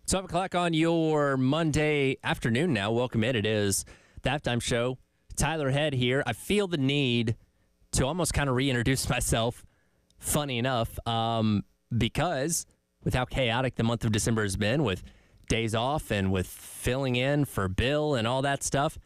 12 o'clock on your Monday afternoon now. Welcome in. It is the Halftime Show. Tyler Head here. I feel the need to almost kind of reintroduce myself, funny enough, because with how chaotic the month of December has been, with days off and with filling in for Bill and all that stuff,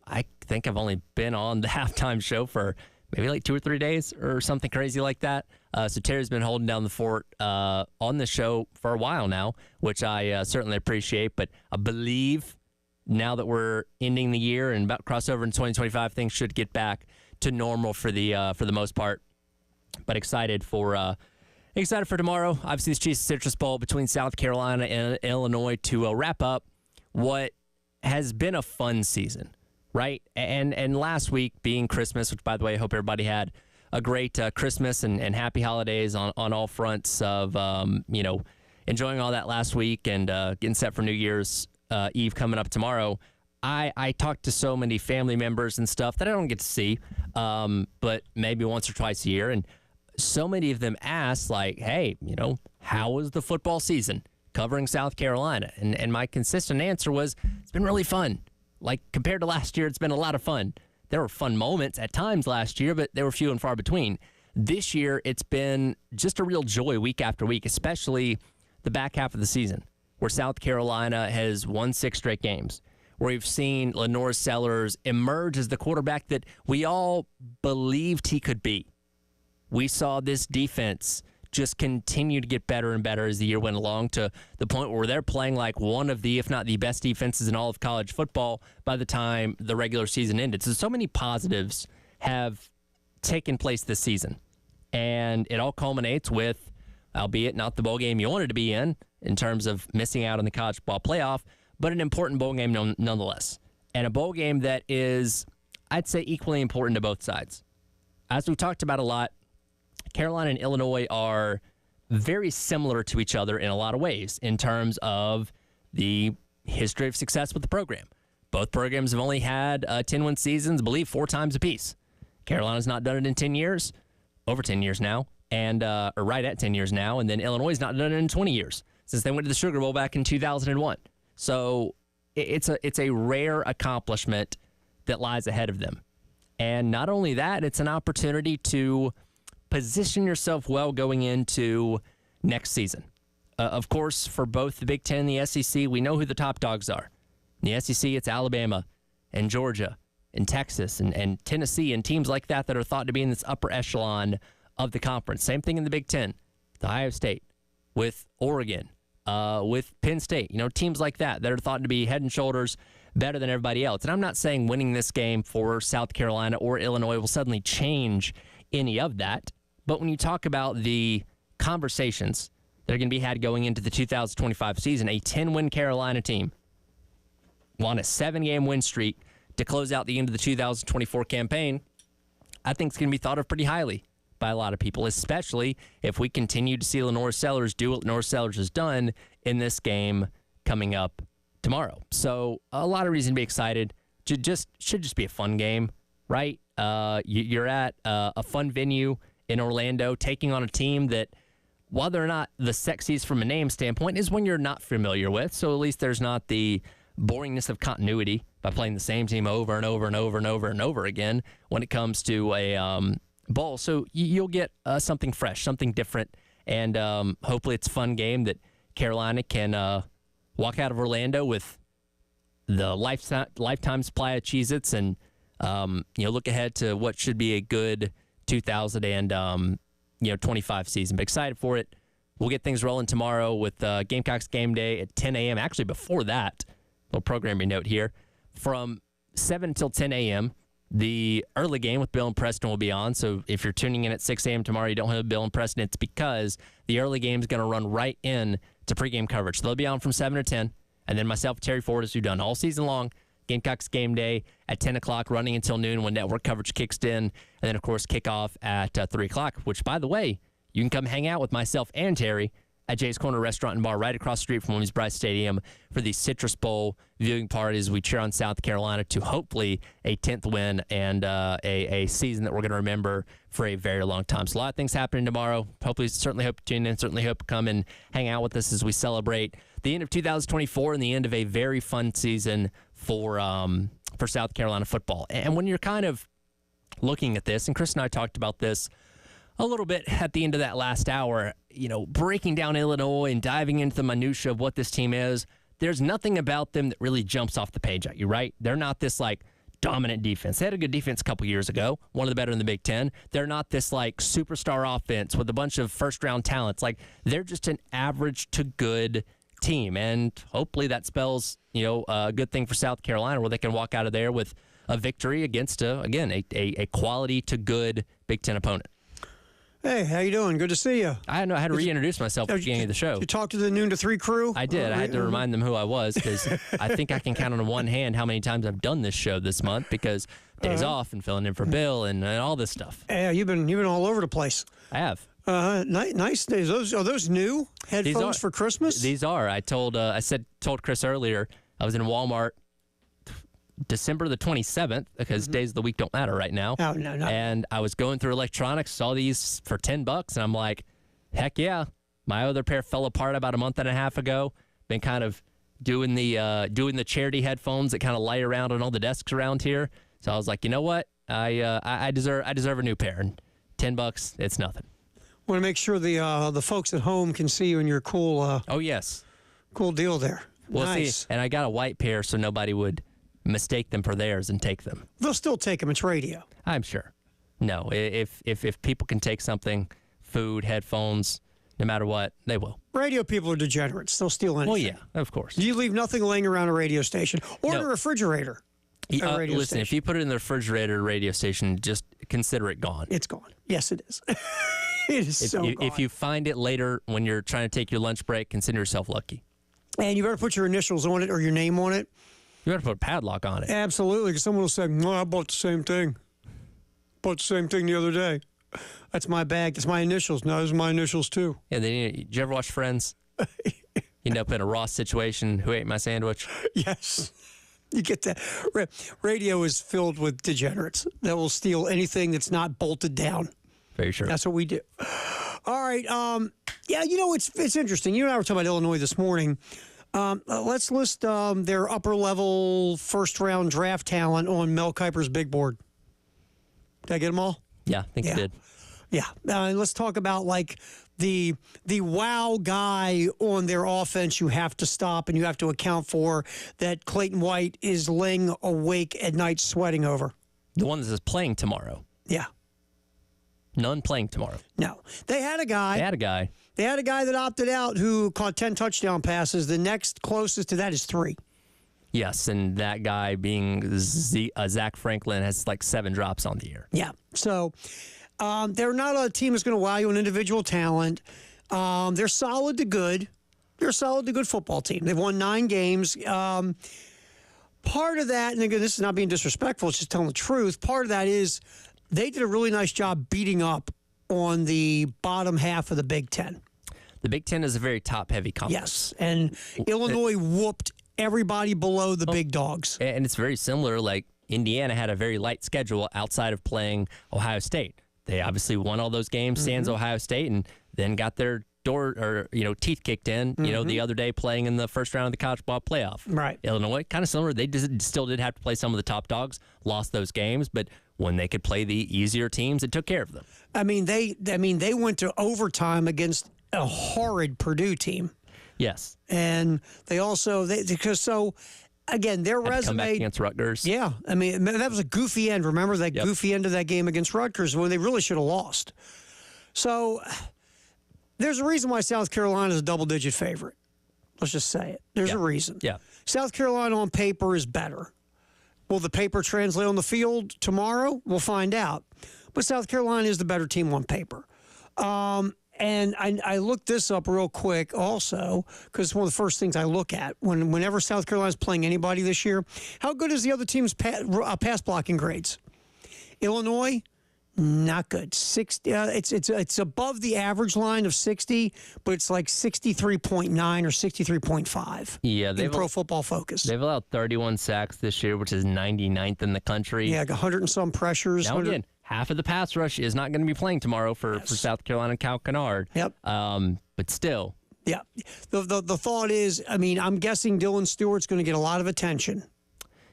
I think I've only been on the Halftime Show for maybe like 2 or 3 days or something crazy like that. So Terry's been holding down the fort on the show for a while now, which I certainly appreciate. But I believe now that we're ending the year and about crossover in 2025, things should get back to normal for the most part. But excited for tomorrow. Obviously, this Cheez Citrus Bowl between South Carolina and Illinois to wrap up what has been a fun season. Right? And last week being Christmas, which, by the way, I hope everybody had a great Christmas and happy holidays on all fronts of, enjoying all that last week and getting set for New Year's Eve coming up tomorrow. I talked to so many family members and stuff that I don't get to see, but maybe once or twice a year. And so many of them asked, like, hey, how was the football season covering South Carolina? And my consistent answer was, it's been really fun. Like, compared to last year, it's been a lot of fun. There were fun moments at times last year, but they were few and far between. This year, it's been just a real joy week after week, especially the back half of the season, where South Carolina has won 6 straight games, where we've seen Lenore Sellers emerge as the quarterback that we all believed he could be. We saw this defense just continue to get better and better as the year went along, to the point where they're playing like one of the, if not the best defenses in all of college football by the time the regular season ended. So many positives have taken place this season. And it all culminates with, albeit not the bowl game you wanted to be in terms of missing out on the college football playoff, but an important bowl game nonetheless. And a bowl game that is, I'd say, equally important to both sides. As we've talked about a lot, Carolina and Illinois are very similar to each other in a lot of ways in terms of the history of success with the program. Both programs have only had 10-win seasons, I believe, 4 times apiece. Carolina's not done it in 10 years, over 10 years now, and or right at 10 years now, and then Illinois has not done it in 20 years since they went to the Sugar Bowl back in 2001. So it's a rare accomplishment that lies ahead of them. And not only that, it's an opportunity to position yourself well going into next season. Of course, for both the Big Ten and the SEC, we know who the top dogs are. In the SEC, it's Alabama and Georgia and Texas and Tennessee and teams like that are thought to be in this upper echelon of the conference. Same thing in the Big Ten, with Ohio State, with Oregon, with Penn State. Teams like that are thought to be head and shoulders better than everybody else. And I'm not saying winning this game for South Carolina or Illinois will suddenly change any of that. But when you talk about the conversations that are going to be had going into the 2025 season, a 10-win Carolina team won a 7-game win streak to close out the end of the 2024 campaign, I think it's going to be thought of pretty highly by a lot of people, especially if we continue to see Lenore Sellers do what Lenore Sellers has done in this game coming up tomorrow. So a lot of reason to be excited. Should just be a fun game, right? You're at a fun venue in Orlando, taking on a team that, while they're not the sexiest from a name standpoint, is one you're not familiar with. So at least there's not the boringness of continuity by playing the same team over and over and over and over and over again when it comes to a bowl. So you'll get something fresh, something different, and hopefully it's a fun game that Carolina can walk out of Orlando with the lifetime supply of Cheez-Its and look ahead to what should be a good 2025 season. But excited for it. We'll get things rolling tomorrow with Gamecocks game day at 10 a.m. Actually, before that, little programming note here, from 7 until 10 a.m., the early game with Bill and Preston will be on. So if you're tuning in at 6 a.m. tomorrow, you don't have Bill and Preston, it's because the early game is going to run right in to pregame coverage. So they'll be on from 7 to 10. And then myself, Terry Ford, as we've done all season long, Gamecocks game day at 10 o'clock, running until noon when network coverage kicks in. And then, of course, kickoff at 3 o'clock, which, by the way, you can come hang out with myself and Terry at Jay's Corner Restaurant and Bar right across the street from Williams Brice Stadium for the Citrus Bowl viewing party as we cheer on South Carolina to hopefully a 10th win and a season that we're going to remember for a very long time. So a lot of things happening tomorrow. Hopefully, certainly hope to tune in, certainly hope to come and hang out with us as we celebrate the end of 2024 and the end of a very fun season for South Carolina football. And when you're kind of looking at this, and Chris and I talked about this a little bit at the end of that last hour, breaking down Illinois and diving into the minutia of what this team is, there's nothing about them that really jumps off the page at you, right? They're not this, dominant defense. They had a good defense a couple years ago, one of the better in the Big Ten. They're not this, superstar offense with a bunch of first-round talents. They're just an average to good team, and hopefully that spells, a good thing for South Carolina where they can walk out of there with a victory against, a quality to good Big Ten opponent. Hey, how you doing? Good to see you. I had to reintroduce myself at the beginning of the show. You talked to the noon to 3 crew? I did. I had to remind them who I was because I think I can count on one hand how many times I've done this show this month because days off and filling in for Bill and all this stuff. Yeah, you've been all over the place. I have. Nice days. Are those new headphones for Christmas? These are. I told Chris earlier I was in Walmart December the 27th because days of the week don't matter right now. Oh, no. And I was going through electronics, saw these for $10, and I'm like, heck yeah. My other pair fell apart about a month and a half ago. Been kind of doing the charity headphones that kind of lay around on all the desks around here. So I was like, you know what? I deserve a new pair. And $10, it's nothing. Want to make sure the folks at home can see you in your cool. Oh yes. Cool deal there. Well, nice. See, and I got a white pair so nobody would mistake them for theirs and take them. They'll still take them. It's radio. I'm sure. No, if people can take something, food, headphones, no matter what, they will. Radio people are degenerates. They'll steal anything. Well, yeah, of course. You leave nothing laying around a radio station or No. the refrigerator. Listen, if you put it in the refrigerator radio station, just consider it gone. It's gone. Yes, it is. It is gone. If you find it later when you're trying to take your lunch break, consider yourself lucky. And you better put your initials on it or your name on it. You better put a padlock on it. Absolutely, because someone will say, "No, I bought the same thing. Bought the same thing the other day. That's my bag. That's my initials. No, those are my initials too." Yeah, then did you ever watch Friends? You end up in a Ross situation. Who ate my sandwich? Yes. You get that. Radio is filled with degenerates that will steal anything that's not bolted down. Very sure. That's what we do. All right. Yeah, it's interesting. You and I were talking about Illinois this morning. Let's list their upper-level first-round draft talent on Mel Kiper's big board. Did I get them all? Yeah, I think you did. Yeah. Let's talk about, the wow guy on their offense you have to stop and you have to account for that Clayton White is laying awake at night sweating over. The one that is playing tomorrow. Yeah. None playing tomorrow. No. They had a guy. They had a guy that opted out who caught 10 touchdown passes. The next closest to that is 3. Yes, and that guy being Zach Franklin has 7 drops on the year. Yeah. So they're not a team that's going to wow you on individual talent. They're solid to good. They're a solid to good football team. They've won 9 games. Part of that, and again, this is not being disrespectful, it's just telling the truth. Part of that is they did a really nice job beating up on the bottom half of the Big Ten. The Big Ten is a very top-heavy conference. Yes, and Illinois whooped everybody below the big dogs. And it's very similar. Indiana had a very light schedule outside of playing Ohio State. They obviously won all those games, sans Ohio State, and then got their teeth kicked in, the other day playing in the first round of the college ball playoff. Right. Illinois, kind of similar. They still did have to play some of the top dogs, lost those games, but when they could play the easier teams, it took care of them. They went to overtime against a horrid Purdue team. Yes. And they also again, their Had to resume come back against Rutgers. Yeah, that was a goofy end. Remember that goofy end of that game against Rutgers when they really should have lost. So there's a reason why South Carolina is a double-digit favorite. Let's just say it. There's a reason. Yeah. South Carolina on paper is better. Will the paper translate on the field tomorrow? We'll find out. But South Carolina is the better team on paper. And I looked this up real quick also because it's one of the first things I look at whenever South Carolina's playing anybody this year. How good is the other team's pass blocking grades? Illinois, Not good. 60. It's above the average line of 60, but it's like 63.9 or 63.5. Yeah, in Pro Football Focus. They've allowed 31 sacks this year, which is 99th in the country. Yeah, like 100 and some pressures. Now again, half of the pass rush is not going to be playing tomorrow for South Carolina and Cal Kennard. Yep. But still. Yeah. The thought is, I mean, I'm guessing Dylan Stewart's going to get a lot of attention.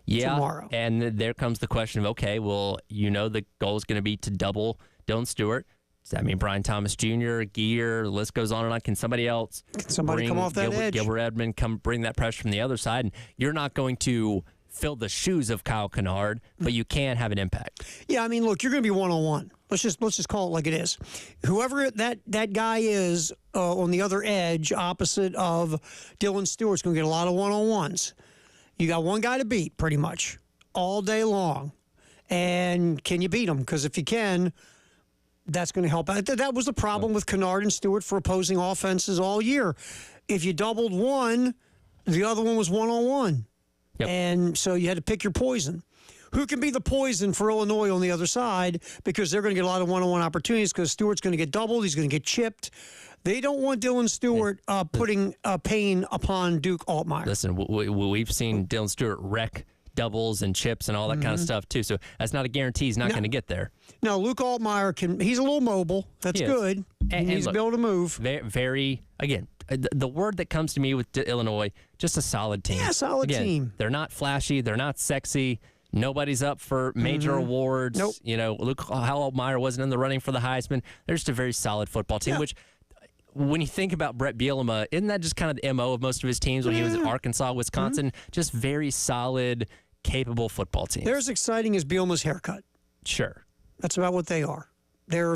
Yeah, tomorrow. And there comes the question of, okay, well, the goal is going to be to double Dylan Stewart. Does that mean Brian Thomas Jr., Gear, the list goes on and on? Can somebody else come off that edge? Gilbert Edmond come bring that pressure from the other side? And you're not going to fill the shoes of Kyle Kennard, but you can have an impact. Yeah, I mean, look, you're going to be one-on-one. Let's just call it like it is. Whoever that guy is on the other edge opposite of Dylan Stewart's going to get a lot of one-on-ones. You got one guy to beat pretty much all day long. And can you beat him? Because if you can, that's going to help out. That was the problem with Kennard and Stewart for opposing offenses all year. If you doubled one, the other one was one-on-one. Yep. And so you had to pick your poison. Who can be the poison for Illinois on the other side? Because they're going to get a lot of one-on-one opportunities because Stewart's going to get doubled. He's going to get chipped. They don't want Dylan Stewart putting pain upon Duke Altmaier. Listen, we've seen Dylan Stewart wreck doubles and chips and all that kind of stuff, too. So that's not a guarantee he's not going to get there. No, Luke Altmaier he's a little mobile. That's good. He needs to be able to move. Very, again, the word that comes to me with Illinois, just a solid team. Yeah, solid team. They're not flashy. They're not sexy. Nobody's up for major awards. Nope. Luke Altmaier wasn't in the running for the Heisman. They're just a very solid football team, which when you think about Brett Bielema, isn't that just kind of the MO of most of his teams when he was at Arkansas, Wisconsin? Just very solid, capable football teams. They're as exciting as Bielema's haircut. Sure. That's about what they are. They're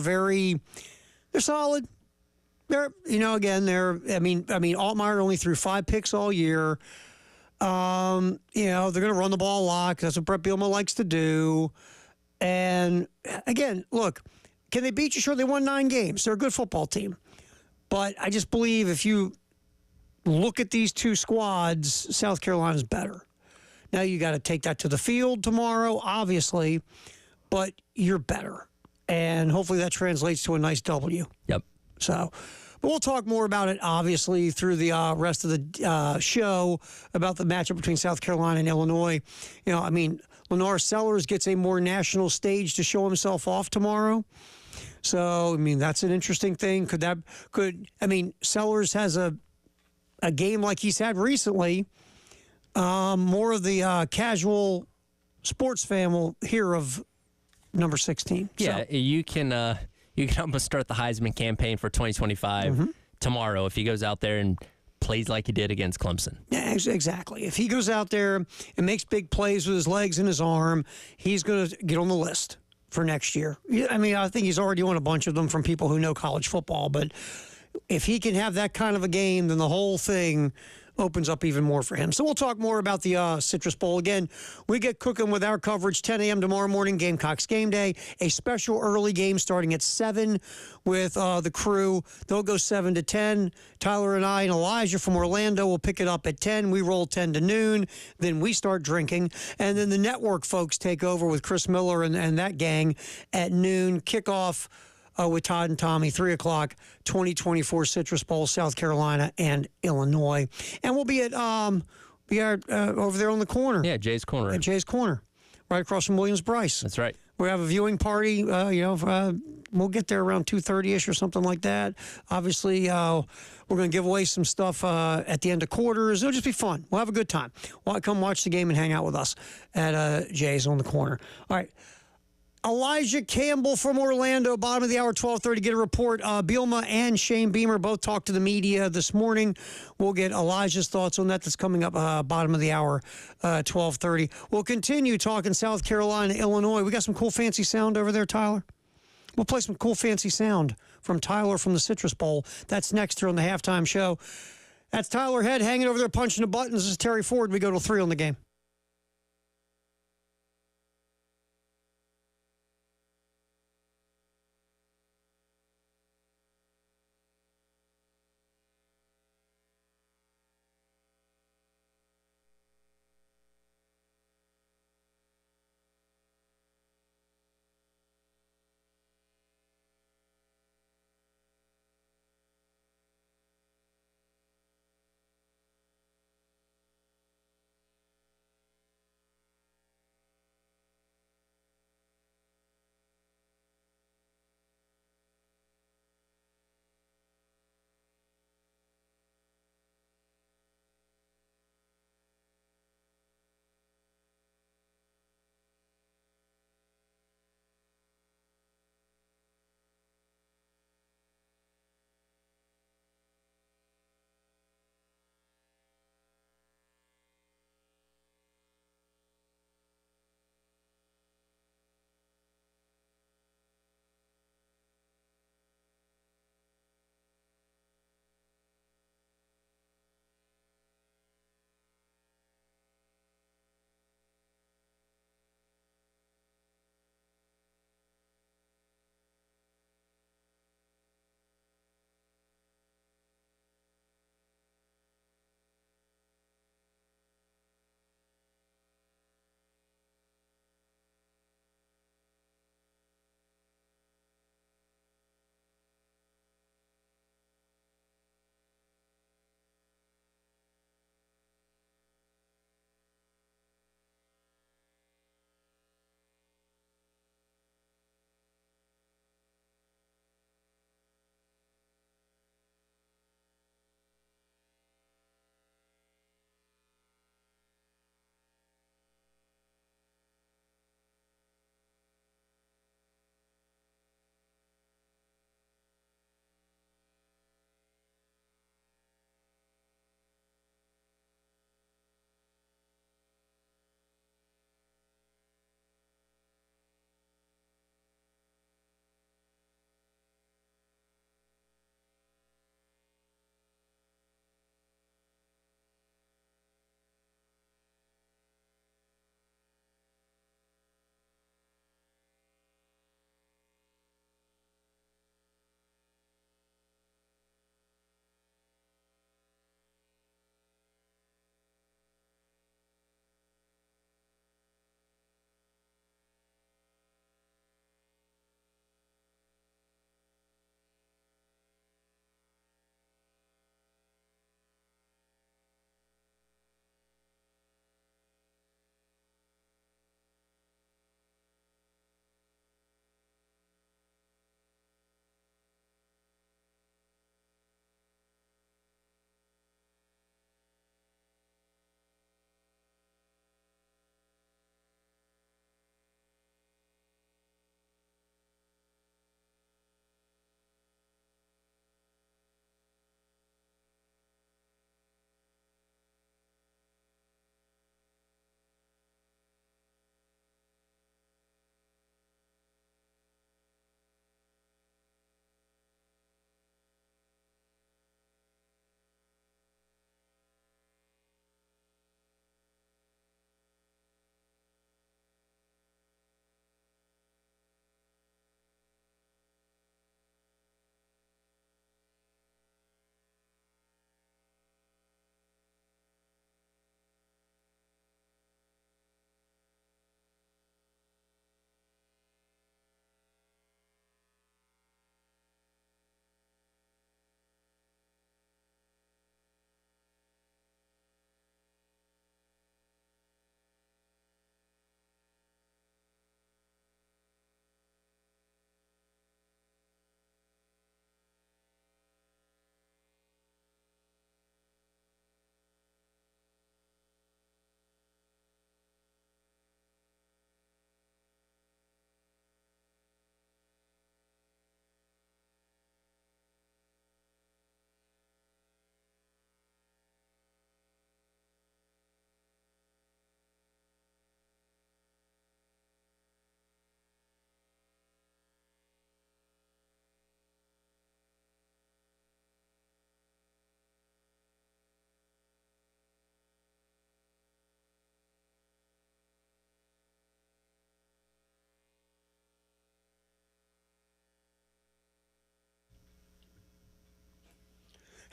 solid. Altmaier only threw 5 picks all year. They're going to run the ball a lot because that's what Brett Bielema likes to do. And again, look, can they beat you? Sure, they won 9 games. They're a good football team. But I just believe if you look at these two squads, South Carolina's better. Now you got to take that to the field tomorrow, obviously, but you're better. And hopefully that translates to a nice W. Yep. So, but we'll talk more about it, obviously, through the rest of the show about the matchup between South Carolina and Illinois. Lenore Sellers gets a more national stage to show himself off tomorrow. So, that's an interesting thing. Sellers has a game like he's had recently. More of the casual sports fan will hear of number 16. Yeah, so you can almost start the Heisman campaign for 2025 tomorrow if he goes out there and plays like he did against Clemson. Yeah, exactly. If he goes out there and makes big plays with his legs and his arm, he's going to get on the list for next year. I think he's already won a bunch of them from people who know college football, but if he can have that kind of a game, then the whole thing opens up even more for him. So we'll talk more about the Citrus Bowl. Again, we get cooking with our coverage 10 a.m. tomorrow morning, Gamecocks Game Day. A special early game starting at 7 with the crew. They'll go 7 to 10. Tyler and I and Elijah from Orlando will pick it up at 10. We roll 10 to noon. Then we start drinking. And then the network folks take over with Chris Miller and that gang at noon. Kickoff with Todd and Tommy, 3 o'clock, 2024 Citrus Bowl, South Carolina and Illinois. And we'll be at over there on the corner. Yeah, Jay's Corner. At Jay's Corner, right across from Williams-Brice. That's right. We have a viewing party, we'll get there around 2:30-ish or something like that. Obviously, we're going to give away some stuff at the end of quarters. It'll just be fun. We'll have a good time. Come watch the game and hang out with us at Jay's on the corner. All right. Elijah Campbell from Orlando, bottom of the hour, 12:30. Get a report. Bielema and Shane Beamer both talked to the media this morning. We'll get Elijah's thoughts on that. That's coming up bottom of the hour, 12:30. We'll continue talking South Carolina, Illinois. We got some cool, fancy sound over there, Tyler. We'll play some cool, fancy sound from Tyler from the Citrus Bowl. That's next here on the halftime show. That's Tyler Head hanging over there punching the buttons. This is Terry Ford. We go to 3 on the game.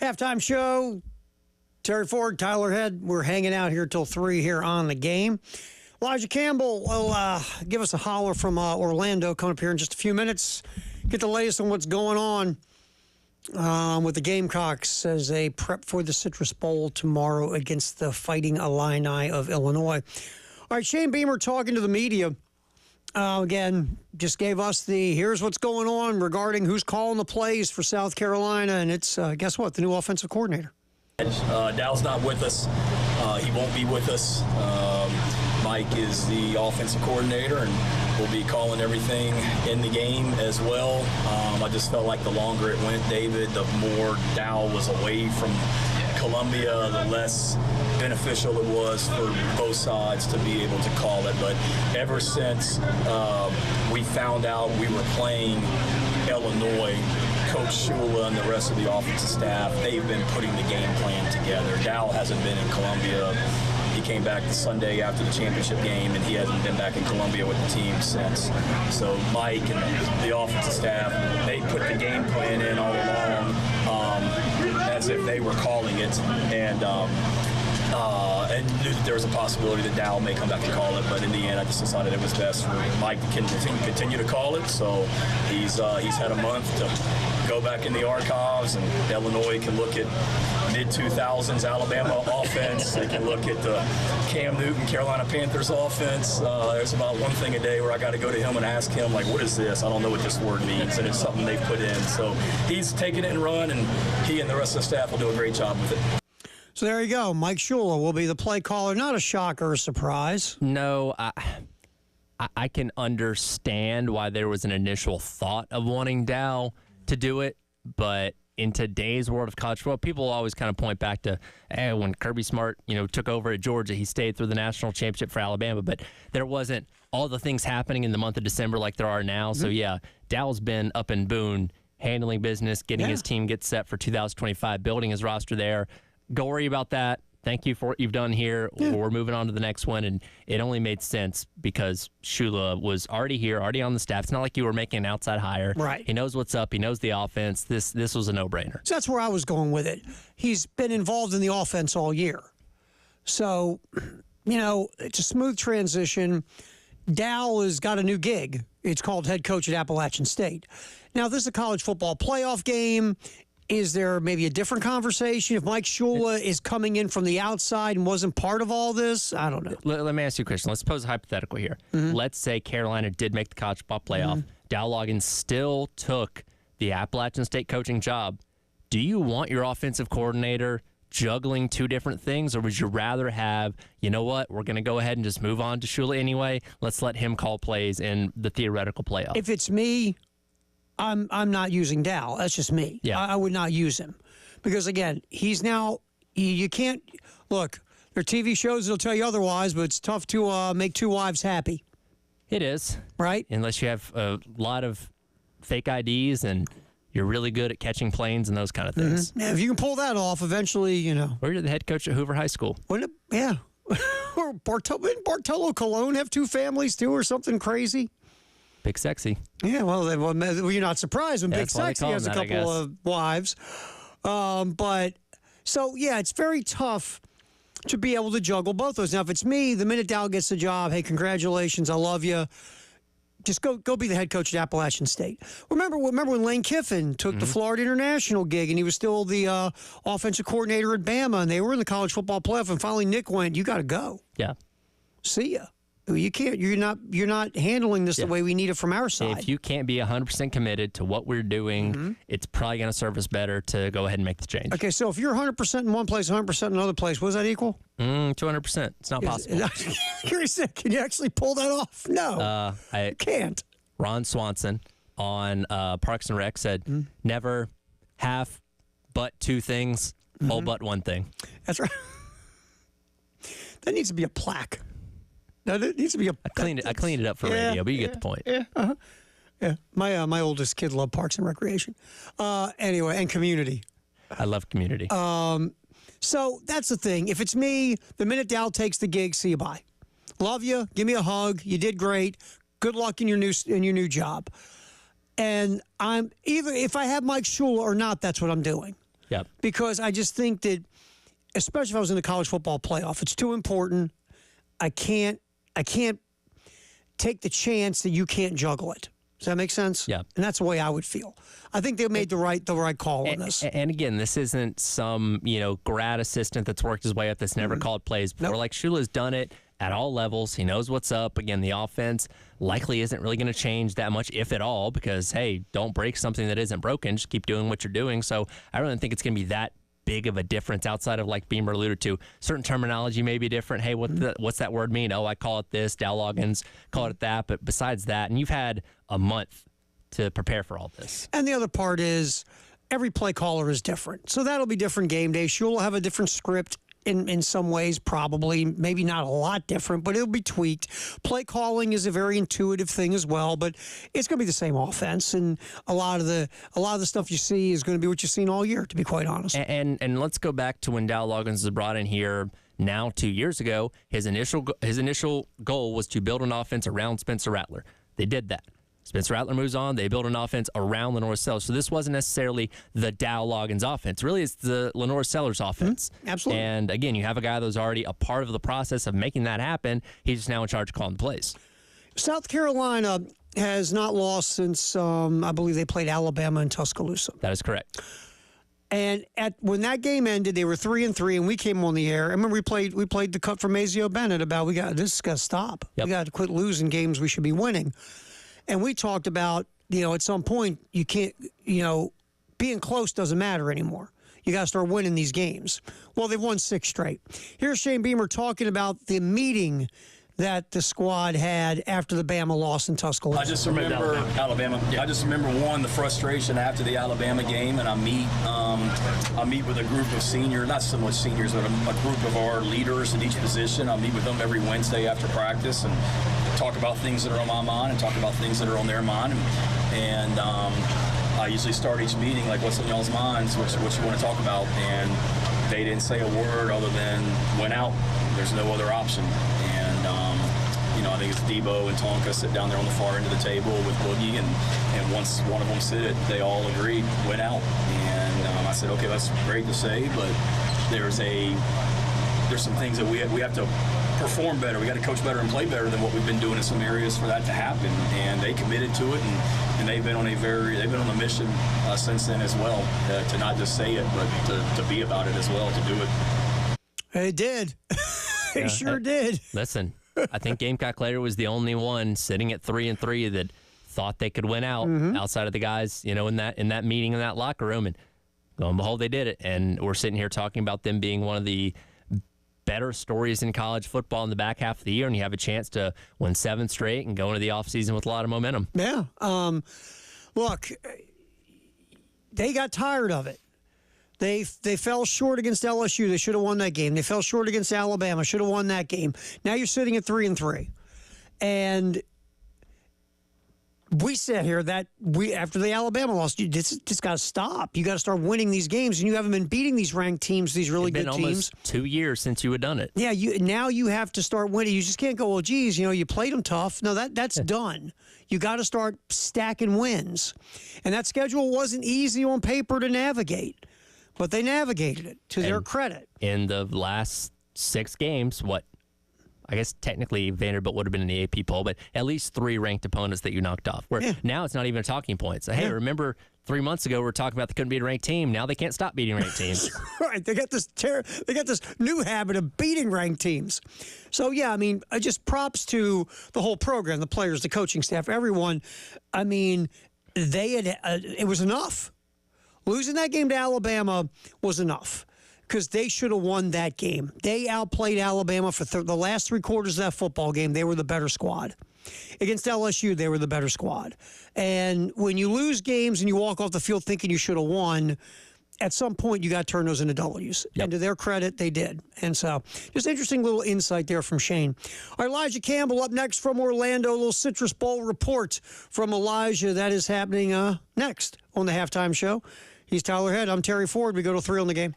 Halftime show. Terry Ford, Tyler Head. We're hanging out here till 3 here on the game. Elijah Campbell will give us a holler from Orlando coming up here in just a few minutes. Get the latest on what's going on with the Gamecocks as they prep for the Citrus Bowl tomorrow against the Fighting Illini of Illinois. All right, Shane Beamer talking to the media. Again, just gave us here's what's going on regarding who's calling the plays for South Carolina, and it's, guess what, the new offensive coordinator. Dow's not with us. He won't be with us. Mike is the offensive coordinator, and will be calling everything in the game as well. I just felt like the longer it went, David, the more Dow was away from Columbia, the less beneficial it was for both sides to be able to call it. But ever since we found out we were playing Illinois, Coach Shula and the rest of the offensive staff, they've been putting the game plan together. Dow hasn't been in Columbia. He came back the Sunday after the championship game, and he hasn't been back in Columbia with the team since. So Mike and the offensive staff, they put the game plan in all along as if they were calling it, and knew that there was a possibility that Dow may come back and call it, but in the end, I just decided it was best for Mike to continue to call it. So he's had a month to go back in the archives, and Illinois can look at mid-2000s Alabama offense. They can look at the Cam Newton Carolina Panthers offense. There's about one thing a day where I got to go to him and ask him, like, what is this? I don't know what this word means, and it's something they've put in. So he's taken it and run, and he and the rest of the staff will do a great job with it. So there you go. Mike Shula will be the play caller. Not a shocker or a surprise. No, I can understand why there was an initial thought of wanting Dow to do it, but in today's world of college football, people always kind of point back to when Kirby Smart, took over at Georgia. He stayed through the national championship for Alabama, but there wasn't all the things happening in the month of December like there are now. Mm-hmm. So yeah, Dow's been up in Boone, handling business, getting his team get set for 2025, building his roster there. Go worry about that. Thank you for what you've done here. Yeah. We're moving on to the next one, and it only made sense because Shula was already here, already on the staff. It's not like you were making an outside hire. Right. He knows what's up. He knows the offense. This was a no-brainer. So that's where I was going with it. He's been involved in the offense all year. So, it's a smooth transition. Dow has got a new gig. It's called head coach at Appalachian State. Now, this is a college football playoff game. Is there maybe a different conversation if Mike Shula is coming in from the outside and wasn't part of all this? I don't know. Let me ask you a question. Let's pose a hypothetical here. Mm-hmm. Let's say Carolina did make the college football playoff. Mm-hmm. Dow Loggins still took the Appalachian State coaching job. Do you want your offensive coordinator juggling two different things, or would you rather have, we're going to go ahead and just move on to Shula anyway. Let's let him call plays in the theoretical playoff. If it's me, I'm not using Dow. That's just me. Yeah. I would not use him because, again, he's now you can't look. There are TV shows that'll tell you otherwise, but it's tough to make two wives happy. It is, right? Unless you have a lot of fake IDs and you're really good at catching planes and those kind of things. Mm-hmm. Yeah, if you can pull that off, eventually, Or you're the head coach at Hoover High School. Yeah. Or Bartolo Colon have two families too, or something crazy. Big Sexy. Yeah, well, you're not surprised when Big Sexy has a couple of wives. But it's very tough to be able to juggle both those. Now, if it's me, the minute Dow gets the job, hey, congratulations, I love you. Just go be the head coach at Appalachian State. Remember when Lane Kiffin took the Florida International gig and he was still the offensive coordinator at Bama and they were in the college football playoff and finally Nick went, you got to go. Yeah. See ya. You can't. You're not handling this the way we need it from our side. If you can't be 100% committed to what we're doing, it's probably going to serve us better to go ahead and make the change. Okay, so if you're 100% in one place, 100% in another place, what does that equal? 200%. It's not possible. Can you actually pull that off? No, I can't. Ron Swanson on Parks and Rec said, never half but two things, whole but one thing. That's right. That needs to be a plaque. No, it needs to be I cleaned it up for radio, but you get the point. Yeah. Uh-huh. Yeah. My oldest kid loved Parks and Recreation. Anyway, and Community. I love Community. So that's the thing. If it's me, the minute Dow takes the gig, see you bye. Love you. Give me a hug. You did great. Good luck in your new job. And I'm either if I have Mike Shula or not, that's what I'm doing. Yep. Because I just think that, especially if I was in the college football playoff, it's too important. I can't take the chance that you can't juggle it. Does that make sense? Yeah. And that's the way I would feel. I think they made the right call on this. And again, this isn't some, grad assistant that's worked his way up that's never called plays before. Nope. Like, Shula's done it at all levels. He knows what's up. Again, the offense likely isn't really going to change that much, if at all, because, hey, don't break something that isn't broken. Just keep doing what you're doing. So I don't think it's going to be that big of a difference outside of, like Beamer alluded to, certain terminology may be different. Hey, what's that word mean? Oh, I call it this. Dow Loggins call it that. But besides that, and you've had a month to prepare for all this. And the other part is every play caller is different. So that'll be different game day. Shula will have a different script in some ways, probably. Maybe not a lot different, but it'll be tweaked. Play calling is a very intuitive thing as well, but it's going to be the same offense. And a lot of the stuff you see is going to be what you've seen all year, to be quite honest. And let's go back to when Dow Loggins was brought in here now 2 years ago. His initial goal was to build an offense around Spencer Rattler. They did that. Spencer Rattler moves on. They build an offense around Lenore Sellers. So this wasn't necessarily the Dow Loggins offense. Really, it's the Lenore Sellers offense. Absolutely. And again, you have a guy that was already a part of the process of making that happen. He's just now in charge of calling the plays. South Carolina has not lost since, I believe they played Alabama in Tuscaloosa. That is correct. And when that game ended, they were 3-3, and we came on the air. I remember we played the cut from Mazio Bennett about this has got to stop. Yep. We got to quit losing games we should be winning. And we talked about, at some point you can't, being close doesn't matter anymore. You got to start winning these games. Well, they've won 6 straight. Here's Shane Beamer talking about the meeting that the squad had after the Bama loss in Tuscaloosa. I just remember Alabama. I just remember the frustration after the Alabama game, and I meet with a group of seniors, not so much seniors, but a group of our leaders at each position. I meet with them every Wednesday after practice and talk about things that are on my mind and talk about things that are on their mind. And I usually start each meeting like, what's on y'all's minds? What you want to talk about? And they didn't say a word other than went out. There's no other option. And I think it's Debo and Tonka sit down there on the far end of the table with Boogie, and once one of them said, they all agreed, went out. And I said, okay, that's great to say, but there's some things that we have to perform better. We got to coach better and play better than what we've been doing in some areas for that to happen. And they committed to it, and they've been on a mission since then as well, to not just say it, but to be about it as well, to do it. They did. They sure did. Listen, I think Gamecock Later was the only one sitting at 3-3 that thought they could win out outside of the guys, in that meeting in that locker room. And lo and behold, they did it. And we're sitting here talking about them being one of the better stories in college football in the back half of the year, and you have a chance to win 7 straight and go into the offseason with a lot of momentum. Yeah. Look, they got tired of it. They fell short against LSU. They should have won that game. They fell short against Alabama. Should have won that game. Now you're sitting at 3-3. And we said here that after the Alabama loss, this got to stop. You got to start winning these games, and you haven't been beating these ranked teams, these really good teams. It's been almost 2 years since you had done it. Yeah, now you have to start winning. You just can't go, well, geez, you played them tough. No, that's done. You got to start stacking wins. And that schedule wasn't easy on paper to navigate, but they navigated it to their credit. In the last 6 games, I guess technically Vanderbilt would have been in the AP poll, but at least 3 ranked opponents that you knocked off. Where now it's not even a talking point. So, hey, remember 3 months ago we were talking about they couldn't beat a ranked team. Now they can't stop beating ranked teams. Right. They got this new habit of beating ranked teams. So, yeah, just props to the whole program, the players, the coaching staff, everyone. It was enough. Losing that game to Alabama was enough, because they should have won that game. They outplayed Alabama for the last 3 quarters of that football game. They were the better squad. Against LSU, they were the better squad. And when you lose games and you walk off the field thinking you should have won, at some point you got to turn those into W's. Yep. And to their credit, they did. And so just interesting little insight there from Shane. All right, Elijah Campbell up next from Orlando. A little Citrus Bowl report from Elijah. That is happening next on the Halftime Show. He's Tyler Head. I'm Terry Ford. We go to 3 on the game.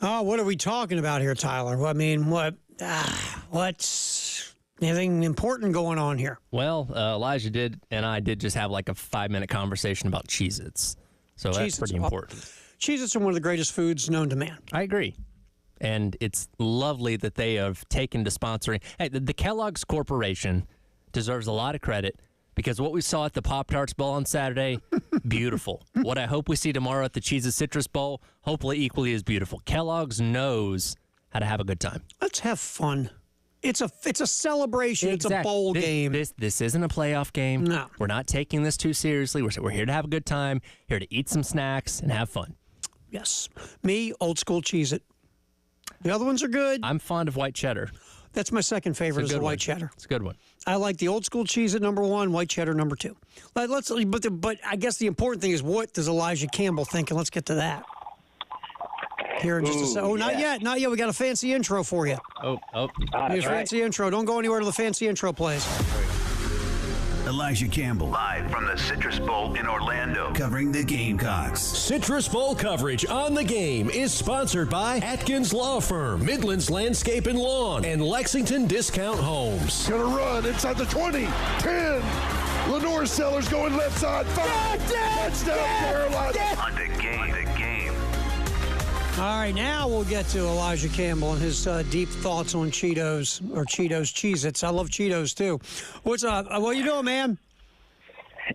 Oh, what are we talking about here, Tyler? I mean, what's anything important going on here? Well, Elijah and I did just have like a 5-minute conversation about Cheez-Its. So that's Cheez-Its, pretty important. Cheez-Its are one of the greatest foods known to man. I agree. And it's lovely that they have taken to sponsoring. Hey, the Kellogg's Corporation deserves a lot of credit because what we saw at the Pop-Tarts Bowl on Saturday, beautiful. What I hope we see tomorrow at the Cheez-Its Citrus Bowl, hopefully equally as beautiful. Kellogg's knows how to have a good time. Let's have fun. It's a celebration. It's a bowl game. This isn't a playoff game. No. We're not taking this too seriously. We're here to have a good time, here to eat some snacks and have fun. Yes. Me, old school Cheez-It. The other ones are good. I'm fond of white cheddar. That's my second favorite is the white cheddar. It's a good one. I like the old school Cheez-It number 1, white cheddar number 2. But I guess the important thing is what does Elijah Campbell think? And let's get to that. Here in just a second. Oh, not yet. Not yet. We got a fancy intro for you. Oh. Here's a fancy intro. Don't go anywhere till the fancy intro plays. Elijah Campbell, live from the Citrus Bowl in Orlando, covering the Gamecocks. Citrus Bowl coverage on the game is sponsored by Atkins Law Firm, Midlands Landscape and Lawn, and Lexington Discount Homes. Gonna run inside the 20, 10. Lenore Sellers going left side. 5. Touchdown, Carolina. On the game. All right, now we'll get to Elijah Campbell and his deep thoughts on Cheetos or Cheez-Its. I love Cheetos, too. What's up? What you doing, man?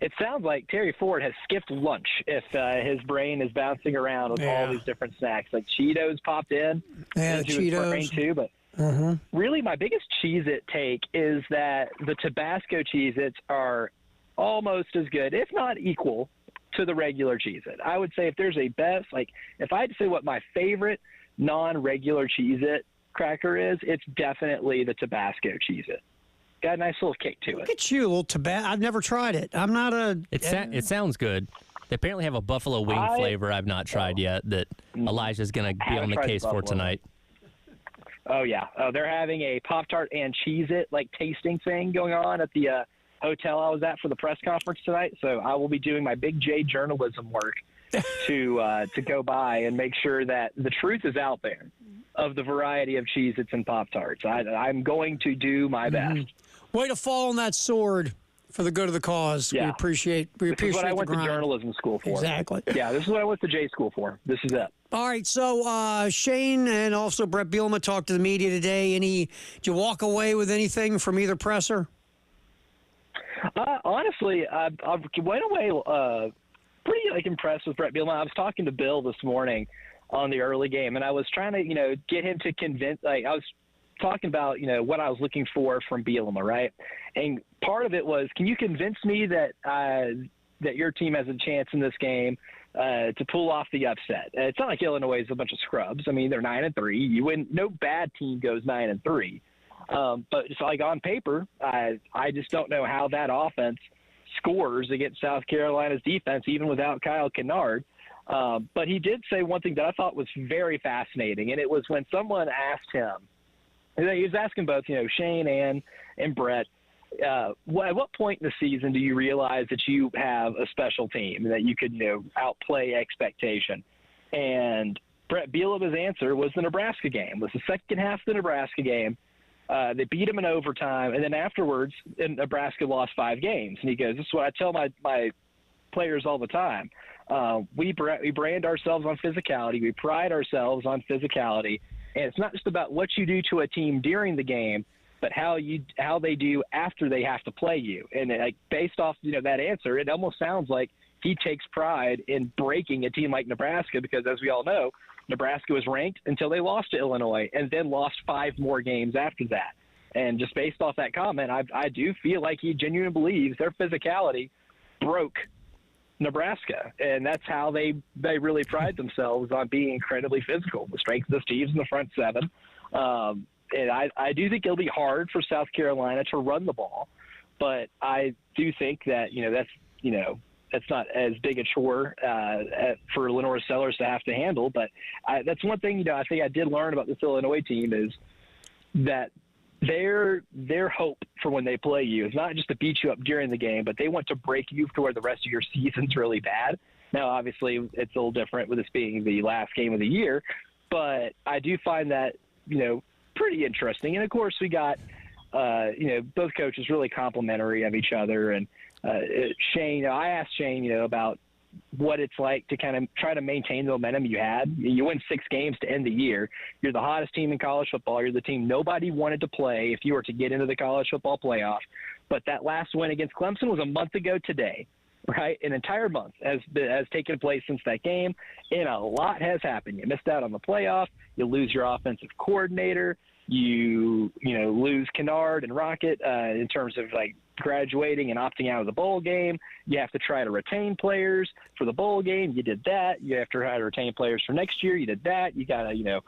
It sounds like Terry Ford has skipped lunch if his brain is bouncing around with all these different snacks. Like Cheetos popped in into his brain, too. But really my biggest Cheez-It take is that the Tabasco Cheez-Its are almost as good, if not equal, to the regular Cheez-It. I would say if there's a best, like if I had to say what my favorite non-regular Cheez-It cracker is, it's definitely the Tabasco Cheez-It. Got a nice little kick to it. Look at you, a little Tabasco. I've never tried it. I'm not a... It sounds good. They apparently have a buffalo wing flavor I've not tried yet that Elijah's going to be on the case for tonight. Oh, yeah. They're having a Pop-Tart and Cheez-It like tasting thing going on at the hotel I was at for the press conference tonight, so I will be doing my Big J journalism work to go by and make sure that the truth is out there of the variety of Cheez-Its and Pop-Tarts. I'm going to do my best. Way to fall on that sword for the good of the cause. Yeah. We appreciate This is what I the went to grind. journalism school for. Exactly. Yeah, this is what I went to J school for. This is it. All right, so Shane and also Brett Bielema talked to the media today. Did you walk away with anything from either presser? Honestly, I went away pretty impressed with Brett Bielema. I was talking to Bill this morning on the early game, and I was trying to get him to convince. I was talking about what I was looking for from Bielema, right? And part of it was, can you convince me that that your team has a chance in this game to pull off the upset? It's not like Illinois is a bunch of scrubs. I mean, they're 9-3. You win. No bad team goes 9-3. But it's like on paper, I just don't know how that offense scores against South Carolina's defense, even without Kyle Kennard. But he did say one thing that I thought was very fascinating, and it was when someone asked him, he was asking both, Shane and Brett, at what point in the season do you realize that you have a special team, that you could, outplay expectation? And Brett Bielema's answer was the Nebraska game. It was the second half of the Nebraska game. They beat him in overtime, and then afterwards, Nebraska lost 5 games. And he goes, this is what I tell my players all the time. We brand ourselves on physicality. We pride ourselves on physicality. And it's not just about what you do to a team during the game, but how they do after they have to play you. And based off that answer, it almost sounds like he takes pride in breaking a team like Nebraska, because as we all know, Nebraska was ranked until they lost to Illinois and then lost 5 more games after that. And just based off that comment, I do feel like he genuinely believes their physicality broke Nebraska. And that's how they really pride themselves on being incredibly physical. The strength of the Steves in the front 7. And I do think it'll be hard for South Carolina to run the ball. But I do think that, that's not as big a chore for Lenore Sellers to have to handle. But that's one thing, I think I did learn about this Illinois team is that their hope for when they play you is not just to beat you up during the game, but they want to break you to where the rest of your season's really bad. Now, obviously, it's a little different with this being the last game of the year, but I do find that, pretty interesting. And of course we got, both coaches really complimentary of each other. And Shane, I asked Shane, about what it's like to kind of try to maintain the momentum you had. You win 6 games to end the year. You're the hottest team in college football. You're the team nobody wanted to play if you were to get into the college football playoff. But that last win against Clemson was a month ago today, right? An entire month has taken place since that game, and a lot has happened. You missed out on the playoff. You lose your offensive coordinator. You lose Kennard and Rocket in terms of like graduating and opting out of the bowl game. You have to try to retain players for the bowl game. You did that. You have to try to retain players for next year. You did that. You got to,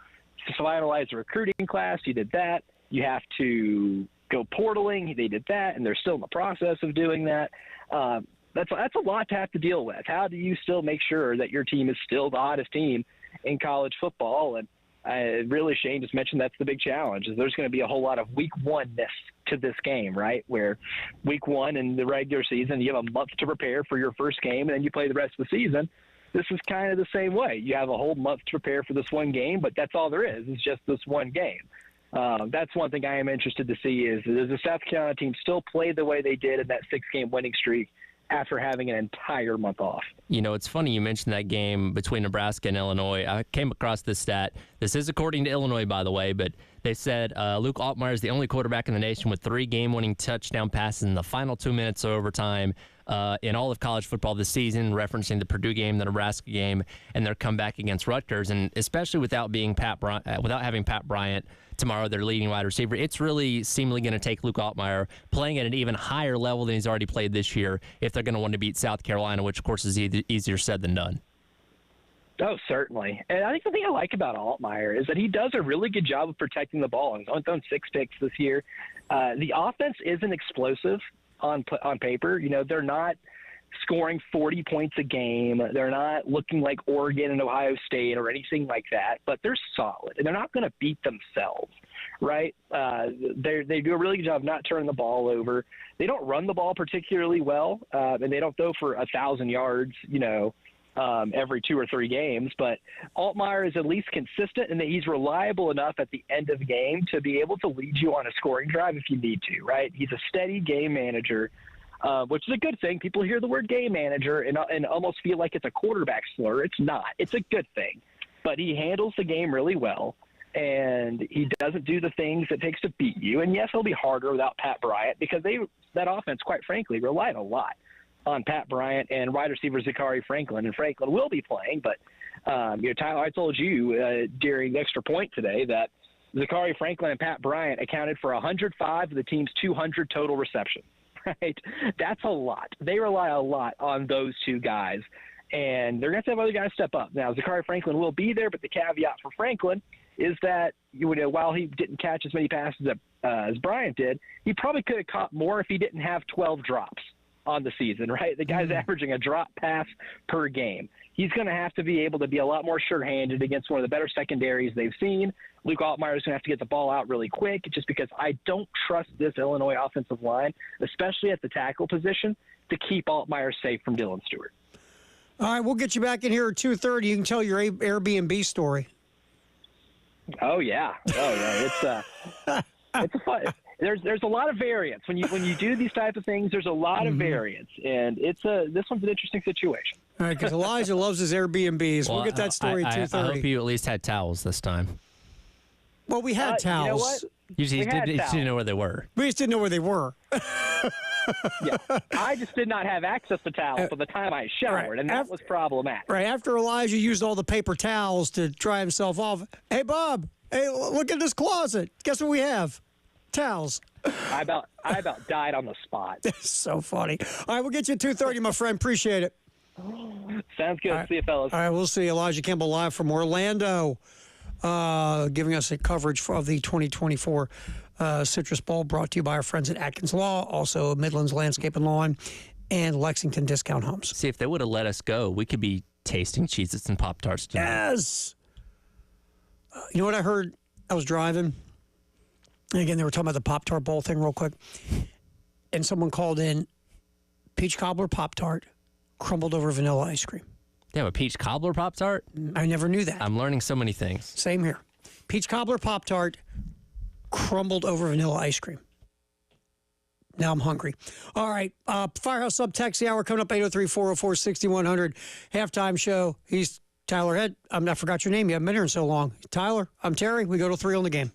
finalize the recruiting class. You did that. You have to go portaling. They did that, and they're still in the process of doing that. That's a lot to have to deal with. How do you still make sure that your team is still the hottest team in college football? And really, Shane just mentioned that's the big challenge. Is there's going to be a whole lot of week one-ness to this game, right? Where week one in the regular season, you have a month to prepare for your first game, and then you play the rest of the season. This is kind of the same way. You have a whole month to prepare for this one game, but that's all there is. It's just this one game. That's one thing I am interested to see is, does the South Carolina team still play the way they did in that 6-game winning streak after having an entire month off? It's funny you mentioned that game between Nebraska and Illinois. I came across this stat. This is according to Illinois, by the way, but they said Luke Altmaier is the only quarterback in the nation with 3 game-winning touchdown passes in the final 2 minutes of overtime in all of college football this season, referencing the Purdue game, the Nebraska game, and their comeback against Rutgers. And especially without having Pat Bryant tomorrow, their leading wide receiver, it's really seemingly going to take Luke Altmaier playing at an even higher level than he's already played this year if they're going to want to beat South Carolina, which, of course, is easier said than done. Oh, certainly. And I think the thing I like about Altmaier is that he does a really good job of protecting the ball. He's only thrown 6 picks this year. The offense isn't explosive on paper. They're not scoring 40 points a game. They're not looking like Oregon and Ohio State or anything like that, but they're solid, and they're not going to beat themselves, right? They do a really good job of not turning the ball over. They don't run the ball particularly well, and they don't throw for 1,000 yards, every 2 or 3 games. But Altmaier is at least consistent in that he's reliable enough at the end of the game to be able to lead you on a scoring drive if you need to, right? He's a steady game manager, which is a good thing. People hear the word game manager and almost feel like it's a quarterback slur. It's not. It's a good thing. But he handles the game really well, and he doesn't do the things it takes to beat you. And, yes, he'll be harder without Pat Bryant because that offense, quite frankly, relied a lot on Pat Bryant and wide receiver Zachary Franklin. And Franklin will be playing, but, Tyler, I told you during the extra point today that Zachary Franklin and Pat Bryant accounted for 105 of the team's 200 total receptions. Right? That's a lot. They rely a lot on those 2 guys, and they're going to have other guys step up. Now, Zachary Franklin will be there, but the caveat for Franklin is that, while he didn't catch as many passes as Bryant did, he probably could have caught more if he didn't have 12 drops on the season, right? The guy's averaging a drop pass per game. He's going to have to be able to be a lot more sure-handed against one of the better secondaries they've seen. Luke Altmaier is going to have to get the ball out really quick just because I don't trust this Illinois offensive line, especially at the tackle position, to keep Altmaier safe from Dylan Stewart. All right, we'll get you back in here at 2:30. You can tell your Airbnb story. Oh, yeah. It's a fun. There's a lot of variance when you do these type of things. There's a lot of variance, and this one's an interesting situation. All right, because Elijah loves his Airbnbs. We'll get that story at 2:30. I hope you at least had towels this time. Well, we had towels. You know what? You just didn't know where they were. We just didn't know where they were. Yeah, I just did not have access to towels by the time I showered, and that was problematic. Right after Elijah used all the paper towels to dry himself off. Hey, Bob. Hey, look at this closet. Guess what we have? Towels. I about died on the spot. That's so funny. All right, we'll get you at 2:30, my friend. Appreciate it. Sounds good. Right. See you, fellas. All right, we'll see. Elijah Campbell live from Orlando, giving us a coverage of the 2024 Citrus Bowl, brought to you by our friends at Atkins Law, also Midlands Landscape and Lawn, and Lexington Discount Homes. See, if they would have let us go, we could be tasting Cheez-Its and Pop-Tarts tonight. Yes. You know what I heard? I was driving. And again, they were talking about the Pop-Tart Bowl thing real quick. And someone called in peach cobbler Pop-Tart, crumbled over vanilla ice cream. They have a peach cobbler Pop-Tart? I never knew that. I'm learning so many things. Same here. Peach cobbler Pop-Tart crumbled over vanilla ice cream. Now I'm hungry. All right. Firehouse Sub Taxi Hour coming up 803-404-6100. Halftime show. He's Tyler Head. I forgot your name. You haven't been here in so long. Tyler, I'm Terry. We go to 3 on the game.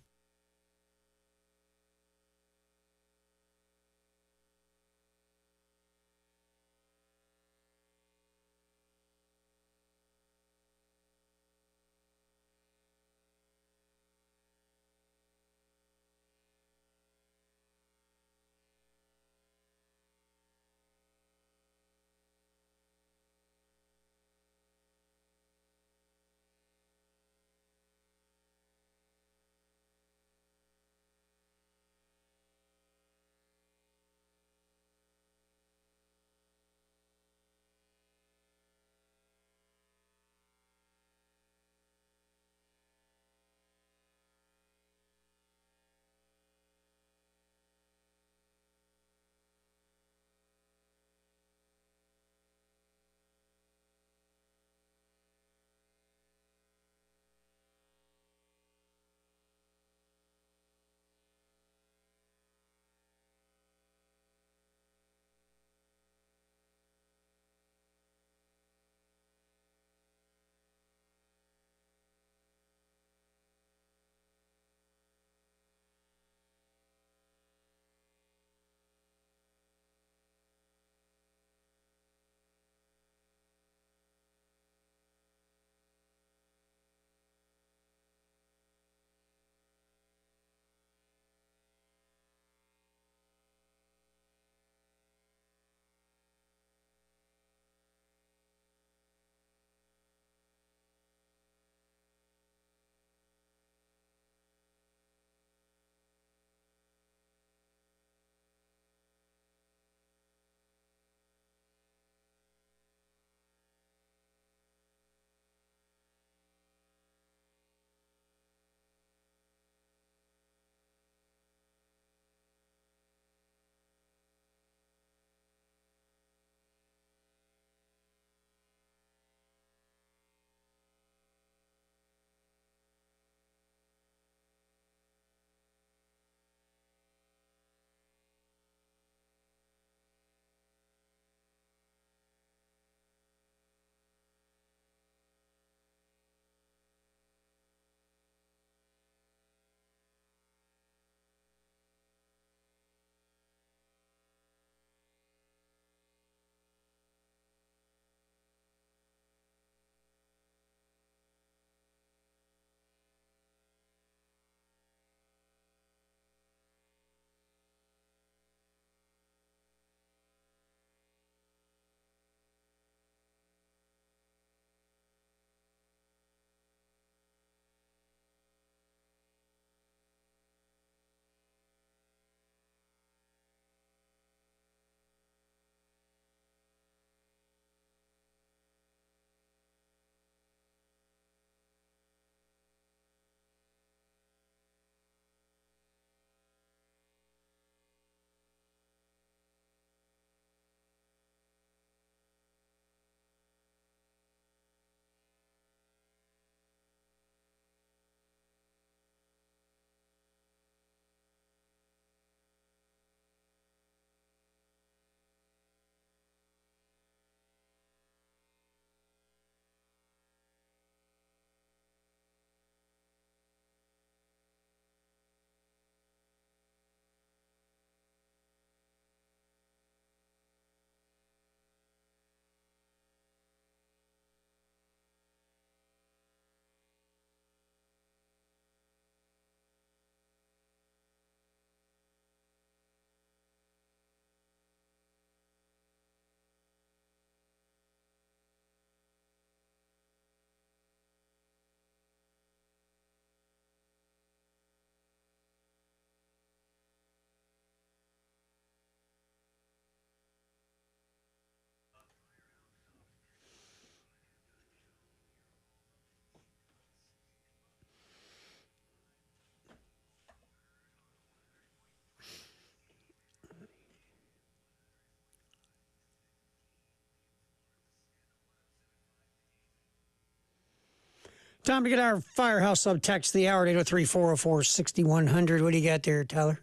Time to get our Firehouse sub text the hour at 803-404-6100. What do you got there, Tyler?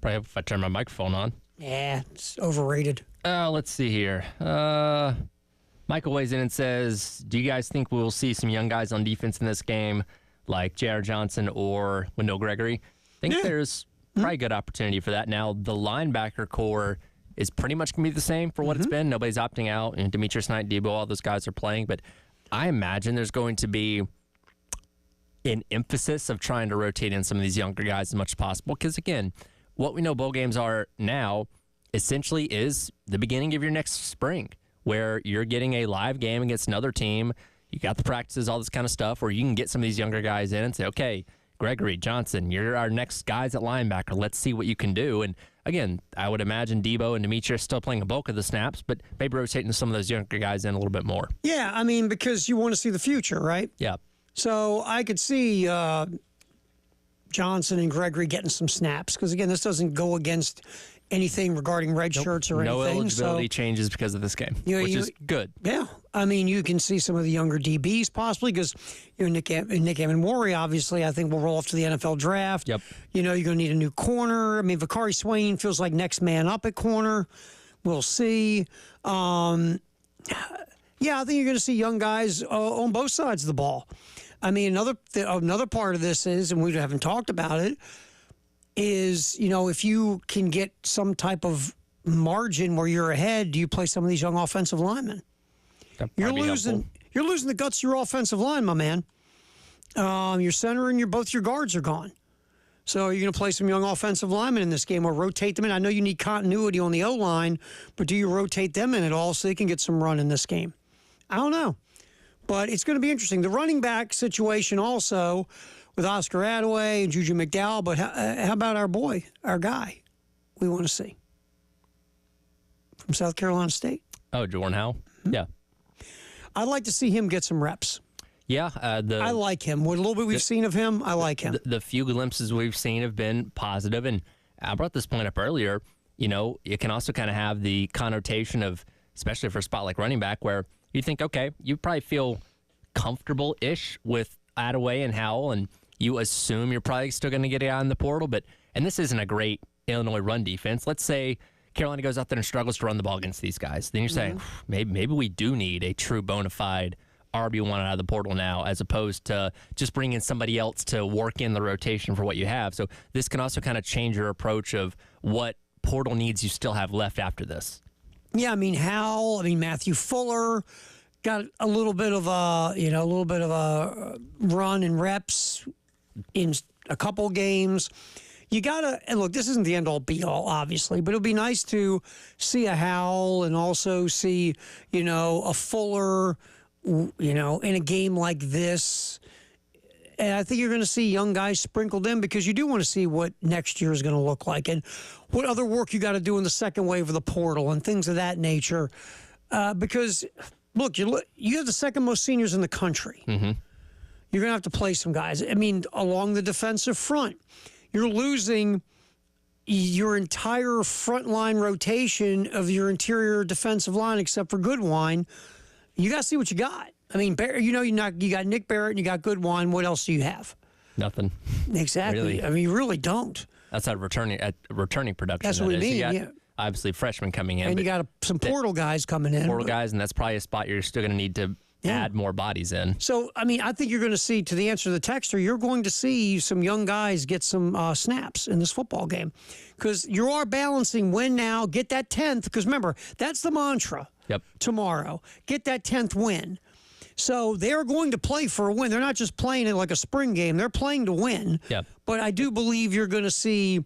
Probably if I turn my microphone on. Yeah, it's overrated. Let's see here. Michael weighs in and says, do you guys think we'll see some young guys on defense in this game, like J.R. Johnson or Wendell Gregory? I think there's probably a good opportunity for that. Now, the linebacker core is pretty much going to be the same for what it's been. Nobody's opting out. And Demetrius Knight, Debo, all those guys are playing. But I imagine there's going to be an emphasis of trying to rotate in some of these younger guys as much as possible. Because, again, what we know bowl games are now essentially is the beginning of your next spring, where you're getting a live game against another team. You got the practices, all this kind of stuff, where you can get some of these younger guys in and say, okay, Gregory, Johnson, you're our next guys at linebacker. Let's see what you can do. And again, I would imagine Debo and Demetrius still playing a bulk of the snaps, but maybe rotating some of those younger guys in a little bit more. Yeah, I mean, because you want to see the future, right? Yeah. So I could see Johnson and Gregory getting some snaps because, again, this doesn't go against anything regarding red shirts or no anything. eligibility changes because of this game, which is good. Yeah. I mean, you can see some of the younger DBs possibly because Nick Amenwori, obviously, I think will roll off to the NFL draft. Yep. You're going to need a new corner. I mean, Vakari Swain feels like next man up at corner. We'll see. Yeah, I think you're going to see young guys on both sides of the ball. I mean, another part of this is, and we haven't talked about it, is, if you can get some type of margin where you're ahead, do you play some of these young offensive linemen? You're losing the guts of your offensive line, my man. Your center and both your guards are gone. So you're going to play some young offensive linemen in this game or rotate them in. I know you need continuity on the O-line, but do you rotate them in at all so they can get some run in this game? I don't know. But it's going to be interesting. The running back situation also with Oscar Attaway and Juju McDowell, but how about our guy we want to see from South Carolina State? Oh, Jordan Howell? Yeah. I'd like to see him get some reps. Yeah. I like him. What little bit we've seen of him, I like him. The few glimpses we've seen have been positive, and I brought this point up earlier. It can also kind of have the connotation of, especially for a spot like running back, where you think, okay, you probably feel comfortable-ish with Attaway and Howell, and you assume you're probably still going to get out in the portal. And this isn't a great Illinois run defense. Let's say Carolina goes out there and struggles to run the ball against these guys. Then you're saying, maybe we do need a true bona fide RB1 out of the portal now, as opposed to just bringing somebody else to work in the rotation for what you have. So this can also kind of change your approach of what portal needs you still have left after this. Yeah, Howell, Matthew Fuller got a little bit of a run and reps in a couple games. You gotta, and look, this isn't the end all be all, obviously, but it'll be nice to see a Howell and also see, a Fuller, in a game like this. And I think you're going to see young guys sprinkled in because you do want to see what next year is going to look like and what other work you got to do in the second wave of the portal and things of that nature. Because, look, you have the second most seniors in the country. Mm-hmm. You're going to have to play some guys. Along the defensive front, you're losing your entire front line rotation of your interior defensive line except for Goodwine. You got to see what you got. You got Nick Barrett and you got Goodwine. What else do you have? Nothing. Exactly. Really. You really don't. Outside of returning production. That's what I mean. You got, yeah. Obviously, freshmen coming in. And you got some portal guys coming in. Portal guys, and that's probably a spot you're still going to need to add more bodies in. So, I think you're going to see, to the answer to the texter, you're going to see some young guys get some snaps in this football game. Because you are balancing win now, get that 10th. Because remember, that's the mantra. Yep. Tomorrow. Get that 10th win. So they're going to play for a win. They're not just playing it like a spring game. They're playing to win. Yep. But I do believe you're going to see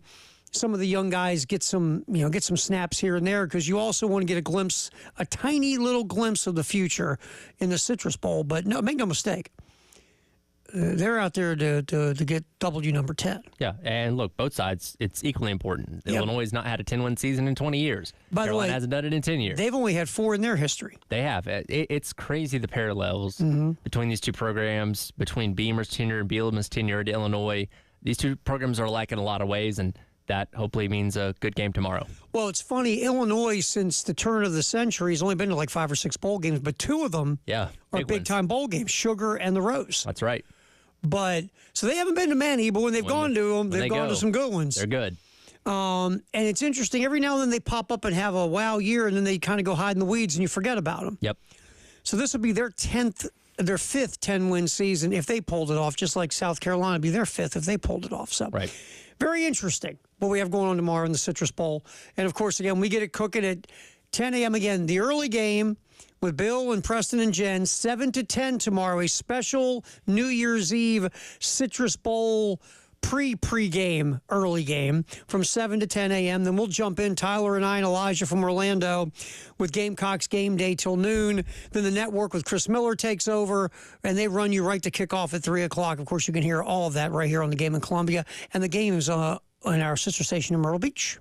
some of the young guys get some snaps here and there because you also want to get a tiny little glimpse of the future in the Citrus Bowl. But no, make no mistake. They're out there to get W number 10. Yeah, and look, both sides, it's equally important. Yep. Illinois has not had a 10-win season in 20 years. By the way, Carolina hasn't done it in 10 years. They've only had 4 in their history. They have. It's crazy the parallels between these two programs, between Beamer's tenure and Bielema's tenure at Illinois. These two programs are alike in a lot of ways, and that hopefully means a good game tomorrow. Well, it's funny. Illinois, since the turn of the century, has only been to like 5 or 6 bowl games, but 2 of them are big-time bowl games, Sugar and the Rose. That's right. But so they haven't been to many, but when they've gone to them, they've gone to some good ones. They're good. And it's interesting. Every now and then they pop up and have a wow year, and then they kind of go hide in the weeds, and you forget about them. Yep. So this would be their 5th 10-win season if they pulled it off, just like South Carolina would be their 5th if they pulled it off. So Right. very interesting what we have going on tomorrow in the Citrus Bowl. And, of course, again, we get it cooking at 10 a.m. again. The early game with Bill and Preston and Jen, 7 to 10 tomorrow, a special New Year's Eve Citrus Bowl pre-game, early game from 7 to 10 a.m. Then we'll jump in, Tyler and I and Elijah from Orlando, with Gamecocks game day till noon. Then the network with Chris Miller takes over, and they run you right to kickoff at 3 o'clock. Of course, you can hear all of that right here on the Game in Columbia. And the game is on our sister station in Myrtle Beach.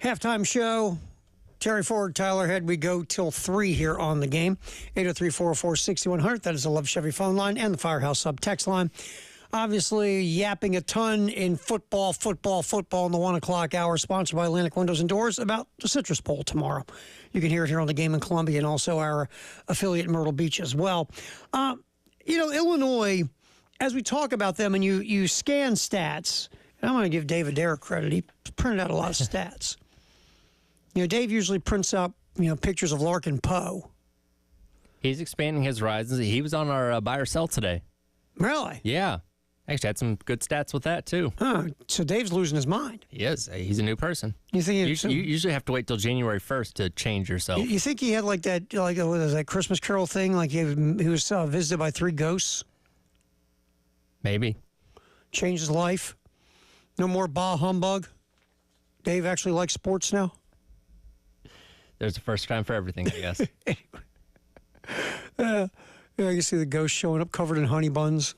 Halftime show. Terry Ford, Tyler Head. We go till 3 here on the game. 803-404-6100. That is the Love Chevy phone line and the Firehouse Sub text line. Obviously, yapping a ton in football in the 1 o'clock hour, sponsored by Atlantic Windows and Doors, about the Citrus Bowl tomorrow. You can hear it here on the game in Columbia and also our affiliate in Myrtle Beach as well. Illinois, as we talk about them and you scan stats, and I'm going to give David Derrick credit. He printed out a lot of stats. Dave usually prints out, pictures of Larkin Poe. He's expanding his horizons. He was on our buy or sell today. Really? Yeah. Actually had some good stats with that, too. Oh, so Dave's losing his mind. He is. He's a new person. You think you usually have to wait till January 1st to change yourself. You think he had what was that Christmas Carol thing? Like he was visited by 3 ghosts? Maybe. Changed his life? No more bah humbug? Dave actually likes sports now? There's a first time for everything, I guess. Yeah, you see the ghost showing up covered in honey buns.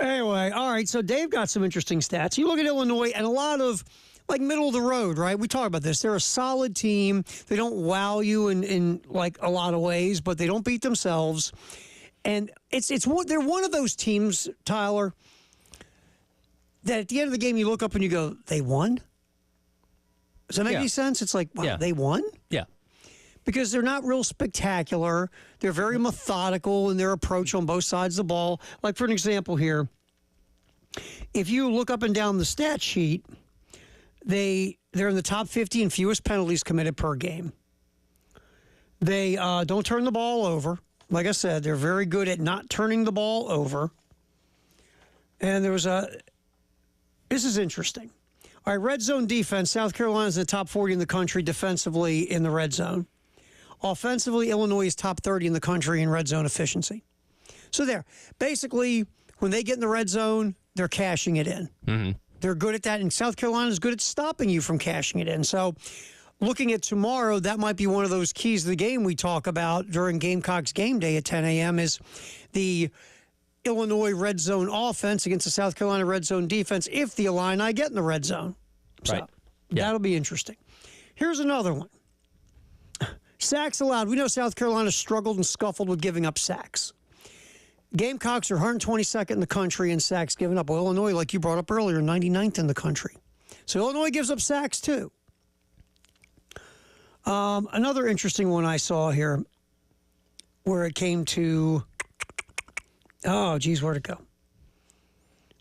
Anyway, all right, so Dave got some interesting stats. You look at Illinois and a lot of, middle of the road, right? We talk about this. They're a solid team. They don't wow you in a lot of ways, but they don't beat themselves. And they're one of those teams, Tyler, that at the end of the game you look up and you go, they won? Does that make any sense? It's like, wow, yeah. They won? Yeah. Because they're not real spectacular. They're very methodical in their approach on both sides of the ball. Like, for an example here, if you look up and down the stat sheet, they're in the top 50 in fewest penalties committed per game. They don't turn the ball over. Like I said, they're very good at not turning the ball over. And this is interesting. All right, red zone defense. South Carolina's in the top 40 in the country defensively in the red zone. Offensively, Illinois is top 30 in the country in red zone efficiency. So there. Basically, when they get in the red zone, they're cashing it in. Mm-hmm. They're good at that, and South Carolina is good at stopping you from cashing it in. So looking at tomorrow, that might be one of those keys to the game we talk about during Gamecocks game day at 10 a.m. is the Illinois red zone offense against the South Carolina red zone defense if the Illini get in the red zone. So right. Yeah. That'll be interesting. Here's another one. Sacks allowed. We know South Carolina struggled and scuffled with giving up sacks. Gamecocks are 122nd in the country in sacks given up. Well, Illinois, like you brought up earlier, 99th in the country. So Illinois gives up sacks too. Another interesting one I saw here where it came to, where'd it go?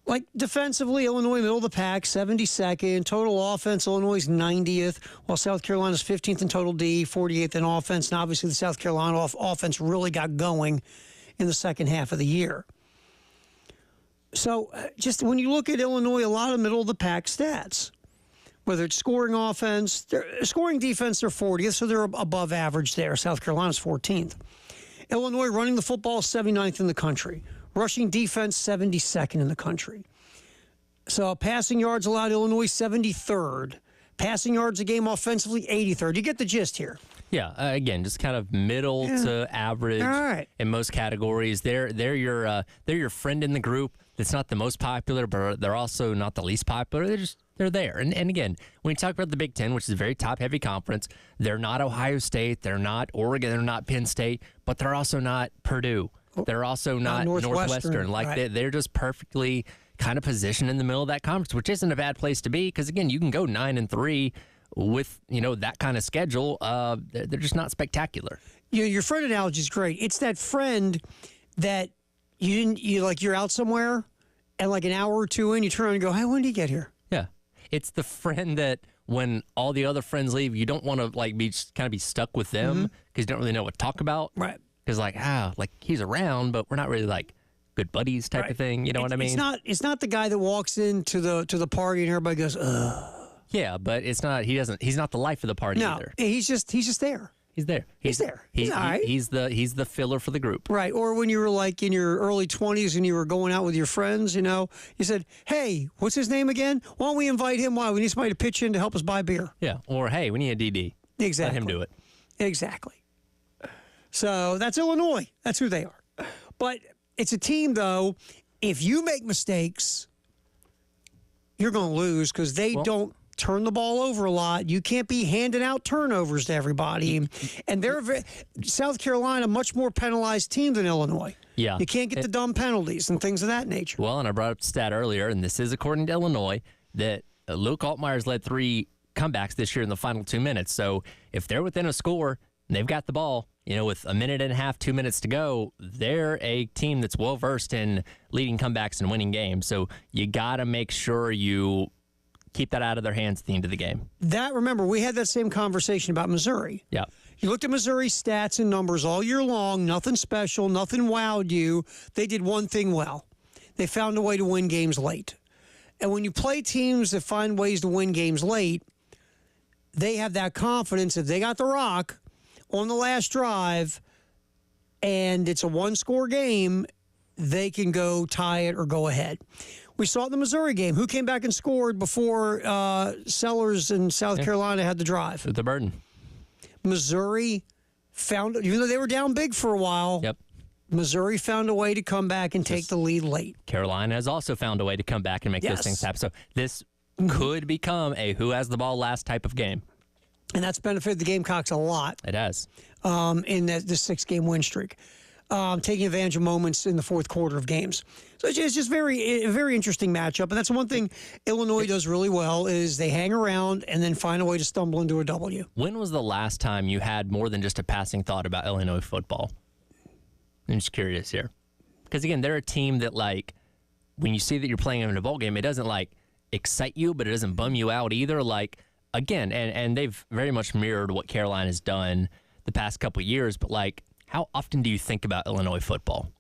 Like defensively, Illinois middle of the pack, 72nd. Total offense, Illinois 90th, while South Carolina's 15th in total D, 48th in offense. And obviously the South Carolina offense really got going in the second half of the year. So just when you look at Illinois, a lot of middle of the pack stats. Whether it's scoring offense, scoring defense, they're 40th, so they're above average there. South Carolina's 14th. Illinois running the football, 79th in the country. Rushing defense, 72nd in the country. So passing yards allowed, Illinois 73rd. Passing yards a game offensively, 83rd. You get the gist here. Yeah, again, just kind of middle to average in most categories. They're your friend in the group. That's not the most popular, but they're also not the least popular. They're there. And again, when you talk about the Big Ten, which is a very top-heavy conference, they're not Ohio State, they're not Oregon, they're not Penn State, but they're also not Purdue. They're also not Northwestern. They're just perfectly kind of positioned in the middle of that conference, which isn't a bad place to be because, again, you can go 9-3 with, that kind of schedule. They're just not spectacular. Your friend analogy is great. It's that friend that you're out somewhere and like an hour or two in, you turn around and go, hey, when did you get here? Yeah. It's the friend that when all the other friends leave, you don't want to be stuck with them because you don't really know what to talk about. Right. Because he's around, but we're not really good buddies type of thing. You know what I mean? It's not the guy that walks into the party and everybody goes, ugh. Yeah, but it's not. He's not the life of the party either. He's just there. He's there. He's there. He's all right. He's the filler for the group. Right. Or when you were in your early 20s and you were going out with your friends, you said, hey, what's his name again? Why don't we invite him? Why? We need somebody to pitch in to help us buy beer. Yeah. Or, hey, we need a DD. Exactly. Let him do it. Exactly. So that's Illinois. That's who they are. But it's a team, though, if you make mistakes, you're going to lose because they don't turn the ball over a lot. You can't be handing out turnovers to everybody. And South Carolina, much more penalized team than Illinois. Yeah. You can't get the dumb penalties and things of that nature. Well, and I brought up the stat earlier, and this is according to Illinois, that Luke Altmaier's led 3 comebacks this year in the final 2 minutes. So if they're within a score and they've got the ball, with a minute and a half, 2 minutes to go, they're a team that's well-versed in leading comebacks and winning games. So you got to make sure you keep that out of their hands at the end of the game. Remember, we had that same conversation about Missouri. Yeah. You looked at Missouri's stats and numbers all year long, nothing special, nothing wowed you. They did one thing well. They found a way to win games late. And when you play teams that find ways to win games late, they have that confidence if they got the rock on the last drive and it's a one-score game, they can go tie it or go ahead. We saw it in the Missouri game. Who came back and scored before Sellers and South Carolina had the drive? The burden. Missouri found, even though they were down big for a while, Missouri found a way to come back and take the lead late. Carolina has also found a way to come back and make those things happen. So this could become a who has the ball last type of game. And that's benefited the Gamecocks a lot. It has. In the 6-game win streak. Taking advantage of moments in the fourth quarter of games. So it's just a very interesting matchup. And that's one thing Illinois does really well is they hang around and then find a way to stumble into a W. When was the last time you had more than just a passing thought about Illinois football? I'm just curious here. Because, again, they're a team that, when you see that you're playing them in a bowl game, it doesn't, excite you, but it doesn't bum you out either. Again, and they've very much mirrored what Carolina's done the past couple of years, but, how often do you think about Illinois football?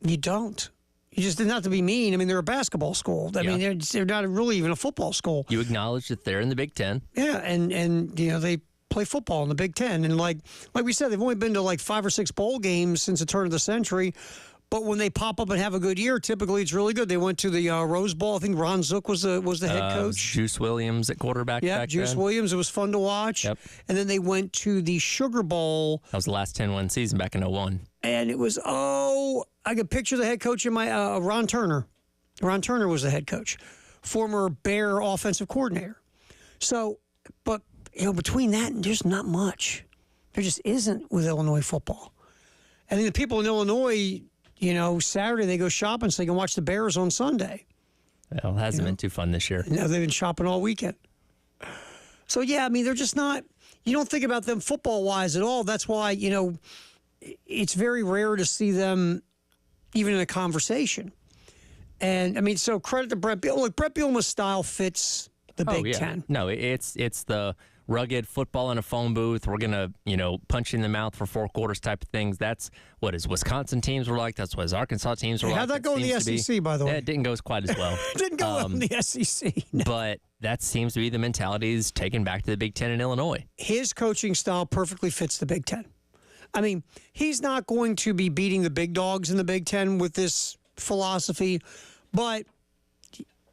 You don't. You just, not to be mean, I mean, they're a basketball school. I mean, they're not really even a football school. You acknowledge that they're in the Big Ten. Yeah, and they play football in the Big Ten. And like we said, they've only been to 5 or 6 bowl games since the turn of the century. But when they pop up and have a good year, typically it's really good. They went to the Rose Bowl. I think Ron Zook was the head coach. Juice Williams at quarterback. Yeah, back Juice then. Williams. It was fun to watch. Yep. And then they went to the Sugar Bowl. That was the last 10-win season back in 2001. And it was, I could picture the head coach in my Ron Turner. Ron Turner was the head coach, former Bear offensive coordinator. So, but between that and there's not much. There just isn't with Illinois football. I think the people in Illinois, Saturday they go shopping so they can watch the Bears on Sunday. Well, it hasn't been too fun this year. No, they've been shopping all weekend. So, yeah, I mean, they're just not, you don't think about them football-wise at all. That's why, it's very rare to see them even in a conversation. And, I mean, so credit to Brett Bielema. Look, Brett Bielema's style fits the Big Ten. No, it's the rugged football in a phone booth. We're going to, punch you in the mouth for 4 quarters type of things. That's what his Wisconsin teams were like. That's what his Arkansas teams were like. How'd that go in the SEC, by the way? It didn't go quite as well. It didn't go well in the SEC. No. But that seems to be the mentality is taken back to the Big Ten in Illinois. His coaching style perfectly fits the Big Ten. I mean, he's not going to be beating the big dogs in the Big Ten with this philosophy, but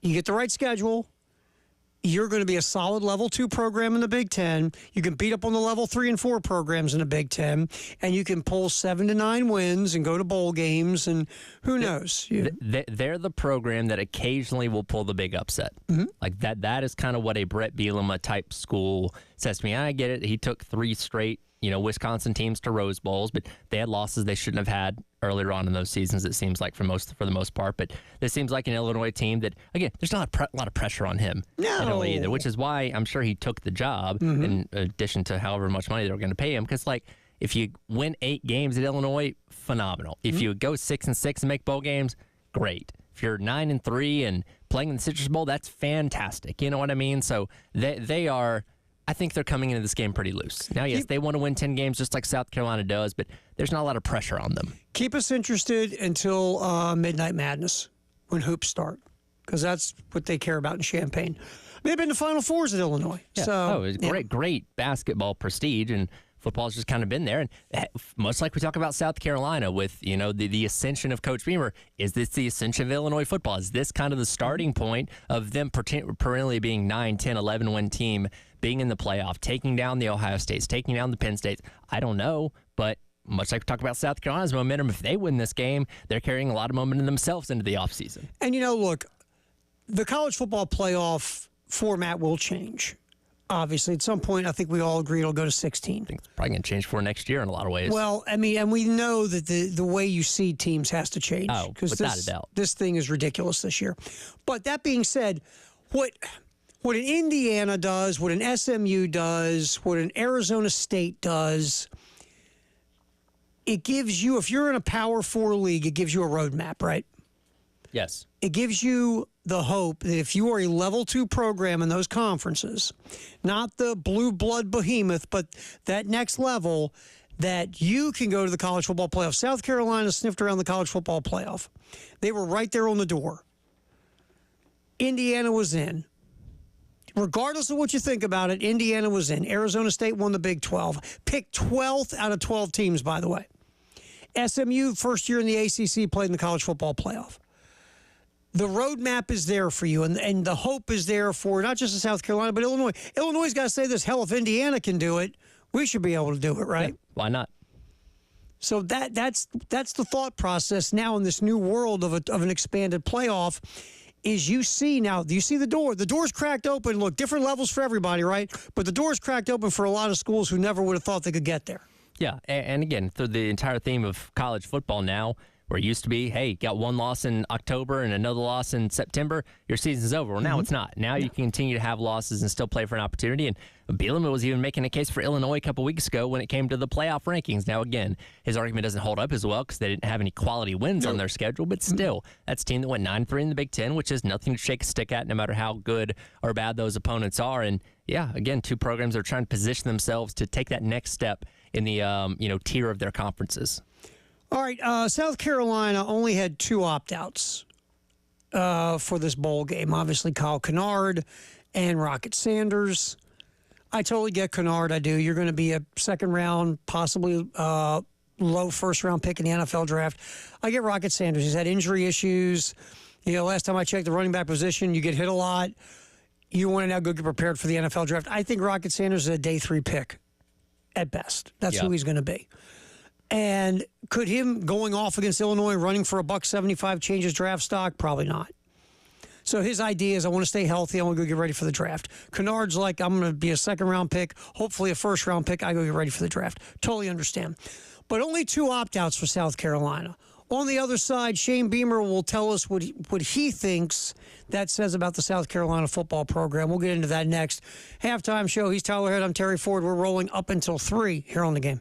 you get the right schedule. You're going to be a solid level 2 program in the Big Ten. You can beat up on the level 3 and 4 programs in the Big Ten, and you can pull 7 to 9 wins and go to bowl games, and who knows? They're the program that occasionally will pull the big upset. Mm-hmm. Like that is kind of what a Brett Bielema type school says to me. I get it. He took 3 straight, Wisconsin teams to Rose Bowls, but they had losses they shouldn't have had earlier on in those seasons, it seems like, for the most part. But this seems like an Illinois team that, again, there's not a lot of pressure on him either, which is why I'm sure he took the job in addition to however much money they were going to pay him. Because, if you win 8 games at Illinois, phenomenal. If you go 6-6 and make bowl games, great. If you're 9-3 and playing in the Citrus Bowl, that's fantastic. You know what I mean? So they are... I think they're coming into this game pretty loose. Now, yes, they want to win 10 games just like South Carolina does, but there's not a lot of pressure on them. Keep us interested until Midnight Madness when hoops start, because that's what they care about in Champaign. They've been to Final Fours at Illinois. Yeah. So, it's great basketball prestige, and football's just kind of been there. And much like we talk about South Carolina with, the ascension of Coach Beamer, is this the ascension of Illinois football? Is this kind of the starting point of them perennially being 9, 10, 11-win team, being in the playoff, taking down the Ohio States, taking down the Penn States? I don't know, but much like we talk about South Carolina's momentum, if they win this game, they're carrying a lot of momentum themselves into the offseason. And, look, the college football playoff format will change. Obviously, at some point, I think we all agree it'll go to 16. I think it's probably going to change for next year in a lot of ways. Well, I mean, and we know that the way you see teams has to change. Oh, without a doubt. This thing is ridiculous this year. But that being said, what an Indiana does, what an SMU does, what an Arizona State does, it gives you, if you're in a Power 4 league, it gives you a roadmap, right? Yes. It gives you the hope that if you are a level 2 program in those conferences, not the blue blood behemoth, but that next level, that you can go to the college football playoff. South Carolina sniffed around the college football playoff. They were right there on the door. Indiana was in. Regardless of what you think about it, Indiana was in. Arizona State won the Big 12. Picked 12th out of 12 teams, by the way. SMU, first year in the ACC, played in the college football playoff. The roadmap is there for you, and the hope is there for not just South Carolina, but Illinois. Illinois' got to say this. Hell, if Indiana can do it, we should be able to do it, right? Yeah, why not? So that's the thought process now in this new world of an expanded playoff. Is you see now, you see the door. The door's cracked open. Look, different levels for everybody, right? But the door's cracked open for a lot of schools who never would have thought they could get there. Yeah, and again, through the entire theme of college football now, where it used to be, hey, got one loss in October and another loss in September, your season's over. Well, now it's not. Now you can continue to have losses and still play for an opportunity. And Bielema was even making a case for Illinois a couple weeks ago when it came to the playoff rankings. Now, again, his argument doesn't hold up as well because they didn't have any quality wins on their schedule. But still, that's a team that went 9-3 in the Big Ten, which is nothing to shake a stick at no matter how good or bad those opponents are. And, yeah, again, two programs are trying to position themselves to take that next step in the tier of their conferences. All right, South Carolina only had 2 opt-outs for this bowl game. Obviously, Kyle Kennard and Rocket Sanders. I totally get Kennard. I do. You're going to be a second-round, possibly low first-round pick in the NFL draft. I get Rocket Sanders. He's had injury issues. Last time I checked the running back position, you get hit a lot. You want to now go get prepared for the NFL draft. I think Rocket Sanders is a day 3 pick at best. That's who he's going to be. And could him going off against Illinois, running for $175 change his draft stock? Probably not. So his idea is I want to stay healthy. I want to go get ready for the draft. Kennard's like, I'm going to be a second-round pick, hopefully a first-round pick. I go get ready for the draft. Totally understand. But only 2 opt-outs for South Carolina. On the other side, Shane Beamer will tell us what he thinks that says about the South Carolina football program. We'll get into that next. Halftime show. He's Tyler Head. I'm Terry Ford. We're rolling up until 3 here on The Game.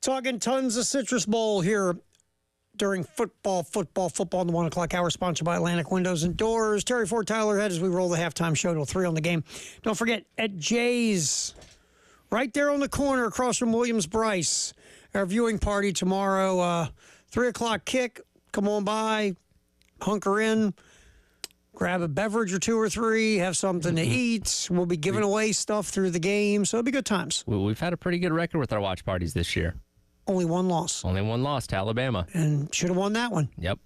Talking tons of Citrus Bowl here during football in the 1 o'clock hour, sponsored by Atlantic Windows and Doors. Terry Ford, Tyler Head, as we roll the halftime show till 3 on the game. Don't forget, at Jay's, right there on the corner across from Williams-Brice, our viewing party tomorrow, 3 o'clock kick. Come on by, hunker in, grab a beverage or 2 or 3, have something to eat. We'll be giving away stuff through the game, so it'll be good times. We've had a pretty good record with our watch parties this year. Only one loss. Only one loss to Alabama. And should have won that one. Yep.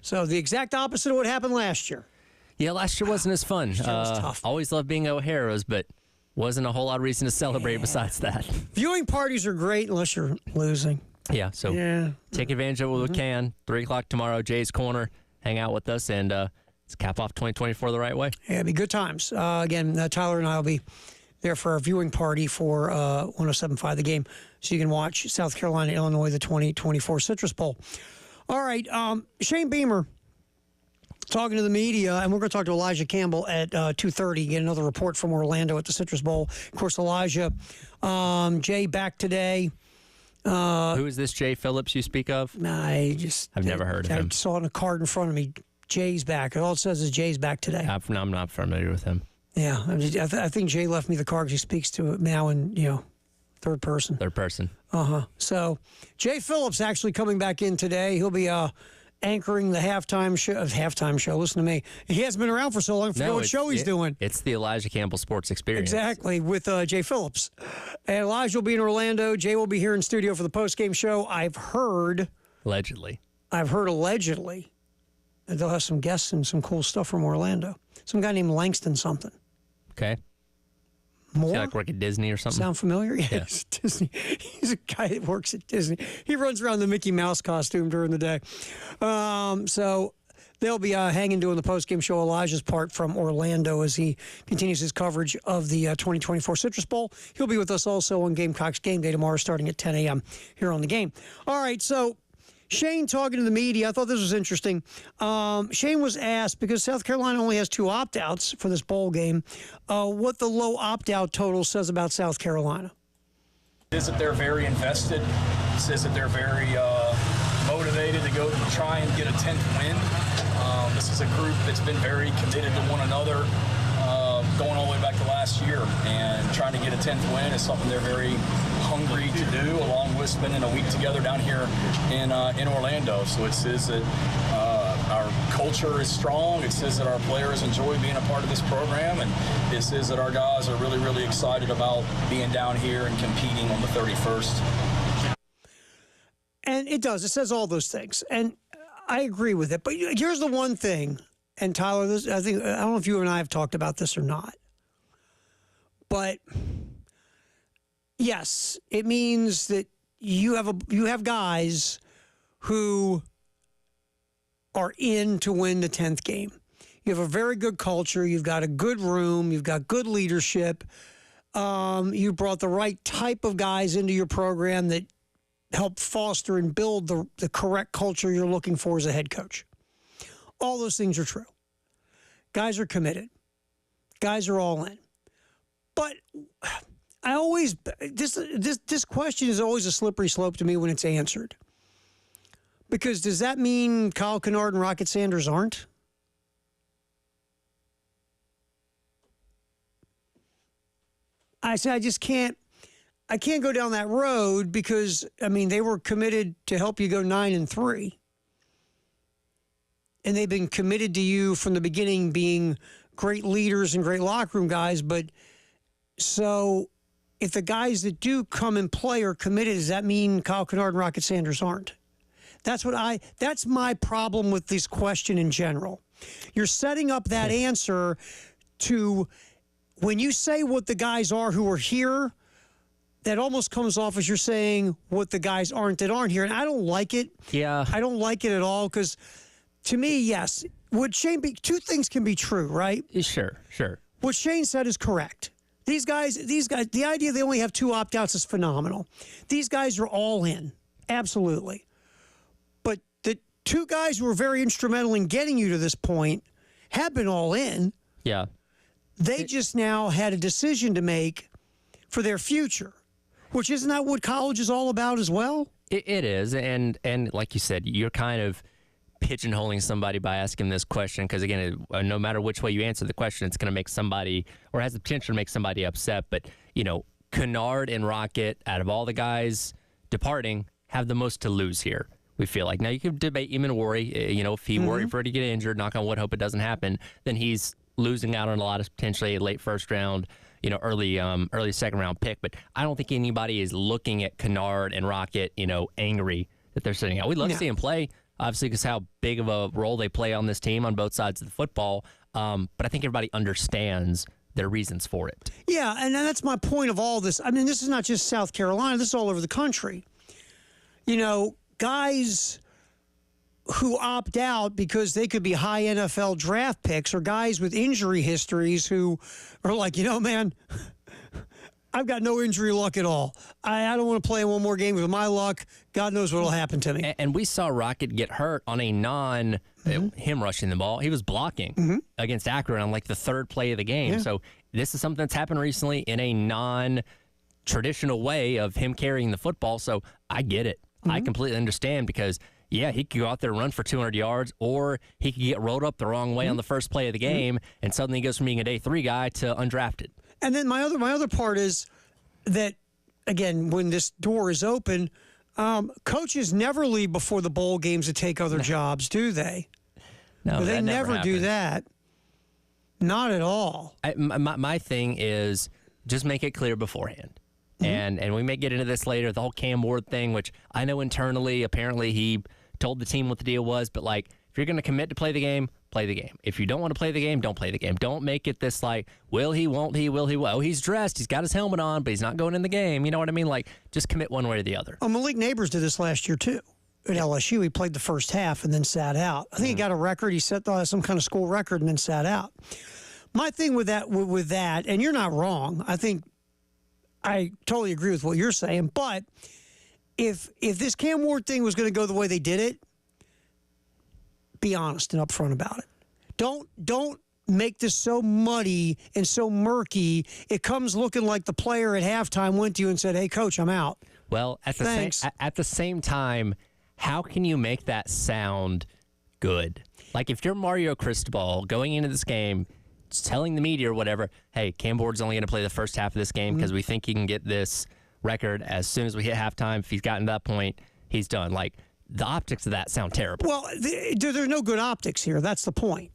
So the exact opposite of what happened last year. Yeah, last year wasn't as fun. Last year was tough. Always loved being O'Hara's, but wasn't a whole lot of reason to celebrate besides that. Viewing parties are great unless you're losing. Yeah, so take advantage of what we can. 3 o'clock tomorrow, Jay's Corner. Hang out with us, and let's cap off 2024 the right way. Yeah, it'll be good times. Again, Tyler and I will be there for our viewing party for 107.5 The Game, so you can watch South Carolina, Illinois, the 2024 Citrus Bowl. All right, Shane Beamer talking to the media, and we're going to talk to Elijah Campbell at 2:30, get another report from Orlando at the Citrus Bowl. Of course, Elijah, Jay back today. Who is this Jay Phillips you speak of? I've never heard of him. I saw it in a card in front of me. Jay's back. All it says is Jay's back today. I'm not familiar with him. Yeah, I think Jay left me the card because he speaks to it now in, third person. Third person. So Jay Phillips actually coming back in today. He'll be anchoring the halftime show. Listen to me. He hasn't been around for so long. I forget what show he's doing. It's the Elijah Campbell Sports Experience. Exactly, with Jay Phillips. And Elijah will be in Orlando. Jay will be here in studio for the postgame show. I've heard allegedly that they'll have some guests and some cool stuff from Orlando. Some guy named Langston something. Okay. More? Like work at Disney or something? Sound familiar? Yeah. He's Disney. He's a guy that works at Disney. He runs around in the Mickey Mouse costume during the day. So they'll be hanging doing the postgame show, Elijah's part from Orlando, as he continues his coverage of the 2024 Citrus Bowl. He'll be with us also on Gamecocks Game Day tomorrow starting at 10 a.m. here on the game. All right, so Shane talking to the media. I thought this was interesting. Shane was asked, because South Carolina only has 2 opt-outs for this bowl game, what the low opt-out total says about South Carolina. Says that they're very invested. Says that they're very motivated to go try and get a 10th win. This is a group that's been very committed to one another, going all the way back to last year, and trying to get a 10th win is something they're very hungry to do, along with spending a week together down here in Orlando. So it says that our culture is strong. It says that our players enjoy being a part of this program, and it says that our guys are really, really excited about being down here and competing on the 31st. And it does. It says all those things, and I agree with it. But here's the one thing, and Tyler, I don't know if you and I have talked about this or not, but yes, it means that you have guys who are in to win the 10th game. You have a very good culture. You've got a good room. You've got good leadership. You brought the right type of guys into your program that help foster and build the correct culture you're looking for as a head coach. All those things are true. Guys are committed. Guys are all in. But I always this question is always a slippery slope to me when it's answered. Because does that mean Kyle Kennard and Rocket Sanders aren't? I say I just can't. I can't go down that road because, I mean, they were committed to help you go 9-3. And they've been committed to you from the beginning, being great leaders and great locker room guys. But so if the guys that do come and play are committed, does that mean Kyle Kennard and Rocket Sanders aren't? That's my problem with this question in general. You're setting up that answer to, when you say what the guys are who are here, that almost comes off as you're saying what the guys aren't that aren't here. And I don't like it. Yeah. I don't like it at all because, to me, yes, two things can be true, right? Sure. What Shane said is correct. These guys, the idea they only have 2 opt-outs is phenomenal. These guys are all in. Absolutely. But the 2 guys who were very instrumental in getting you to this point have been all in. Yeah. They just now had a decision to make for their future. Which isn't that what college is all about as well? It is, and like you said, you're kind of pigeonholing somebody by asking this question because, again, no matter which way you answer the question, it's going to make somebody or has the potential to make somebody upset. But, Kennard and Rocket, out of all the guys departing, have the most to lose here, we feel like. Now, you could debate even worry. If he worried for it to get injured, knock on wood, hope it doesn't happen, then he's losing out on a lot of potentially a late first round, early second round pick. But I don't think anybody is looking at Kennard and Rocket, angry that they're sitting out. We'd love to see him play, obviously, because how big of a role they play on this team on both sides of the football. But I think everybody understands their reasons for it. Yeah, and that's my point of all this. I mean, this is not just South Carolina. This is all over the country. Guys who opt out because they could be high NFL draft picks or guys with injury histories who are like, man, I've got no injury luck at all. I don't want to play one more game with my luck. God knows what will happen to me. And we saw Rocket get hurt on a him rushing the ball. He was blocking against Akron on the third play of the game. Yeah. So this is something that's happened recently in a non-traditional way of him carrying the football. So I get it. I completely understand because, he could go out there and run for 200 yards, or he could get rolled up the wrong way on the first play of the game, and suddenly he goes from being a day 3 guy to undrafted. And then my other part is that, again, when this door is open, coaches never leave before the bowl games to take other jobs, do they? No, they never do that. Not at all. My thing is just make it clear beforehand. And we may get into this later, the whole Cam Ward thing, which I know internally, apparently he told the team what the deal was. But, if you're going to commit to play the game, play the game. If you don't want to play the game, don't play the game. Don't make it this, will he, won't he, will he, oh, he's dressed, he's got his helmet on, but he's not going in the game. You know what I mean? Just commit one way or the other. Malik Neighbors did this last year, too. At LSU, he played the first half and then sat out. I think he got a record. He set some kind of school record and then sat out. My thing with that, and you're not wrong, I totally agree with what you're saying, but if this Cam Ward thing was going to go the way they did it, be honest and upfront about it. Don't make this so muddy and so murky. It comes looking like the player at halftime went to you and said, "Hey, coach, I'm out." Well, at the same time, how can you make that sound good? If you're Mario Cristobal going into this game, telling the media or whatever, hey, Cam Ward's only going to play the first half of this game because we think he can get this record as soon as we hit halftime. If he's gotten to that point, he's done. The optics of that sound terrible. Well, there's no good optics here. That's the point.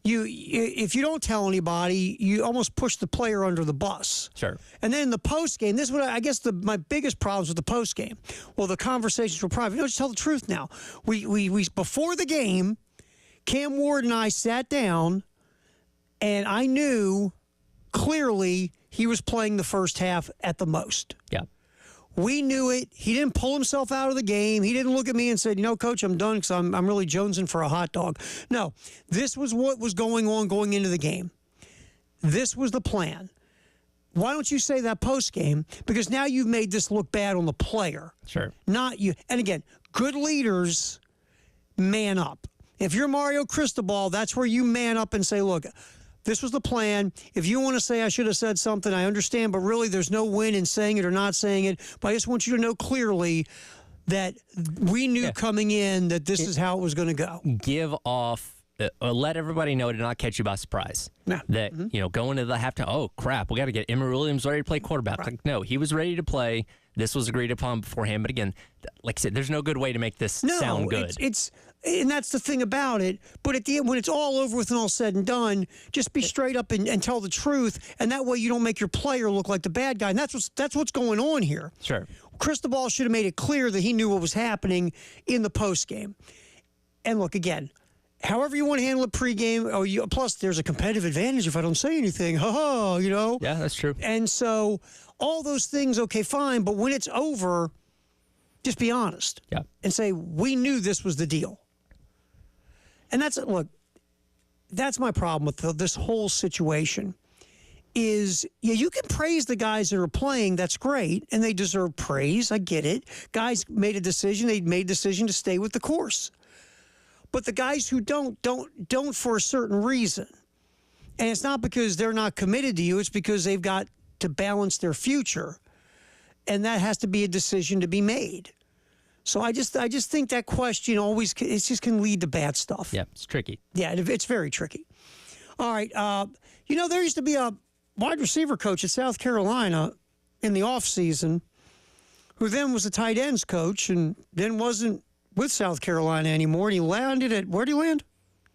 If you don't tell anybody, you almost push the player under the bus. Sure. And then the post game, this is what I guess my biggest problems with the post game. Well, the conversations were private. Just tell the truth now. We before the game, Cam Ward and I sat down. And I knew clearly he was playing the first half at the most. Yeah. We knew it. He didn't pull himself out of the game. He didn't look at me and said, Coach, I'm done because I'm really jonesing for a hot dog. No, this was what was going on going into the game. This was the plan. Why don't you say that post game? Because now you've made this look bad on the player. Sure. Not you. And again, good leaders man up. If you're Mario Cristobal, that's where you man up and say, look, this was the plan. If you want to say I should have said something, I understand, but really there's no win in saying it or not saying it. But I just want you to know clearly that we knew coming in that this is how it was going to go. Give off, let everybody know to not catch you by surprise. Yeah. That, going into the halftime, oh, crap, we got to get Emory Williams ready to play quarterback. Right. No, he was ready to play. This was agreed upon beforehand. But again, like I said, there's no good way to make this sound good. And that's the thing about it. But at the end, when it's all over with and all said and done, just be straight up and tell the truth. And that way you don't make your player look like the bad guy. And that's what's going on here. Sure. Cristobal should have made it clear that he knew what was happening in the postgame. And look, again, however you want to handle it pregame, plus there's a competitive advantage if I don't say anything. Yeah, that's true. And so all those things, okay, fine. But when it's over, just be honest. Yeah. And say, we knew this was the deal. And that's my problem with this whole situation is, you can praise the guys that are playing. That's great. And they deserve praise. I get it. Guys made a decision. They made a decision to stay with the course. But the guys who don't for a certain reason. And it's not because they're not committed to you. It's because they've got to balance their future. and that has to be a decision to be made. So I just think that question always it just can lead to bad stuff. Yeah, it's tricky. Yeah, it's very tricky. All right, there used to be a wide receiver coach at South Carolina in the offseason who then was a tight ends coach and then wasn't with South Carolina anymore. And he landed at, where'd he land?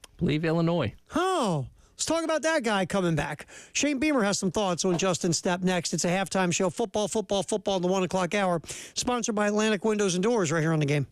I believe Illinois. Oh, let's talk about that guy coming back. Shane Beamer has some thoughts on Justin Stepp next. It's a halftime show. Football in the 1 o'clock hour. Sponsored by Atlantic Windows and Doors right here on The Game.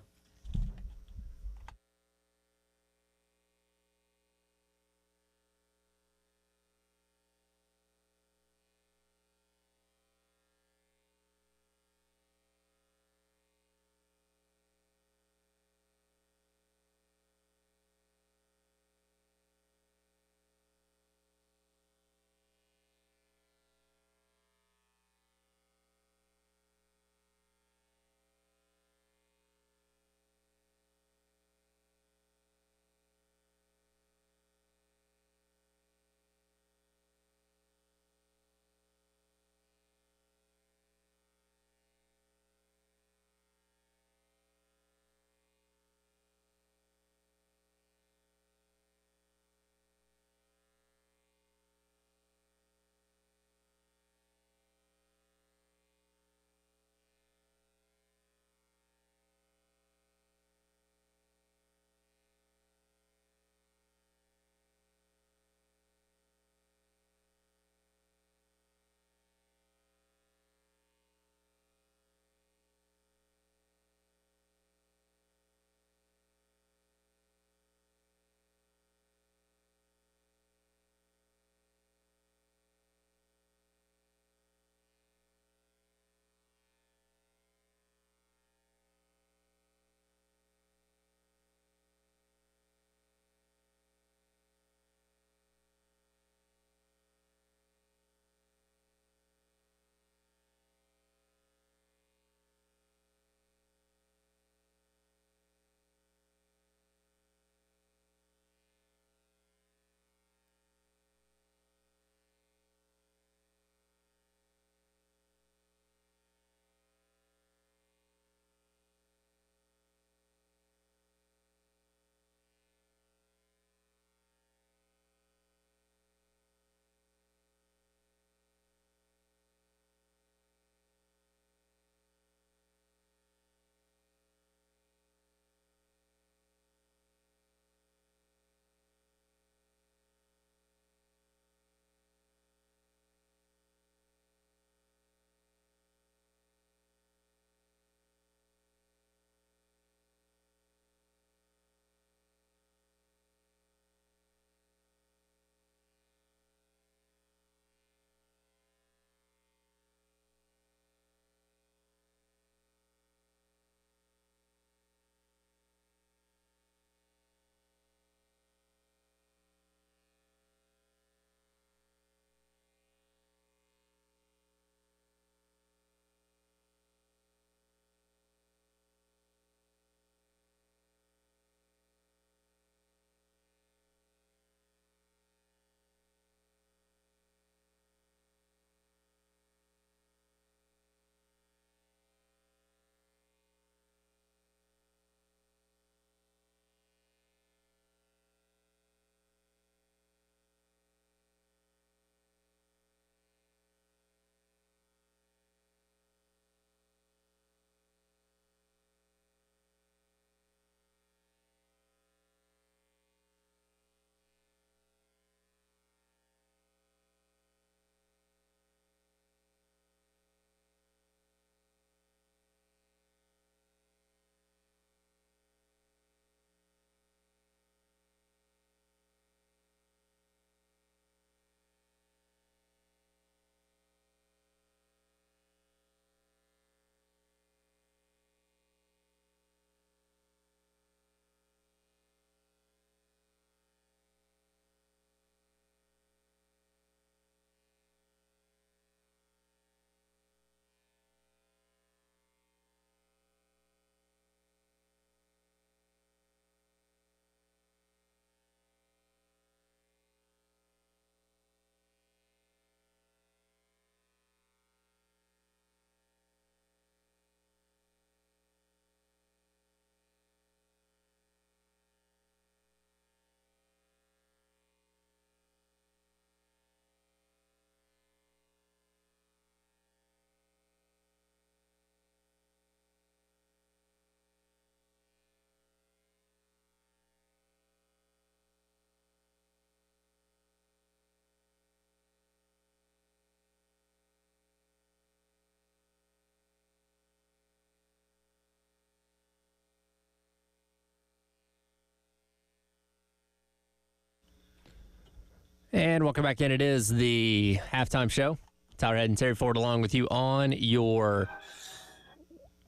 And welcome back in. It is the halftime show. Tyler Head and Terry Ford along with you on your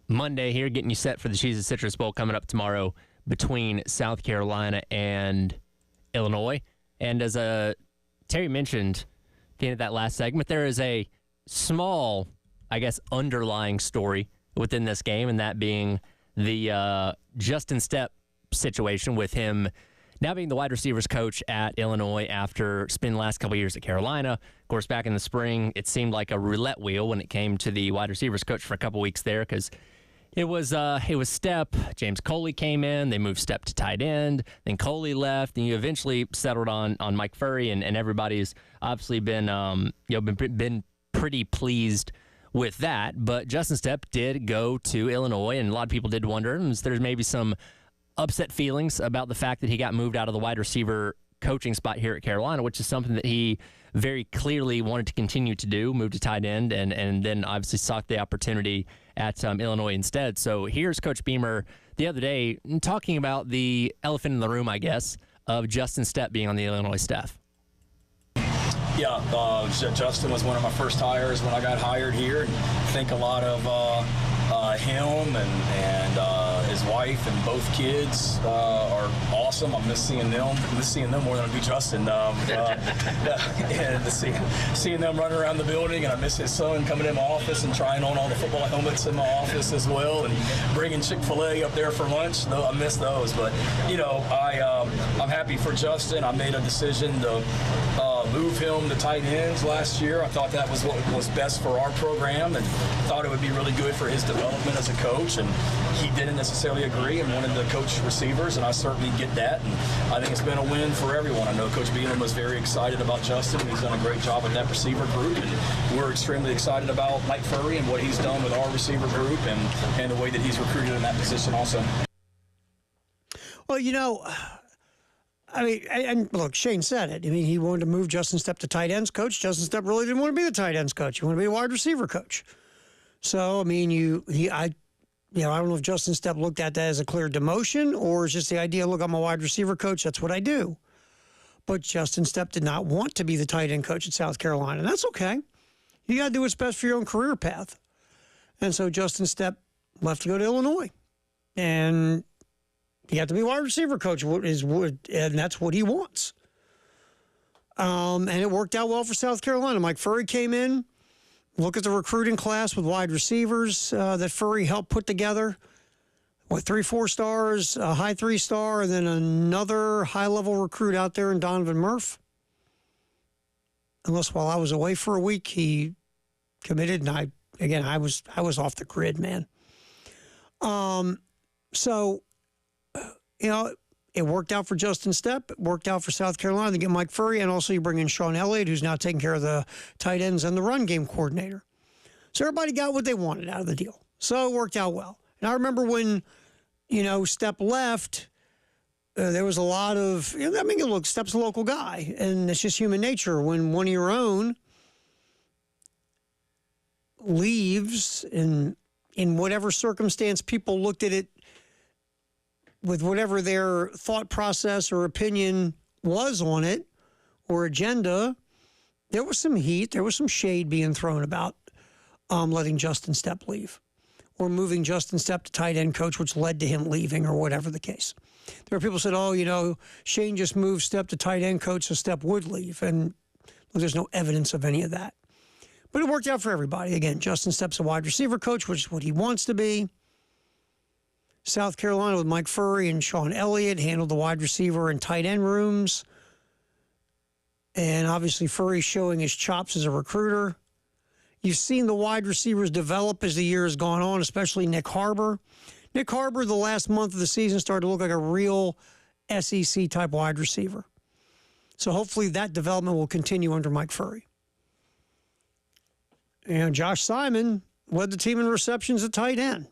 Monday here, getting you set for the Cheez-It Citrus Bowl coming up tomorrow between South Carolina and Illinois. And as Terry mentioned at the end of that last segment, there is a small, I guess, underlying story within this game, and that being the Justin Stepp situation with him now being the wide receivers coach at Illinois after spending the last couple of years at Carolina. Of course, back in the spring, it seemed like a roulette wheel when it came to the wide receivers coach for a couple weeks there because it was Stepp. James Coley came in. They moved Stepp to tight end. Then Coley left, and you eventually settled on Mike Furrey, and everybody's obviously been been pretty pleased with that. But Justin Stepp did go to Illinois, and a lot of people did wonder. There's maybe some upset feelings about the fact that he got moved out of the wide receiver coaching spot here at Carolina, which is something that he very clearly wanted to continue to do, move to tight end, and then obviously sought the opportunity at Illinois instead. So here's Coach Beamer the other day talking about the elephant in the room, I guess, of Justin Stepp being on the Illinois staff. Yeah, Justin was one of my first hires when I got hired here. And I think a lot of him and his wife and both kids are awesome. I miss seeing them. I miss seeing them more than I do Justin. And seeing them running around the building, and I miss his son coming in my office and trying on all the football helmets in my office as well, and bringing Chick-fil-A up there for lunch. No, I miss those. But I'm happy for Justin. I made a decision to move him to tight ends last year. I thought that was what was best for our program, and thought it would be really good for his development as a coach. And he didn't necessarily agree and wanted to coach receivers, and I certainly get that. And I think it's been a win for everyone. I know Coach Beamer was very excited about Justin. He's done a great job with that receiver group, and we're extremely excited about Mike Furrey and what he's done with our receiver group and the way that he's recruited in that position also. Well, I mean, and look, Shane said it. I mean, he wanted to move Justin Stepp to tight ends coach. Justin Stepp really didn't want to be the tight ends coach. He wanted to be a wide receiver coach. So, I mean, I don't know if Justin Stepp looked at that as a clear demotion or it's just the idea, look, I'm a wide receiver coach. That's what I do. But Justin Stepp did not want to be the tight end coach at South Carolina. And that's okay. You got to do what's best for your own career path. And so Justin Stepp left to go to Illinois. And he got to be wide receiver coach, and that's what he wants. And it worked out well for South Carolina. Mike Furrey came in. Look at the recruiting class with wide receivers that Furrey helped put together. 3 4-stars, a high 3-star, and then another high-level recruit out there in Donovan Murph. Unless while I was away for a week, he committed, and I was off the grid, man. So, it worked out for Justin Stepp. It worked out for South Carolina to get Mike Furrey, and also you bring in Sean Elliott, who's now taking care of the tight ends and the run game coordinator. So everybody got what they wanted out of the deal. So it worked out well. And I remember when, Stepp left, there was a lot of, look, Stepp's a local guy, and it's just human nature. When one of your own leaves, in whatever circumstance, people looked at it with whatever their thought process or opinion was on it or agenda, there was some heat, there was some shade being thrown about letting Justin Stepp leave or moving Justin Stepp to tight end coach, which led to him leaving or whatever the case. There were people who said, Shane just moved Stepp to tight end coach, so Stepp would leave. And there's no evidence of any of that. But it worked out for everybody. Again, Justin Stepp's a wide receiver coach, which is what he wants to be. South Carolina with Mike Furrey and Sean Elliott handled the wide receiver and tight end rooms. And obviously Furrey showing his chops as a recruiter. You've seen the wide receivers develop as the year has gone on, especially Nick Harbor. Nick Harbor, the last month of the season, started to look like a real SEC-type wide receiver. So hopefully that development will continue under Mike Furrey. And Josh Simon led the team in receptions at tight end.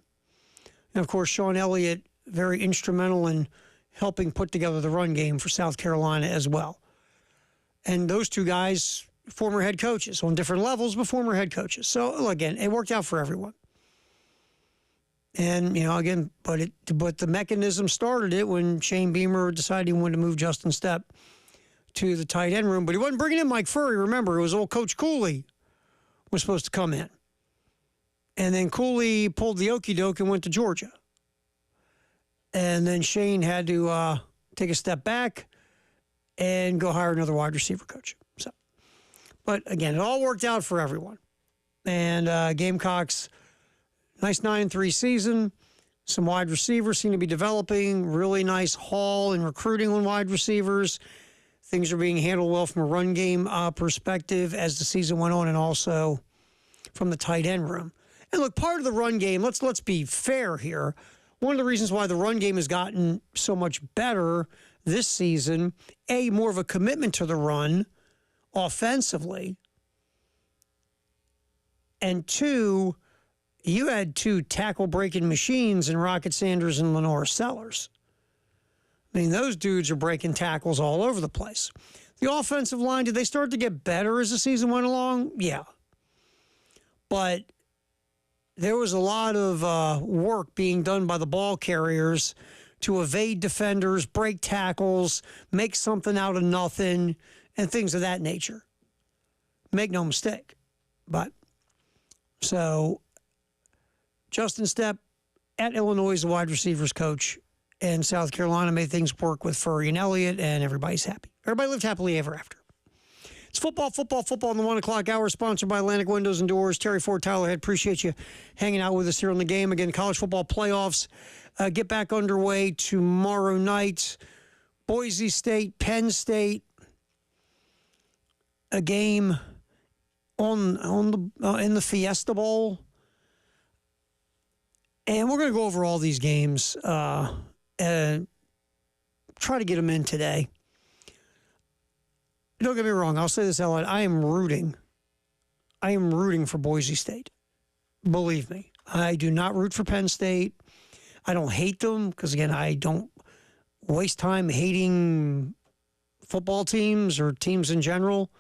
And, of course, Sean Elliott, very instrumental in helping put together the run game for South Carolina as well. And those two guys, former head coaches on different levels, but former head coaches. So, again, it worked out for everyone. And, again, but the mechanism started it when Shane Beamer decided he wanted to move Justin Stepp to the tight end room, but he wasn't bringing in Mike Furry. Remember, it was old Coach Cooley was supposed to come in. And then Cooley pulled the okie doke and went to Georgia. And then Shane had to take a step back and go hire another wide receiver coach. So, but again, it all worked out for everyone. And Gamecocks, nice 9-3 season. Some wide receivers seem to be developing. Really nice haul in recruiting on wide receivers. Things are being handled well from a run game perspective as the season went on, and also from the tight end room. And look, part of the run game, let's be fair here. One of the reasons why the run game has gotten so much better this season, A, more of a commitment to the run offensively, and two, you had two tackle-breaking machines in Rocket Sanders and Lenore Sellers. I mean, those dudes are breaking tackles all over the place. The offensive line, did they start to get better as the season went along? Yeah. But there was a lot of work being done by the ball carriers to evade defenders, break tackles, make something out of nothing, and things of that nature. Make no mistake. But, so, Justin Stepp at Illinois is the wide receivers coach, and South Carolina made things work with Furry and Elliott, and everybody's happy. Everybody lived happily ever after. It's football in the 1 o'clock hour, sponsored by Atlantic Windows and Doors. Terry Ford, Tyler Head, appreciate you hanging out with us here on the game. Again, college football playoffs get back underway tomorrow night. Boise State, Penn State, a game in the Fiesta Bowl. And we're going to go over all these games and try to get them in today. Don't get me wrong. I'll say this out loud. I am rooting for Boise State. Believe me. I do not root for Penn State. I don't hate them because, again, I don't waste time hating football teams or teams in general.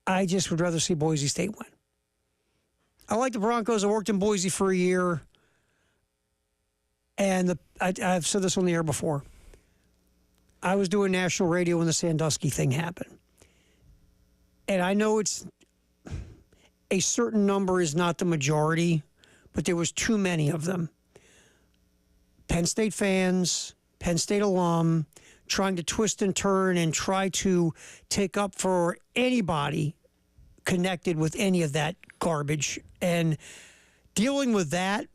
I just would rather see Boise State win. I like the Broncos. I worked in Boise for a year. And I've said this on the air before. I was doing national radio when the Sandusky thing happened. And I know it's a certain number is not the majority, but there was too many of them. Penn State fans, Penn State alum, trying to twist and turn and try to take up for anybody connected with any of that garbage. And dealing with that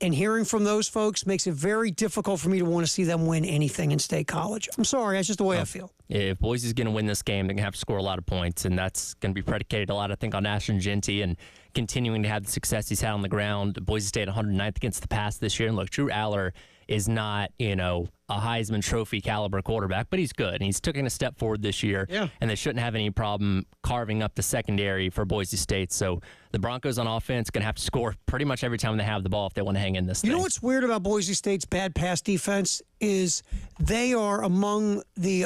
and hearing from those folks makes it very difficult for me to want to see them win anything in State College. I'm sorry, that's just the way I feel. If Boise's going to win this game, they're going to have to score a lot of points, and that's going to be predicated a lot, I think, on Ashton Jeanty and continuing to have the success he's had on the ground. Boise State 109th against the pass this year, and look, Drew Aller is not, a Heisman Trophy caliber quarterback, but he's good, and he's taking a step forward this year, and they shouldn't have any problem carving up the secondary for Boise State. So the Broncos on offense going to have to score pretty much every time they have the ball if they want to hang in this thing. You know what's weird about Boise State's bad pass defense is they are among the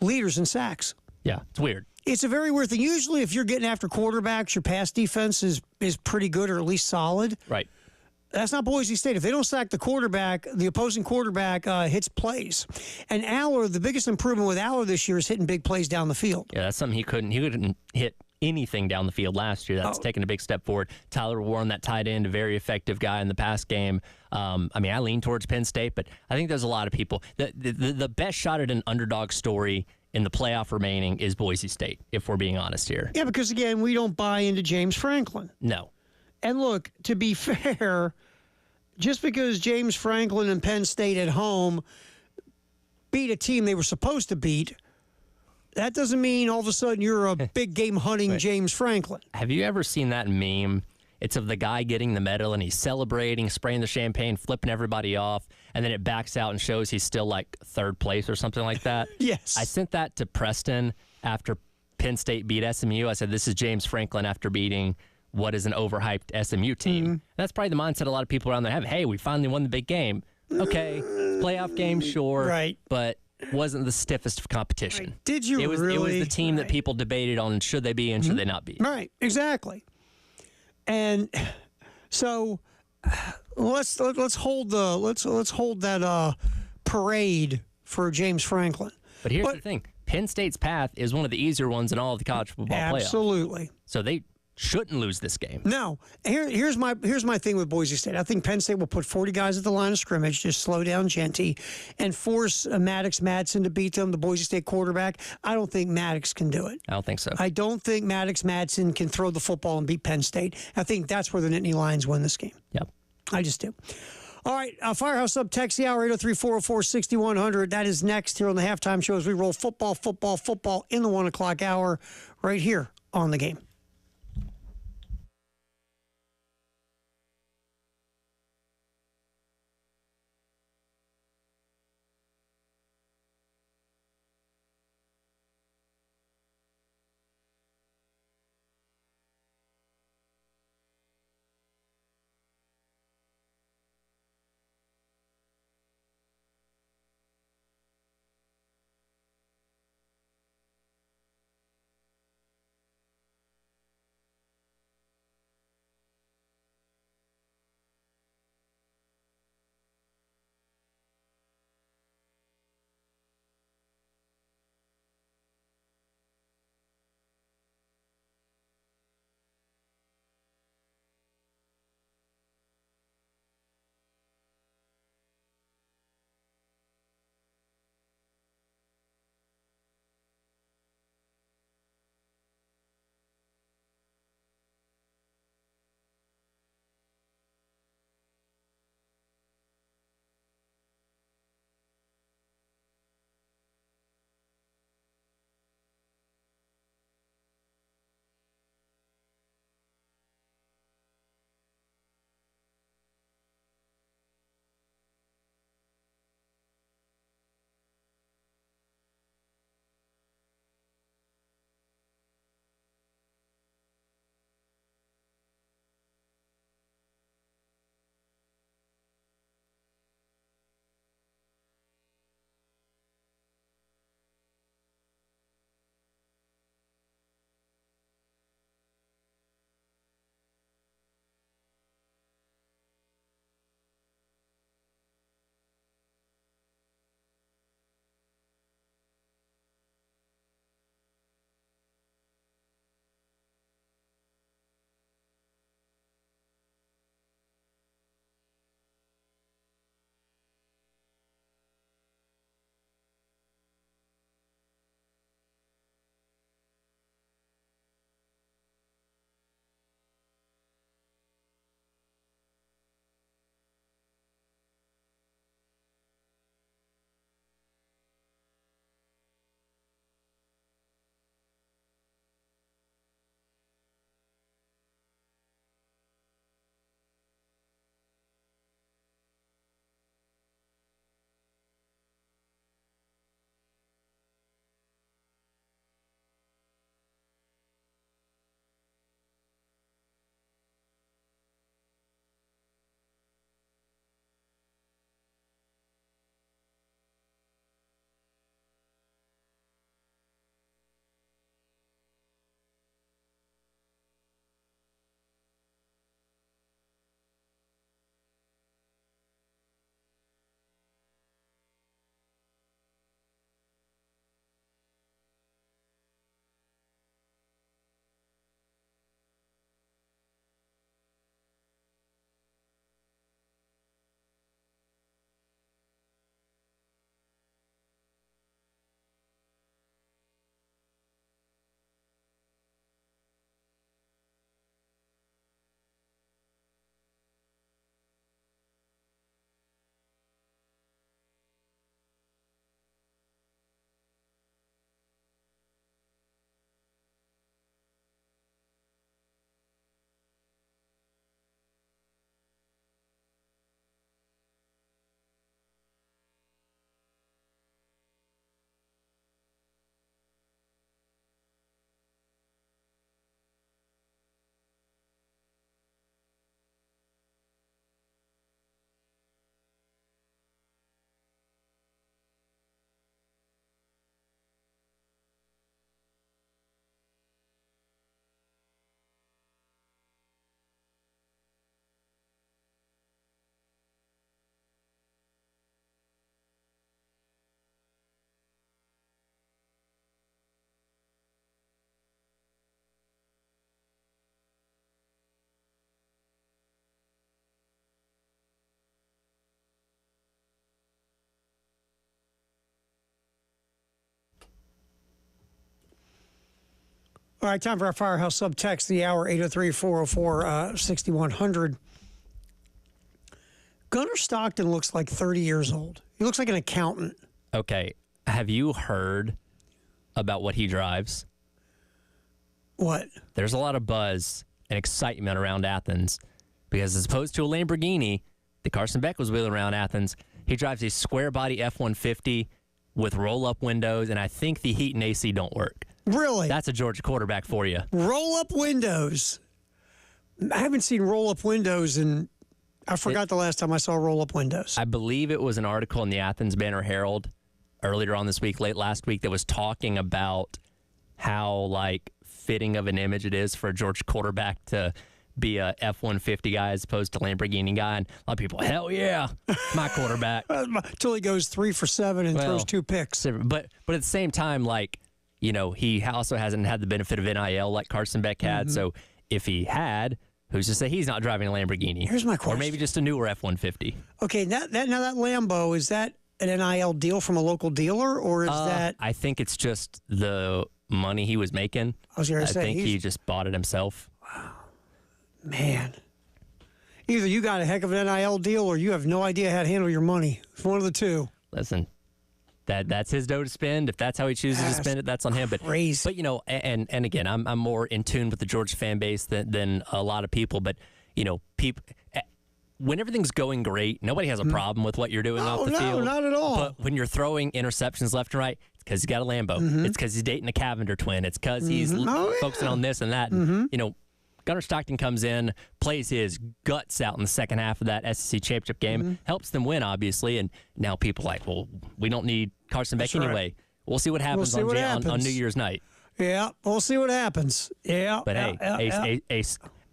leaders in sacks. Yeah, it's weird. It's a very weird thing. Usually if you're getting after quarterbacks, your pass defense is pretty good or at least solid. Right. That's not Boise State. If they don't sack the quarterback, the opposing quarterback hits plays. And Aller, the biggest improvement with Aller this year is hitting big plays down the field. Yeah, that's something he couldn't hit anything down the field last year. That's taken a big step forward. Tyler Warren, that tight end, a very effective guy in the pass game. I lean towards Penn State, but I think there's a lot of people. The best shot at an underdog story in the playoff remaining is Boise State, if we're being honest here. Yeah, because, again, we don't buy into James Franklin. No. And look, to be fair, just because James Franklin and Penn State at home beat a team they were supposed to beat, that doesn't mean all of a sudden you're a big game hunting James Franklin. Have you ever seen that meme? It's of the guy getting the medal and he's celebrating, spraying the champagne, flipping everybody off, and then it backs out and shows he's still like third place or something like that. Yes. I sent that to Preston after Penn State beat SMU. I said, this is James Franklin after beating what is an overhyped SMU team. Mm-hmm. That's probably the mindset a lot of people around there have. Hey, we finally won the big game. Okay, playoff game, sure. Right. But wasn't the stiffest of competition. Right. Did you really? It was the team that Right. people debated on should they be and should they not be. Right, exactly. And so let's hold that parade for James Franklin. But here's the thing. Penn State's path is one of the easier ones in all of the college football playoffs. Absolutely. So they shouldn't lose this game. No. Here's my thing with Boise State. I think Penn State will put 40 guys at the line of scrimmage, just slow down Genty, and force Maddox Madsen to beat them, the Boise State quarterback. I don't think Maddox can do it. I don't think so. I don't think Maddox Madsen can throw the football and beat Penn State. I think that's where the Nittany Lions win this game. Yep. I just do. All right, Firehouse Up, text the hour, 803-404-6100. That is next here on the halftime show as we roll football in the 1 o'clock hour right here on The Game. All right, time for our Firehouse Subtext, the hour, 803-404-6100. Gunnar Stockton looks like 30 years old. He looks like an accountant. Okay. Have you heard about what he drives? What? There's a lot of buzz and excitement around Athens because as opposed to a Lamborghini that Carson Beck was wheeling around Athens, he drives a square body F-150 with roll-up windows, and I think the heat and AC don't work. Really? That's a Georgia quarterback for you. Roll-up windows. I haven't seen roll-up windows in... I forgot the last time I saw roll-up windows. I believe it was an article in the Athens Banner-Herald earlier on this week, late last week, that was talking about how, like, fitting of an image it is for a Georgia quarterback to be a F-150 guy as opposed to Lamborghini guy. And a lot of people, hell yeah, my quarterback. Until he goes 3 for 7 and throws 2 picks. But at the same time, like, you know, he also hasn't had the benefit of NIL like Carson Beck had. Mm-hmm. So if he had, who's to say he's not driving a Lamborghini? Here's my question. Or maybe just a newer F-150. Okay, now that Lambo, is that an NIL deal from a local dealer, or is that... I think it's just the money he was making. I was going to say, think he just bought it himself. Man. Either you got a heck of an NIL deal or you have no idea how to handle your money. It's one of the two. Listen, that's his dough to spend. If that's how he chooses to spend it, that's on him. Crazy. But you know, and again, I'm more in tune with the Georgia fan base than a lot of people. But you know, when everything's going great, nobody has a problem with what you're doing off the field. No, not at all. But when you're throwing interceptions left and right, it's because he's got a Lambo. It's because he's dating a Cavender twin. It's because he's focusing on this and that. And, you know, Gunnar Stockton comes in, plays his guts out in the second half of that SEC championship game, helps them win, obviously. And now people are like, well, we don't need Carson Beck anyway. We'll see what happens on New Year's night. Yeah, we'll see what happens. Yeah. But hey,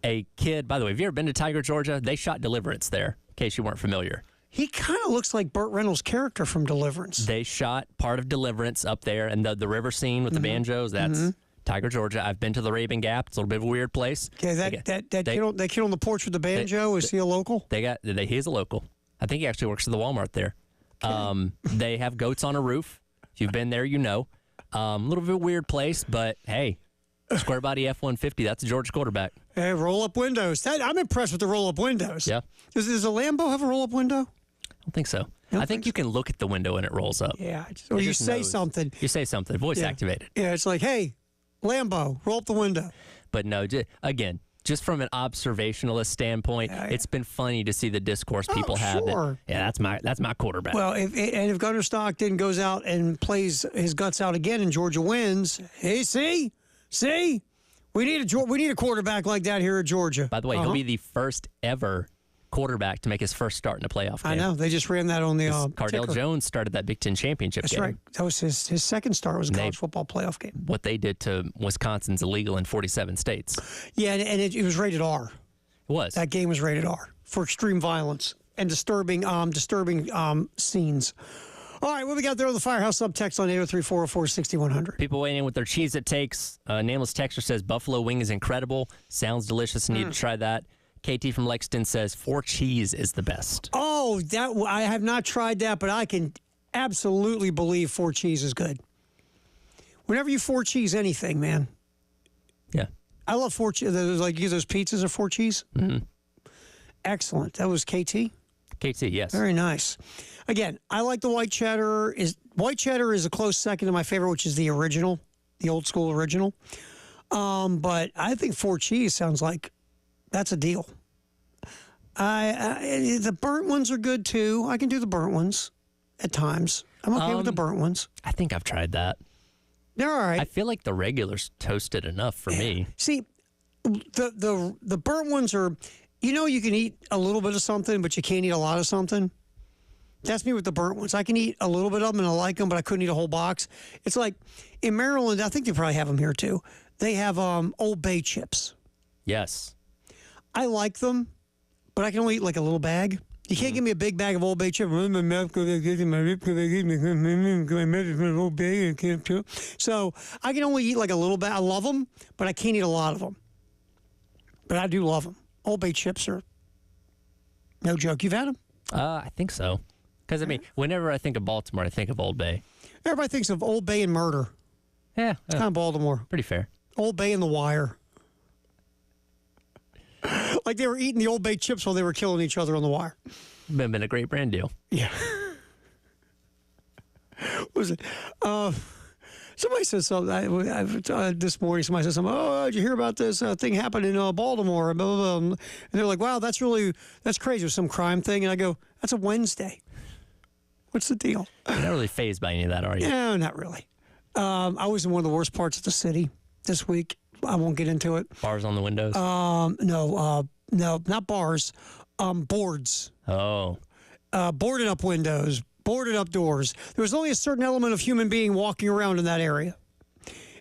a kid, by the way, have you ever been to Tiger, Georgia? They shot Deliverance there, in case you weren't familiar. He kind of looks like Burt Reynolds' character from Deliverance. They shot part of Deliverance up there, and the river scene with the banjos, that's Tiger, Georgia. I've been to the Raven Gap. It's a little bit of a weird place. Okay, that kid on the porch with the banjo, is he a local? He's a local. I think he actually works at the Walmart there. Okay. They have goats on a roof. If you've been there, you know. A little bit of a weird place, but hey, square body F-150, that's a Georgia quarterback. Hey, roll-up windows. I'm impressed with the roll-up windows. Yeah. Does a Lambo have a roll-up window? I don't think so. I think you can look at the window and it rolls up. Yeah. Or you say something. You say something. Voice activated. Yeah, it's like, hey, Lambo, roll up the window. But no, again, just from an observationalist standpoint, it's been funny to see the discourse people have. Sure. That's my quarterback. Well, if Gunnar Stockton goes out and plays his guts out again and Georgia wins, hey, see, we need a quarterback like that here at Georgia. By the way, he'll be the first ever quarterback to make his first start in a playoff game. I know. They just ran that on the Cardale ticker. Jones started that Big Ten championship game. That's right. That was his second start was a college football playoff game. What they did to Wisconsin's illegal in 47 states. Yeah, and it was rated R. It was. That game was rated R for extreme violence and disturbing scenes. All right, what we got there on the Firehouse subtext on 803-404-6100. People weighing in with their cheese it takes. Nameless Texter says Buffalo wing is incredible. Sounds delicious. Need to try that. KT from Lexington says 4 cheese is the best. Oh, I have not tried that, but I can absolutely believe 4 cheese is good. Whenever you 4 cheese anything, man. Yeah. I love 4 cheese. Like those pizzas are 4 cheese? Mm-hmm. Excellent. That was KT? KT, yes. Very nice. Again, I like the white cheddar. White cheddar is a close second to my favorite, which is the original, the old school original. But I think 4 cheese sounds like that's a deal. The burnt ones are good too. I can do the burnt ones at times. I'm okay with the burnt ones. I think I've tried that. They're all right. I feel like the regular's toasted enough for me. See, the burnt ones are, you can eat a little bit of something, but you can't eat a lot of something. That's me with the burnt ones. I can eat a little bit of them and I like them, but I couldn't eat a whole box. It's like in Maryland, I think they probably have them here too. They have Old Bay chips. Yes. I like them, but I can only eat like a little bag. You can't give me a big bag of Old Bay chips. So I can only eat like a little bit. I love them, but I can't eat a lot of them. But I do love them. Old Bay chips are no joke. You've had them? I think so. Because, whenever I think of Baltimore, I think of Old Bay. Everybody thinks of Old Bay and murder. Yeah. It's kind of Baltimore. Pretty fair. Old Bay and The Wire. Like they were eating the Old Bay chips while they were killing each other on The Wire. Been a great brand deal. Yeah. What was it? Somebody said something this morning. Somebody said something. Oh, did you hear about this thing happened in Baltimore? Blah, blah, blah. And they're like, wow, that's crazy. It was some crime thing. And I go, that's a Wednesday. What's the deal? You're not really phased by any of that, are you? No, not really. I was in one of the worst parts of the city this week. I won't get into it. Bars on the windows? No, not bars. Boards. Oh. Boarded up windows, boarded up doors. There was only a certain element of human being walking around in that area.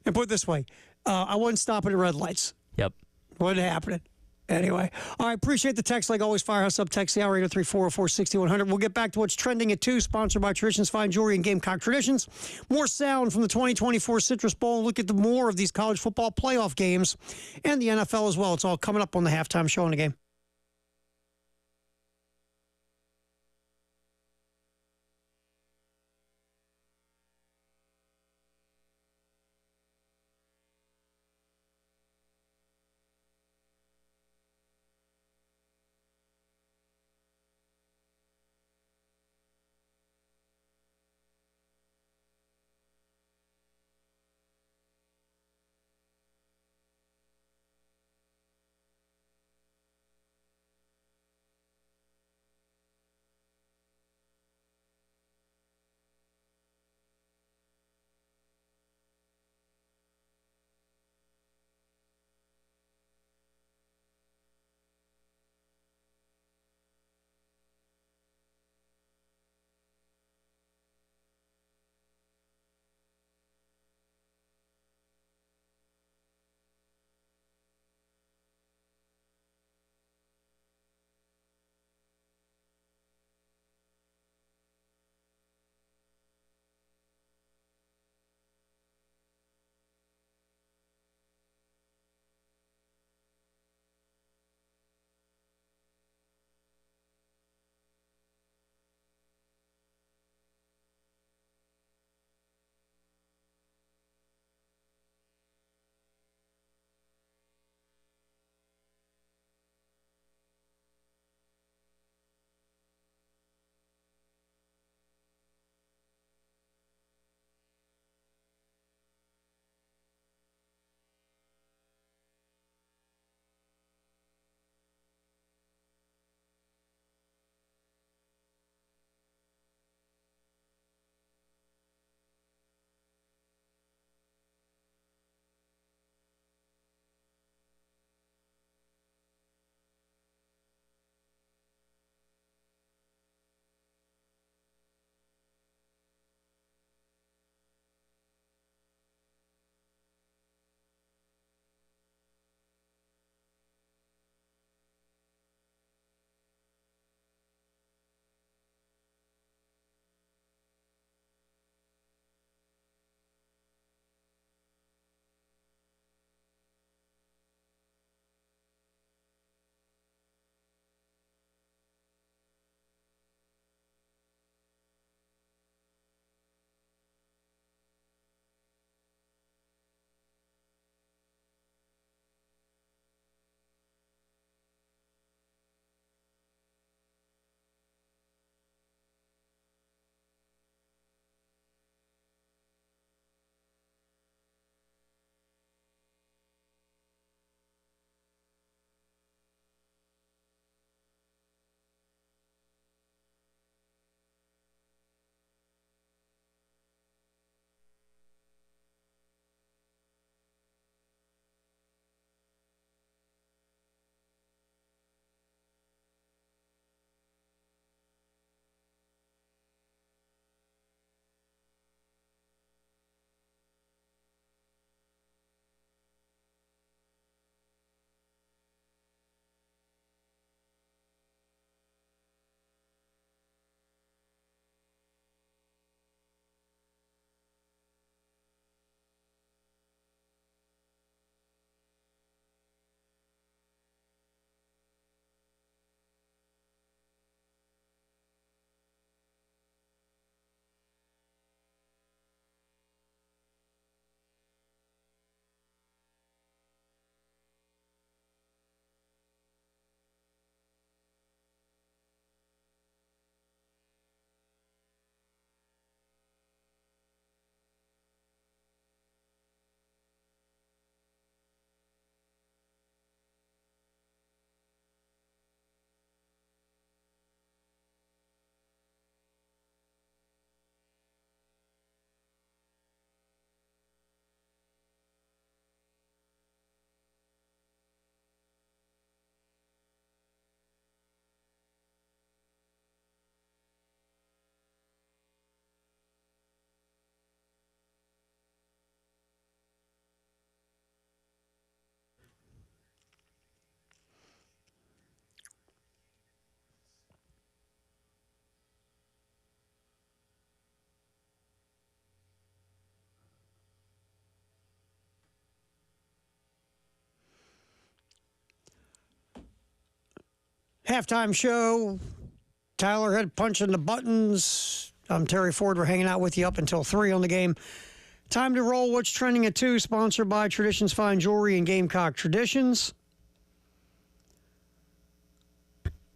And put it this way, I wasn't stopping at red lights. Yep. Wasn't happening. Anyway, all right, appreciate the text. Like always, Firehouse Up, text the hour 803-404-6100. We'll get back to what's trending at 2, sponsored by Traditions Fine Jewelry and Gamecock Traditions. More sound from the 2024 Citrus Bowl. Look at the more of these college football playoff games and the NFL as well. It's all coming up on the halftime show in the game. Halftime show. Tyler Head punching the buttons. I'm Terry Ford. We're hanging out with you up until 3 on the game. Time to roll What's Trending at 2, sponsored by Traditions Fine Jewelry and Gamecock Traditions.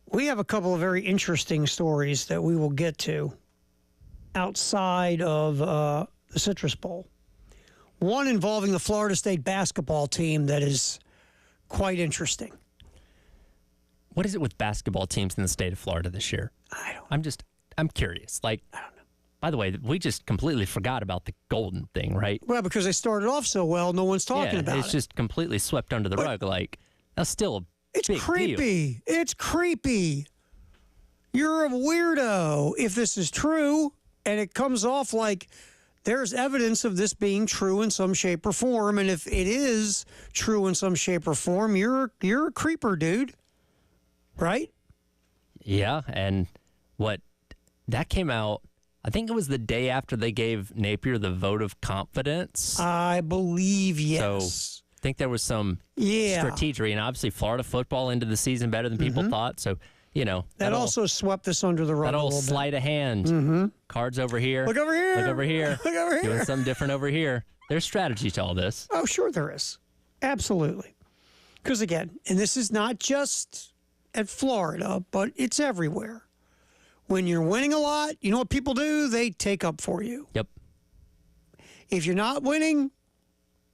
We have a couple of very interesting stories that we will get to outside of the Citrus Bowl. One involving the Florida State basketball team that is quite interesting. What is it with basketball teams in the state of Florida this year? I'm curious. Like, I don't know. By the way, we just completely forgot about the Golden thing, right? Well, because they started off so well, no one's talking about it. It's just completely swept under the rug. Like, that's still a big creepy. deal. It's creepy. You're a weirdo if this is true, and it comes off like there's evidence of this being true in some shape or form. And if it is true in some shape or form, you're a creeper, dude. Right? Yeah, and that came out, I think it was the day after they gave Napier the vote of confidence. I believe, yes. So I think there was some strategery, and obviously Florida football into the season better than people thought. So, that also swept this under the rug. That old sleight of hand. Cards over here. Look over here. Look over here. Look over here. Doing something different over here. There's strategy to all this. Oh, sure there is. Absolutely. Because again, and this is not just at Florida, but it's everywhere. When you're winning a lot, you know what people do? They take up for you. Yep. If you're not winning,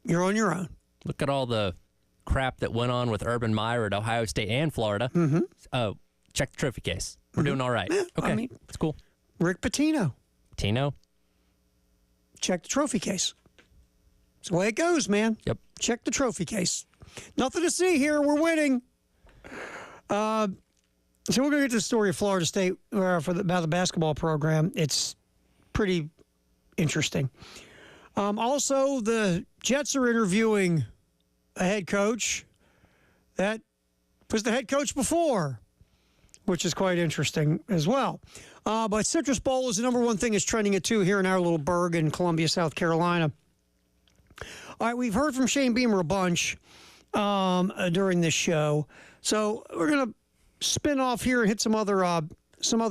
you're on your own. Look at all the crap that went on with Urban Meyer at Ohio State and Florida. Check the trophy case. We're doing all right. Yeah, okay, that's cool. Rick Pitino. Check the trophy case. It's the way it goes, man. Yep. Check the trophy case. Nothing to see here. We're winning. So we're going to get to the story of Florida State about the basketball program. It's pretty interesting. Also, the Jets are interviewing a head coach that was the head coach before, which is quite interesting as well. But Citrus Bowl is the number one thing that's trending at 2 here in our little burg in Columbia, South Carolina. All right, we've heard from Shane Beamer a bunch during this show. So we're going to spin off here and hit some other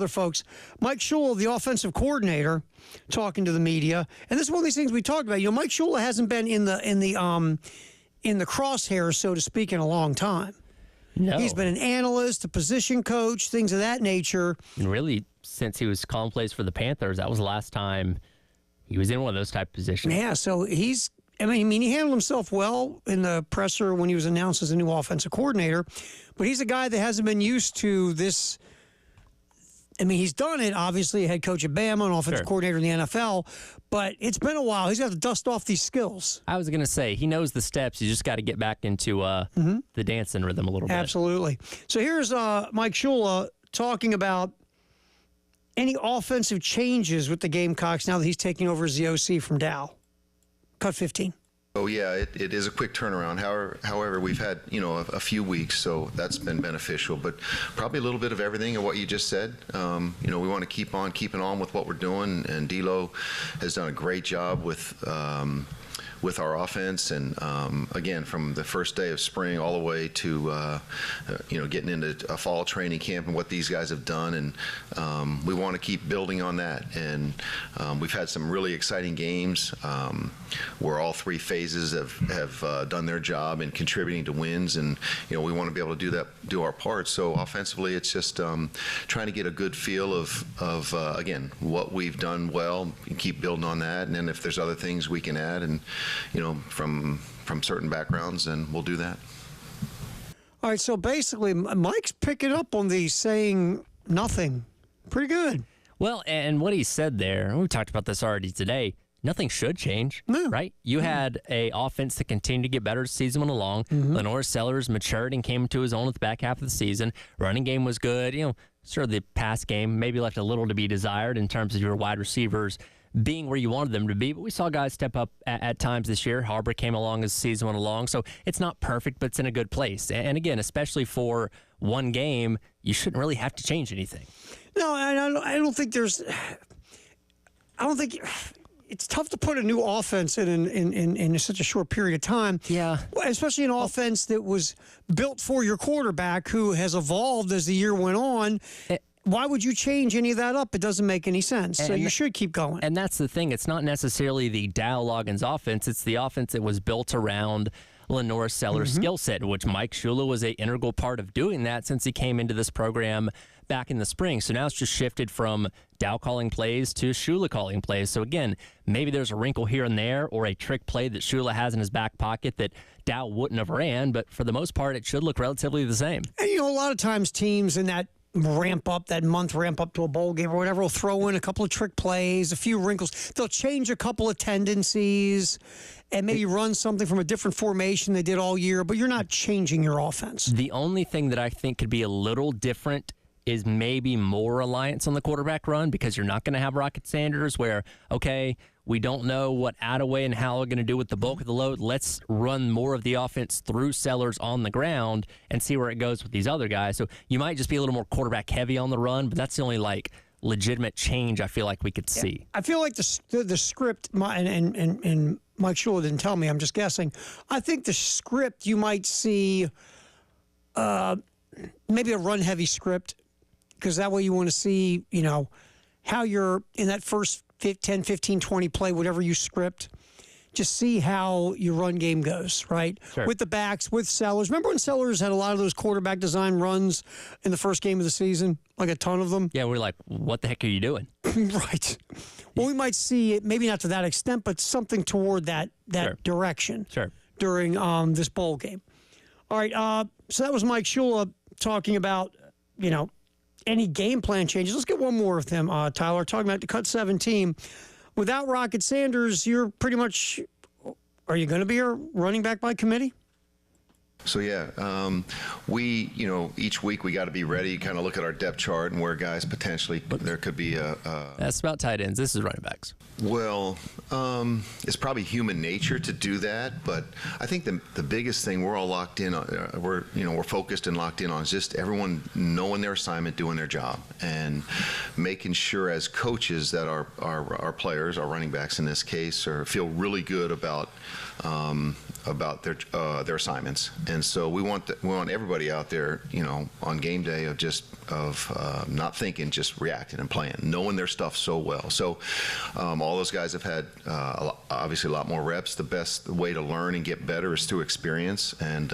folks. Mike Shula, the offensive coordinator, talking to the media, and this is one of these things we talked about. Mike Shula hasn't been in the crosshairs, so to speak, in a long time. No. He's been an analyst, a position coach, things of that nature. And really, since he was calling plays for the Panthers, that was the last time he was in one of those type of positions. Yeah, so he handled himself well in the presser when he was announced as a new offensive coordinator, but he's a guy that hasn't been used to this. He's done it, obviously, a head coach at Bama, an offensive coordinator in the NFL, but it's been a while. He's got to dust off these skills. I was going to say, he knows the steps. You just got to get back into the dancing rhythm a little bit. Absolutely. So here's Mike Shula talking about any offensive changes with the Gamecocks now that he's taking over as the OC from Dow. Cut 15. Oh, yeah, it is a quick turnaround. However, we've had, a few weeks, so that's been beneficial. But probably a little bit of everything of what you just said. We want to keep on keeping on with what we're doing, and D'Lo has done a great job with our offense. And, again, from the first day of spring all the way to, getting into a fall training camp and what these guys have done. And we want to keep building on that. And we've had some really exciting games where all three phases have done their job in contributing to wins. And, we want to be able to do our part. So offensively, it's just trying to get a good feel of again, what we've done well and keep building on that. And then if there's other things we can add and, from certain backgrounds, then we'll do that. All right, so basically, Mike's picking up on the saying nothing. Pretty good. Well, and what he said there, and we talked about this already today, nothing should change, right? You had a offense that continued to get better as the season went along. Lenore Sellers matured and came to his own at the back half of the season. Running game was good. Sort of the pass game maybe left a little to be desired in terms of your wide receivers being where you wanted them to be, but we saw guys step up at times this year. Harbor came along as the season went along, so it's not perfect, but it's in a good place. And again, especially for one game, you shouldn't really have to change anything. No, I don't think it's tough to put a new offense in such a short period of time. Yeah. Especially an offense that was built for your quarterback who has evolved as the year went on. Why would you change any of that up? It doesn't make any sense. So you should keep going. And that's the thing. It's not necessarily the Dow Loggins offense. It's the offense that was built around Lenore Sellers' skill set, which Mike Shula was an integral part of doing that since he came into this program back in the spring. So now it's just shifted from Dow calling plays to Shula calling plays. So again, maybe there's a wrinkle here and there or a trick play that Shula has in his back pocket that Dow wouldn't have ran, but for the most part, it should look relatively the same. And, a lot of times teams in that ramp up to a bowl game or whatever will throw in a couple of trick plays, a few wrinkles. They'll change a couple of tendencies and maybe run something from a different formation they did all year, but you're not changing your offense. The only thing that I think could be a little different is maybe more reliance on the quarterback run, because you're not going to have Rocket Sanders where, okay, we don't know what Attaway and Howell are going to do with the bulk of the load. Let's run more of the offense through Sellers on the ground and see where it goes with these other guys. So you might just be a little more quarterback heavy on the run, but that's the only legitimate change I feel like we could see. I feel like the script, and Mike Shula didn't tell me, I'm just guessing. I think the script you might see maybe a run-heavy script, because that way you want to see, how you're in that first 10, 15, 20 play, whatever you script. Just see how your run game goes, right? Sure. With the backs, with Sellers. Remember when Sellers had a lot of those quarterback design runs in the first game of the season? Like a ton of them? Yeah, we're like, what the heck are you doing? Right. Well, we might see it, maybe not to that extent, but something toward that Sure. direction Sure. during this bowl game. All right, so that was Mike Shula talking about, any game plan changes. Let's get one more of them, Tyler, talking about the Cut 7 team. Without Rocket Sanders, you're pretty much, are you going to be a running back by committee? So we, each week we got to be ready, kind of look at our depth chart and where guys potentially, there could be That's about tight ends. This is running backs. Well, it's probably human nature to do that, but I think the biggest thing we're all locked in on, we're focused and locked in on is just everyone knowing their assignment, doing their job, and making sure as coaches that our players, our running backs in this case, feel really good about their assignments. And so we want everybody out there, on game day of not thinking, just reacting and playing, knowing their stuff so well. So all those guys have had obviously a lot more reps. The best way to learn and get better is through experience. And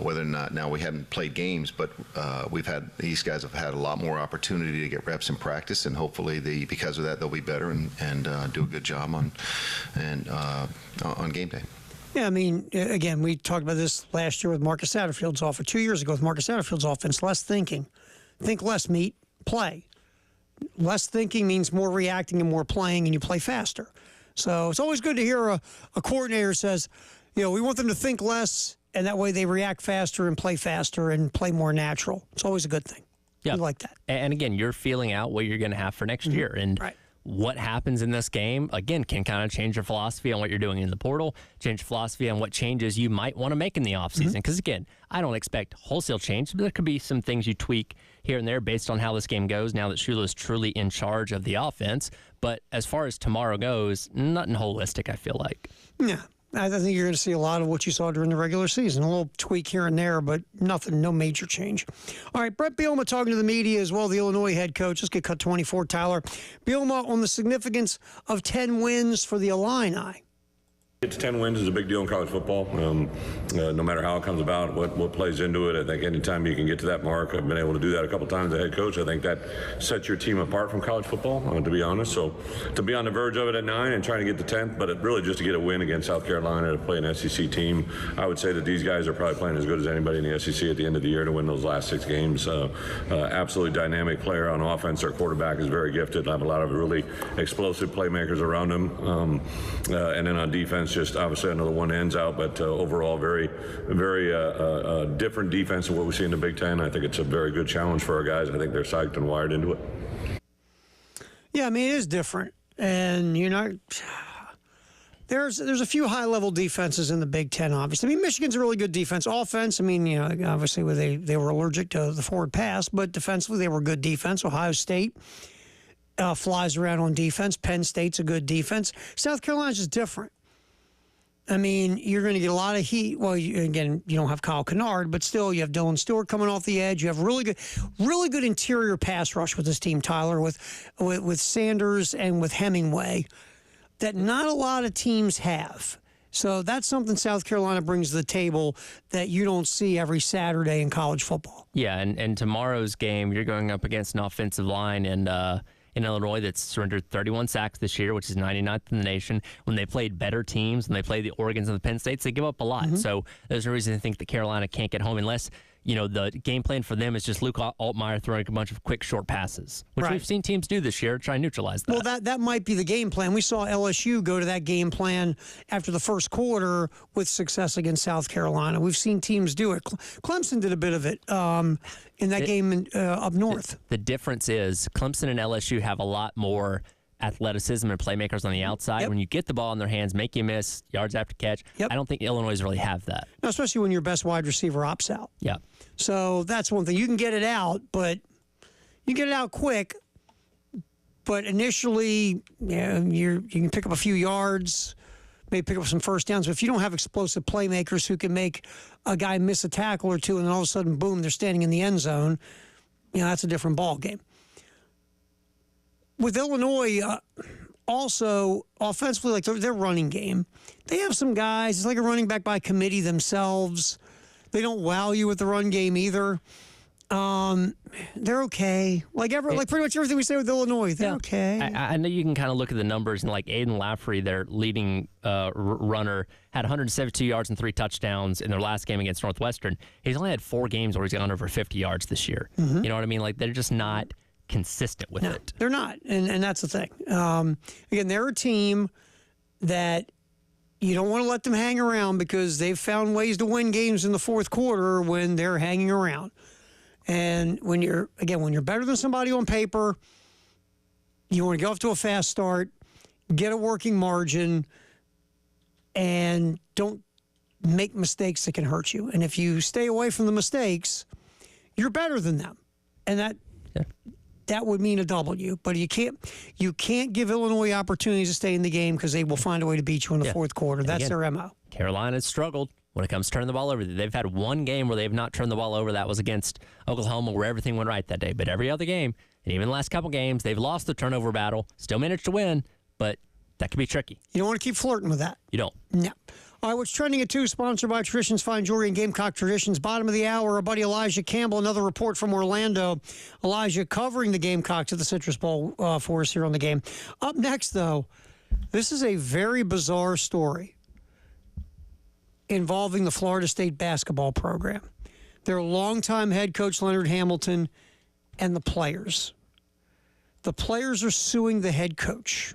whether or not now we haven't played games, but these guys have had a lot more opportunity to get reps in practice, and hopefully because of that they'll be better and do a good job on game day. Yeah, I mean, again, we talked about this last year with Marcus Satterfield's offense, 2 years ago with Marcus Satterfield's offense. Less thinking. Think less, meet, play. Less thinking means more reacting and more playing, and you play faster. So it's always good to hear a coordinator says, we want them to think less, and that way they react faster and play more natural. It's always a good thing. Yeah. We like that. And again, you're feeling out what you're going to have for next year. And right. What happens in this game, again, can kind of change your philosophy on what you're doing in the portal, change philosophy on what changes you might want to make in the offseason. Because, again, I don't expect wholesale change, but there could be some things you tweak here and there based on how this game goes now that Shula is truly in charge of the offense. But as far as tomorrow goes, nothing holistic, I feel like. Yeah. I think you're going to see a lot of what you saw during the regular season. A little tweak here and there, but no major change. All right, Brett Bielema talking to the media as well, the Illinois head coach. Let's get cut 24, Tyler. Bielema on the significance of 10 wins for the Illini. Get to 10 wins is a big deal in college football. No matter how it comes about, what plays into it. I think anytime you can get to that mark, I've been able to do that a couple times as a head coach. I think that sets your team apart from college football, to be honest. So to be on the verge of it at 9 and trying to get to 10th, but really just to get a win against South Carolina to play an SEC team, I would say that these guys are probably playing as good as anybody in the SEC at the end of the year to win those last 6 games. Absolutely dynamic player on offense. Our quarterback is very gifted. I have a lot of really explosive playmakers around him. And then on defense, just obviously another one ends out, but overall very, very different defense than what we see in the Big Ten. I think it's a very good challenge for our guys. I think they're psyched and wired into it. Yeah, I mean, it is different. And there's a few high-level defenses in the Big Ten, obviously. I mean, Michigan's a really good defense. Offense, I mean, obviously they were allergic to the forward pass, but defensively they were good defense. Ohio State flies around on defense. Penn State's a good defense. South Carolina's just different. I mean, you're going to get a lot of heat. Well, you don't have Kyle Kennard, but still, you have Dylan Stewart coming off the edge. You have really good interior pass rush with this team, Tyler, with Sanders and with Hemingway, that not a lot of teams have. So that's something South Carolina brings to the table that you don't see every Saturday in college football. Yeah, and tomorrow's game, you're going up against an offensive line in Illinois that's surrendered 31 sacks this year, which is 99th in the nation. When they played better teams, when they played the Oregons and the Penn States, they give up a lot. Mm-hmm. So there's no reason to think that Carolina can't get home unless, the game plan for them is just Luke Altmaier throwing a bunch of quick, short passes, which we've seen teams do this year to try and neutralize that. Well, that might be the game plan. We saw LSU go to that game plan after the first quarter with success against South Carolina. We've seen teams do it. Clemson did a bit of it in that game up north. The difference is Clemson and LSU have a lot more athleticism and playmakers on the outside. Yep. When you get the ball in their hands, make you miss, yards after catch. Yep. I don't think Illinois really have that. No, especially when your best wide receiver opts out. Yeah. So that's one thing. You can get it out, but you get it out quick. But initially, you can pick up a few yards, maybe pick up some first downs. But if you don't have explosive playmakers who can make a guy miss a tackle or two, and then all of a sudden, boom, they're standing in the end zone, that's a different ball game. With Illinois, also offensively, like their running game, they have some guys. It's like a running back by committee themselves. They don't wow you with the run game either. They're okay. Like pretty much everything we say with Illinois, they're okay. I know you can kind of look at the numbers, and like Aiden Lafferty, their leading runner, had 172 yards and 3 touchdowns in their last game against Northwestern. He's only had 4 games where he's gone over 50 yards this year. Mm-hmm. You know what I mean? Like they're just not consistent with it. They're not, and that's the thing. Again, they're a team that you don't want to let them hang around because they've found ways to win games in the fourth quarter when they're hanging around. And when you're better than somebody on paper, you want to get off to a fast start, get a working margin, and don't make mistakes that can hurt you. And if you stay away from the mistakes, you're better than them. And that would mean a W. But you can't give Illinois opportunities to stay in the game because they will find a way to beat you in the fourth quarter. That's their MO. Carolina's struggled when it comes to turning the ball over. They've had one game where they've not turned the ball over. That was against Oklahoma, where everything went right that day. But every other game, and even the last couple games, they've lost the turnover battle. Still managed to win, but that can be tricky. You don't want to keep flirting with that. You don't. No. All right, what's trending at 2, sponsored by Traditions Fine Jewelry and Gamecock Traditions. Bottom of the hour, our buddy Elijah Campbell, another report from Orlando. Elijah covering the Gamecocks at the Citrus Bowl for us here on the game. Up next, though, this is a very bizarre story involving the Florida State basketball program. Their longtime head coach, Leonard Hamilton, and the players. The players are suing the head coach.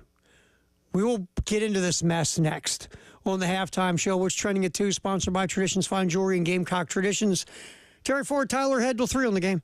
We will get into this mess next on the Halftime Show, which trending at 2, sponsored by Traditions Fine Jewelry and Gamecock Traditions. Terry Ford, Tyler Head, till 3 on the game.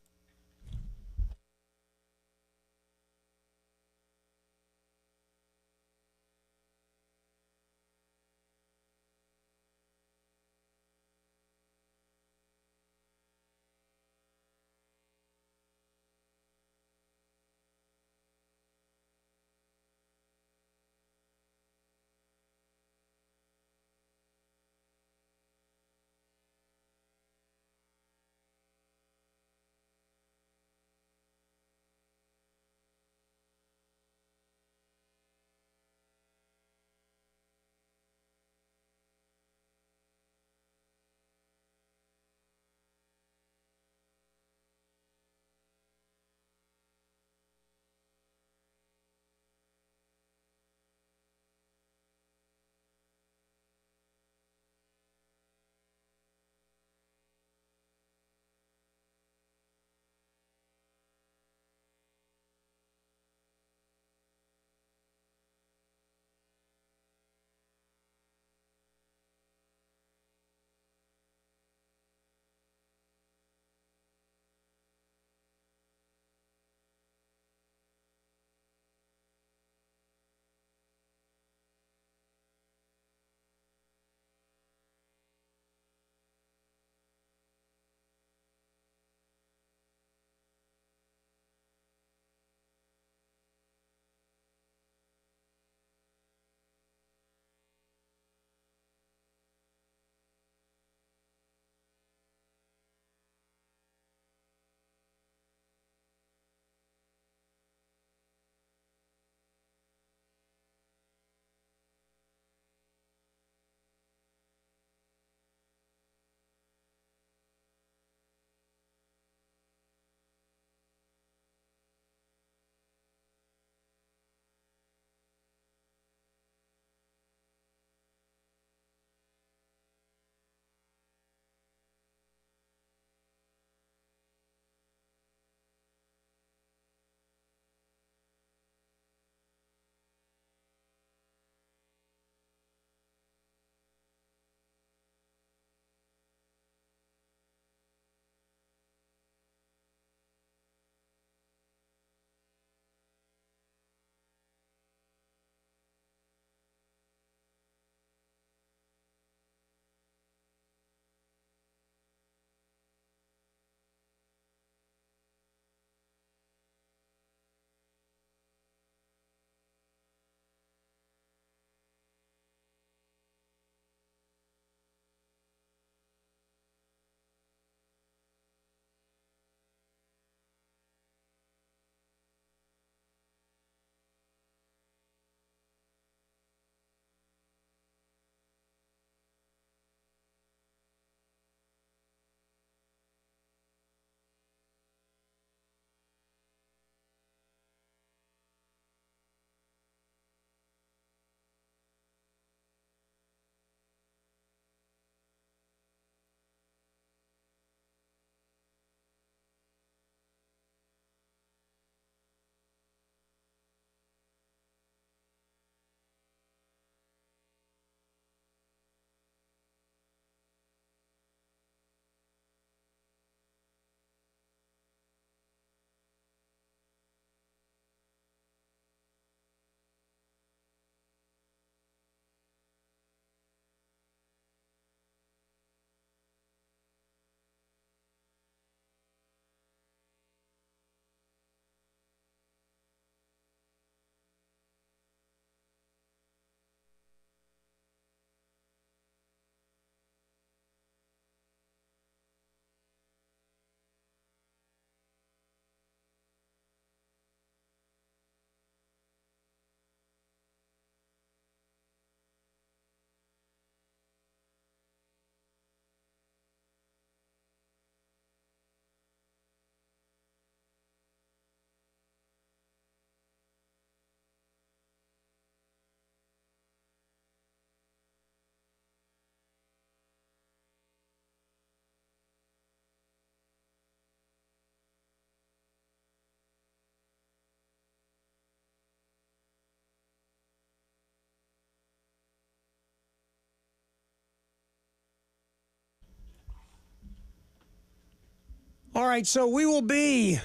All right, so we will be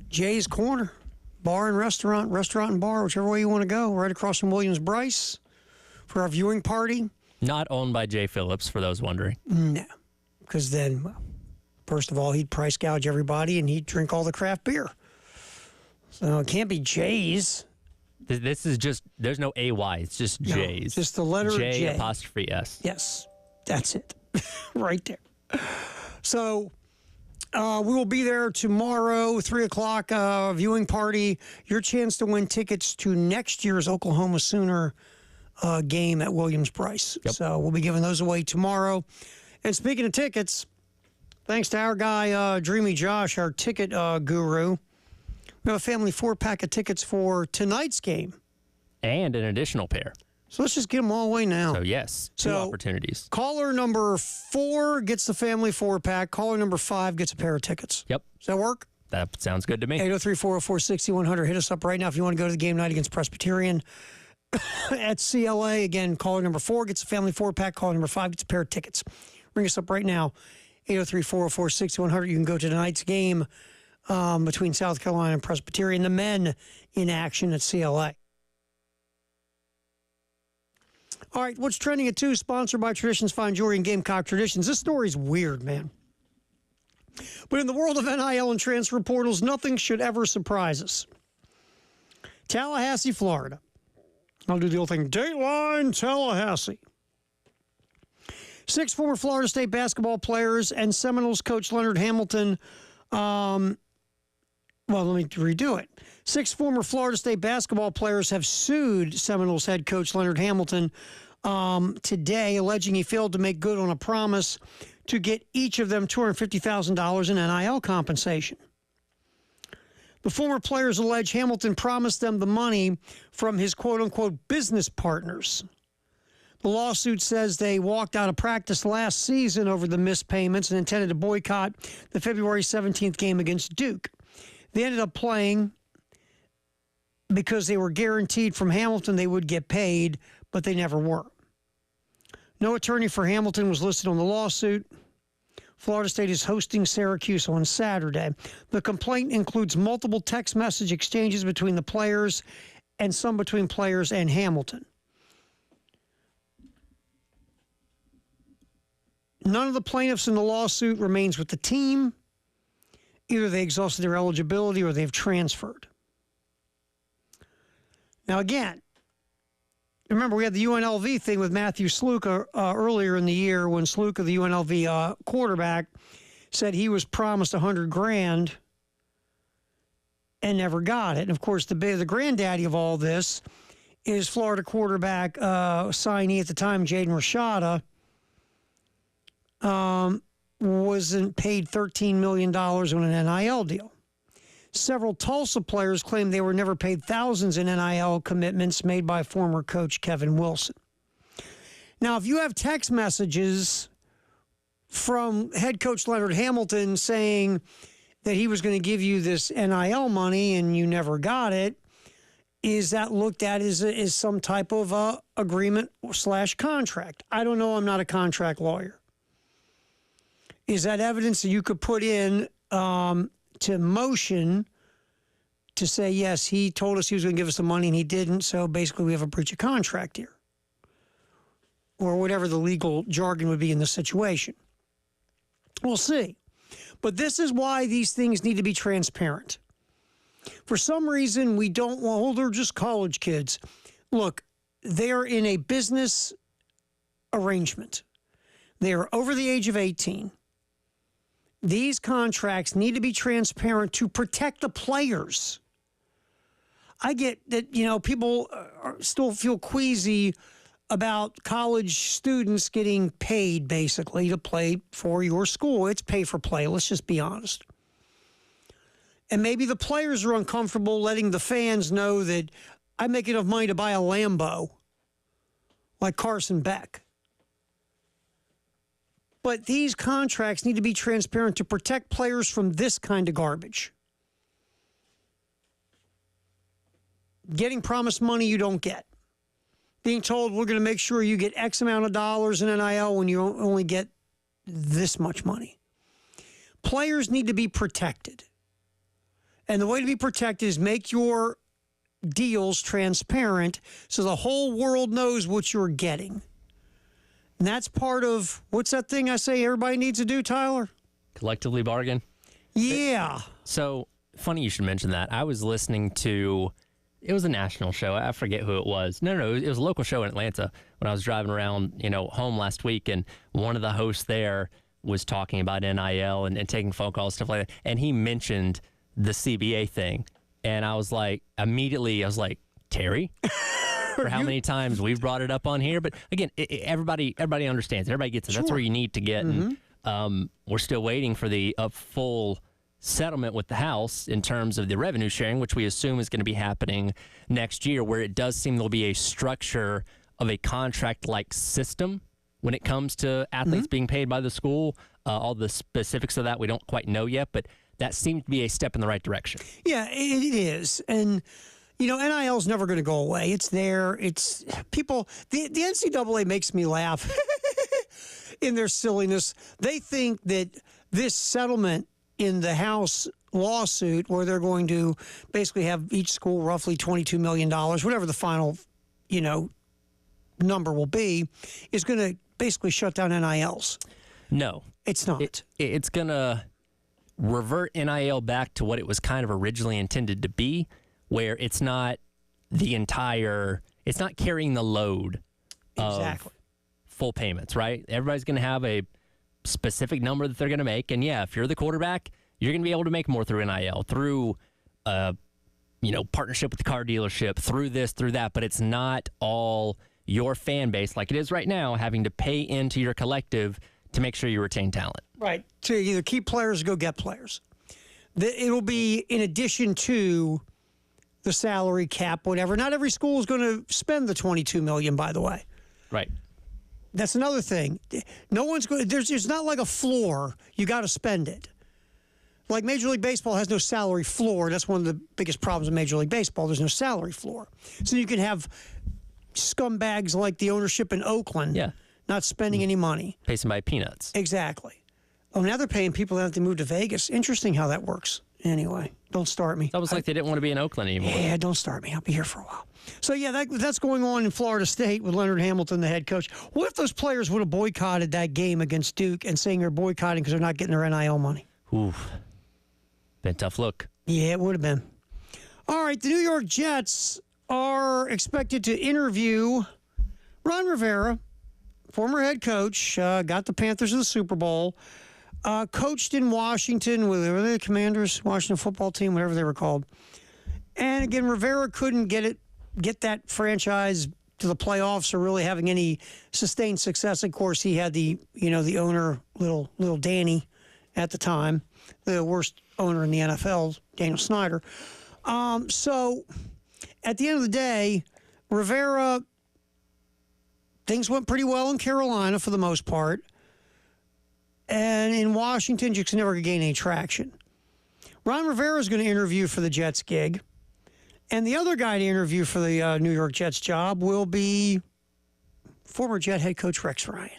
Jay's Corner, bar and restaurant and bar, whichever way you want to go, right across from Williams-Brice for our viewing party. Not owned by Jay Phillips, for those wondering. No, because then, well, first of all, he'd price gouge everybody and he'd drink all the craft beer. So it can't be Jay's. This is just, there's no AY, it's just Jay's. Just the letter J. J''S. Yes, that's it. Right there. So we will be there tomorrow, 3 o'clock, viewing party. Your chance to win tickets to next year's Oklahoma Sooner game at Williams-Brice. Yep. So we'll be giving those away tomorrow. And speaking of tickets, thanks to our guy, Dreamy Josh, our ticket guru, we have a family 4-pack of tickets for tonight's game. And an additional pair. So let's just get them all away now. So, yes, two opportunities. Caller number 4 gets the family 4-pack. Caller number 5 gets a pair of tickets. Yep. Does that work? That sounds good to me. 803-404-6100. Hit us up right now if you want to go to the game night against Presbyterian at CLA. Again, caller number 4 gets a family 4-pack. Caller number 5 gets a pair of tickets. Ring us up right now, 803-404-6100. You can go to tonight's game between South Carolina and Presbyterian. The men in action at CLA. All right, what's trending at 2, sponsored by Traditions Fine Jewelry and Gamecock Traditions. This story's weird, man. But in the world of NIL and transfer portals, nothing should ever surprise us. Tallahassee, Florida. I'll do the old thing. Dateline Tallahassee. 6 former Florida State basketball players and Seminoles coach Leonard Hamilton. Well, let me redo it. 6 former Florida State basketball players have sued Seminoles head coach Leonard Hamilton today, alleging he failed to make good on a promise to get each of them $250,000 in NIL compensation. The former players allege Hamilton promised them the money from his quote-unquote business partners. The lawsuit says they walked out of practice last season over the missed payments and intended to boycott the February 17th game against Duke. They ended up playing because they were guaranteed from Hamilton they would get paid, but they never were. No attorney for Hamilton was listed on the lawsuit. Florida State is hosting Syracuse on Saturday. The complaint includes multiple text message exchanges between the players and some between players and Hamilton. None of the plaintiffs in the lawsuit remains with the team. Either they exhausted their eligibility or they've transferred. Now, again, remember we had the UNLV thing with Matthew Sluka earlier in the year when Sluka, the UNLV quarterback, said he was promised $100,000 and never got it. And, of course, the granddaddy of all this is Florida quarterback signee at the time, Jaden Rashada, wasn't paid $13 million on an NIL deal. Several Tulsa players claim they were never paid thousands in NIL commitments made by former coach Kevin Wilson. Now, if you have text messages from head coach Leonard Hamilton saying that he was going to give you this NIL money and you never got it, is that looked at as some type of agreement / contract? I don't know. I'm not a contract lawyer. Is that evidence that you could put in to motion to say, yes, he told us he was going to give us the money and he didn't, so basically we have a breach of contract here? Or whatever the legal jargon would be in this situation. We'll see. But this is why these things need to be transparent. For some reason, we don't want, well, they're just college kids. Look, they're in a business arrangement. They are over the age of 18. These contracts need to be transparent to protect the players. I get that, people still feel queasy about college students getting paid, basically, to play for your school. It's pay for play, let's just be honest. And maybe the players are uncomfortable letting the fans know that I make enough money to buy a Lambo, like Carson Beck. But these contracts need to be transparent to protect players from this kind of garbage. Getting promised money you don't get. Being told we're going to make sure you get X amount of dollars in NIL when you only get this much money. players need to be protected. And the way to be protected is make your deals transparent so the whole world knows what you're getting. And that's part of, what's that thing I say everybody needs to do, Tyler? Collectively bargain. Yeah. So funny you should mention that. I was listening to, it was a national show. I forget who it was. No, it was a local show in Atlanta when I was driving around, home last week. And one of the hosts there was talking about NIL and taking phone calls, stuff like that. And he mentioned the CBA thing. And I was like, Terry? For how many times we've brought it up on here. But again, everybody understands. Everybody gets it. Sure. That's where you need to get. Mm-hmm. And we're still waiting for the full settlement with the House in terms of the revenue sharing, which we assume is going to be happening next year, where it does seem there'll be a structure of a contract-like system when it comes to athletes being paid by the school. All the specifics of that we don't quite know yet, but that seems to be a step in the right direction. Yeah, it is. And, NIL is never going to go away. It's there. It's people. The NCAA makes me laugh in their silliness. They think that this settlement in the House lawsuit, where they're going to basically have each school roughly $22 million, whatever the final, number will be, is going to basically shut down NILs. No. It's not. It's going to revert NIL back to what it was kind of originally intended to be, where it's not it's not carrying the load of full payments, right? Everybody's going to have a specific number that they're going to make. And yeah, if you're the quarterback, you're going to be able to make more through NIL, through, partnership with the car dealership, through this, through that. But it's not all your fan base like it is right now, having to pay into your collective to make sure you retain talent. Right. To either keep players or go get players. It'll be in addition to the salary cap, whatever. Not every school is going to spend the $22 million, by the way. Right. That's another thing. No one's going. There's not like a floor. You got to spend it. Like Major League Baseball has no salary floor. That's one of the biggest problems in Major League Baseball. There's no salary floor. So you can have scumbags like the ownership in Oakland not spending any money. Pay somebody peanuts. Exactly. Oh, now they're paying people that have to move to Vegas. Interesting how that works. Anyway, don't start me. It's almost like they didn't want to be in Oakland anymore. Yeah, don't start me. I'll be here for a while. So, yeah, that's going on in Florida State with Leonard Hamilton, the head coach. What if those players would have boycotted that game against Duke and saying they're boycotting because they're not getting their NIL money? Oof. Been a tough look. Yeah, it would have been. All right, the New York Jets are expected to interview Ron Rivera, former head coach, got the Panthers to the Super Bowl, coached in Washington with the Commanders, Washington football team, whatever they were called. And again, Rivera couldn't get that franchise to the playoffs or really having any sustained success. Of course, he had the owner, little Danny at the time, the worst owner in the NFL, Daniel Snyder. So at the end of the day, Rivera, things went pretty well in Carolina for the most part. And in Washington, just never gained any traction. Ron Rivera is going to interview for the Jets gig. And the other guy to interview for the New York Jets job will be former Jet head coach Rex Ryan.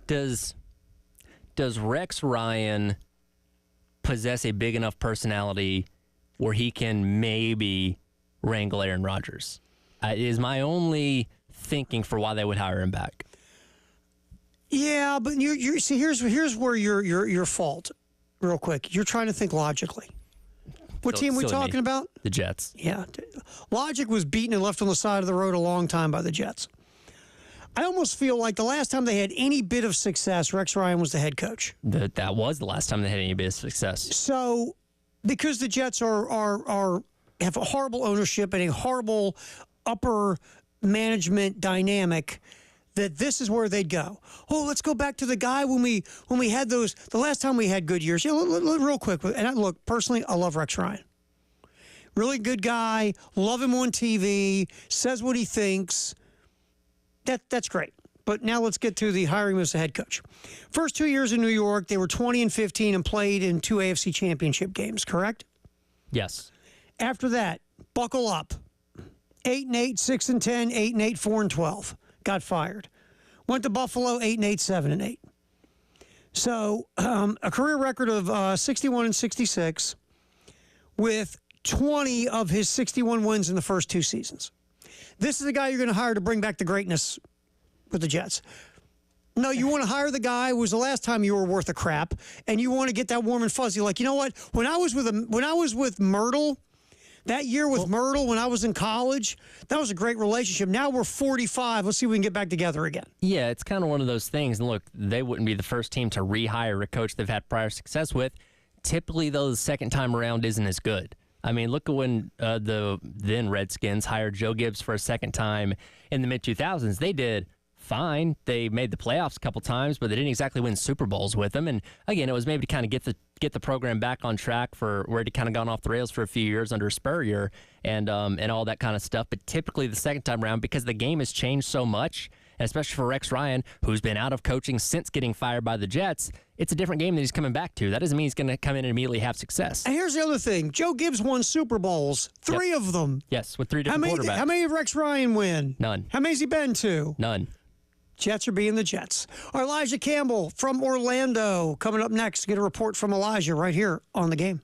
Does Rex Ryan possess a big enough personality where he can maybe wrangle Aaron Rodgers? Is my only thinking for why they would hire him back. Yeah, but you see, here's where your fault. Real quick, you're trying to think logically. What team are we talking about? The Jets. Yeah, logic was beaten and left on the side of the road a long time by the Jets. I almost feel like the last time they had any bit of success, Rex Ryan was the head coach. That was the last time they had any bit of success. So, because the Jets have a horrible ownership and a horrible upper management dynamic, that this is where they'd go. Oh, let's go back to the guy when we had the last time we had good years. Yeah, real quick. And look, personally, I love Rex Ryan. Really good guy. Love him on TV. Says what he thinks. That's great. But now let's get to the hiring him as the head coach. First 2 years in New York, they were 20-15 and played in 2 AFC championship games, correct? Yes. After that, buckle up. 8-8, 6-10, 8-8, 4-12. Got fired. Went to Buffalo 8-8, 7-8. So a career record of 61-66 with 20 of his 61 wins in the first 2 seasons. This is the guy you're going to hire to bring back the greatness with the Jets. No, you want to hire the guy who was the last time you were worth a crap, and you want to get that warm and fuzzy. Like, you know what? When I was with Myrtle, that year with Myrtle when I was in college, that was a great relationship. Now we're 45. Let's see if we can get back together again. Yeah, it's kind of one of those things. And look, they wouldn't be the first team to rehire a coach they've had prior success with. Typically, though, the second time around isn't as good. I mean, look at when the then Redskins hired Joe Gibbs for a second time in the mid-2000s. They did fine. They made the playoffs a couple times, but they didn't exactly win Super Bowls with them. And again, it was maybe to kind of get the program back on track for where it had kind of gone off the rails for a few years under Spurrier and all that kind of stuff. But typically the second time around, because the game has changed so much, and especially for Rex Ryan, who's been out of coaching since getting fired by the Jets, it's a different game that he's coming back to. That doesn't mean he's going to come in and immediately have success. And here's the other thing. Joe Gibbs won Super Bowls, 3 of them. Yes, with 3 different quarterbacks. How many did Rex Ryan win? None. How many has he been to? None. Jets are being the Jets. Elijah Campbell from Orlando coming up next. Get a report from Elijah right here on The Game.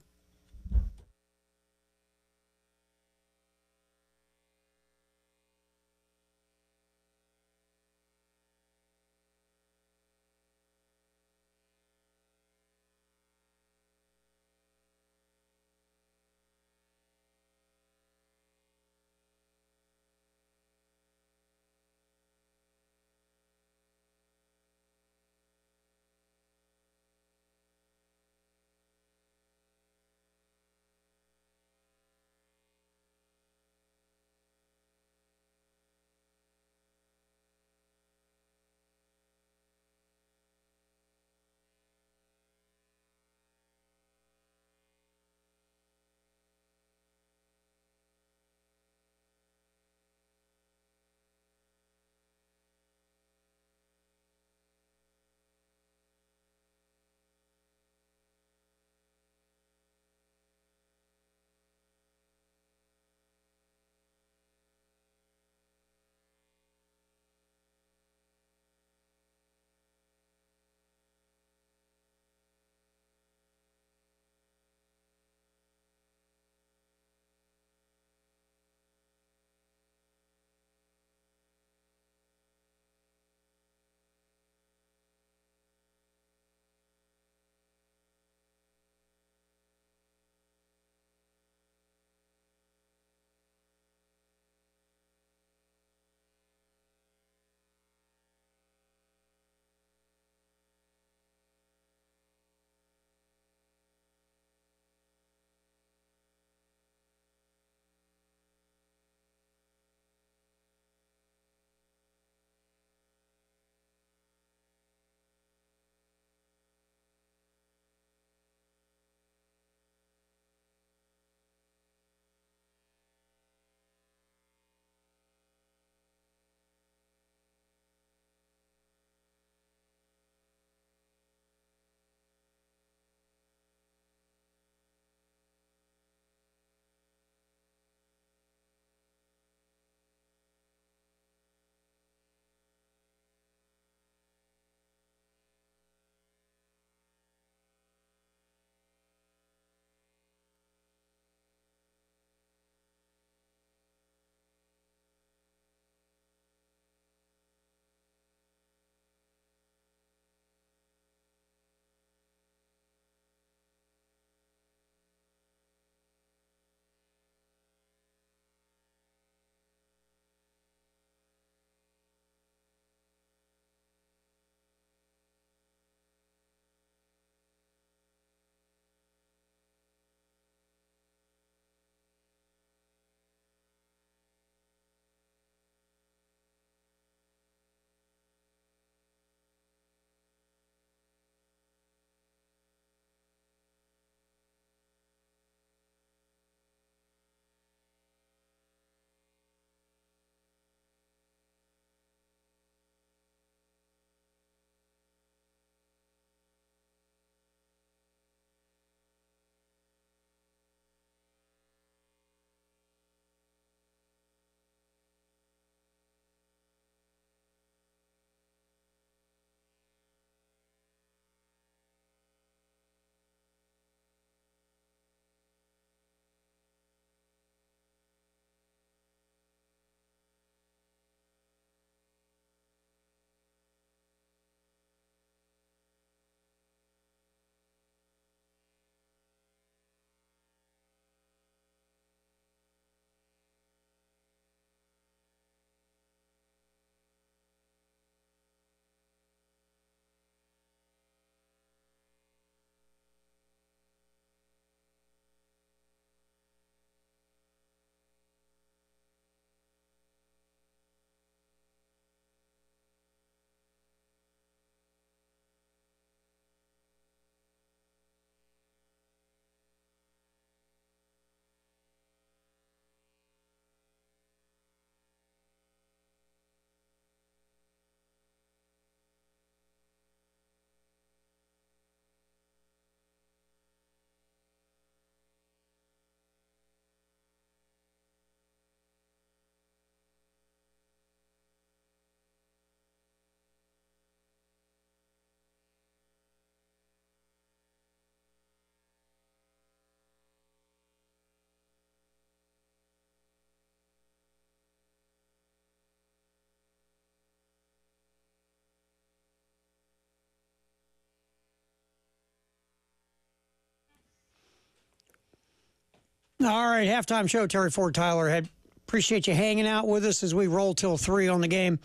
All right, halftime show, Terry Ford, Tyler Head. Appreciate you hanging out with us as we roll till 3 on the game.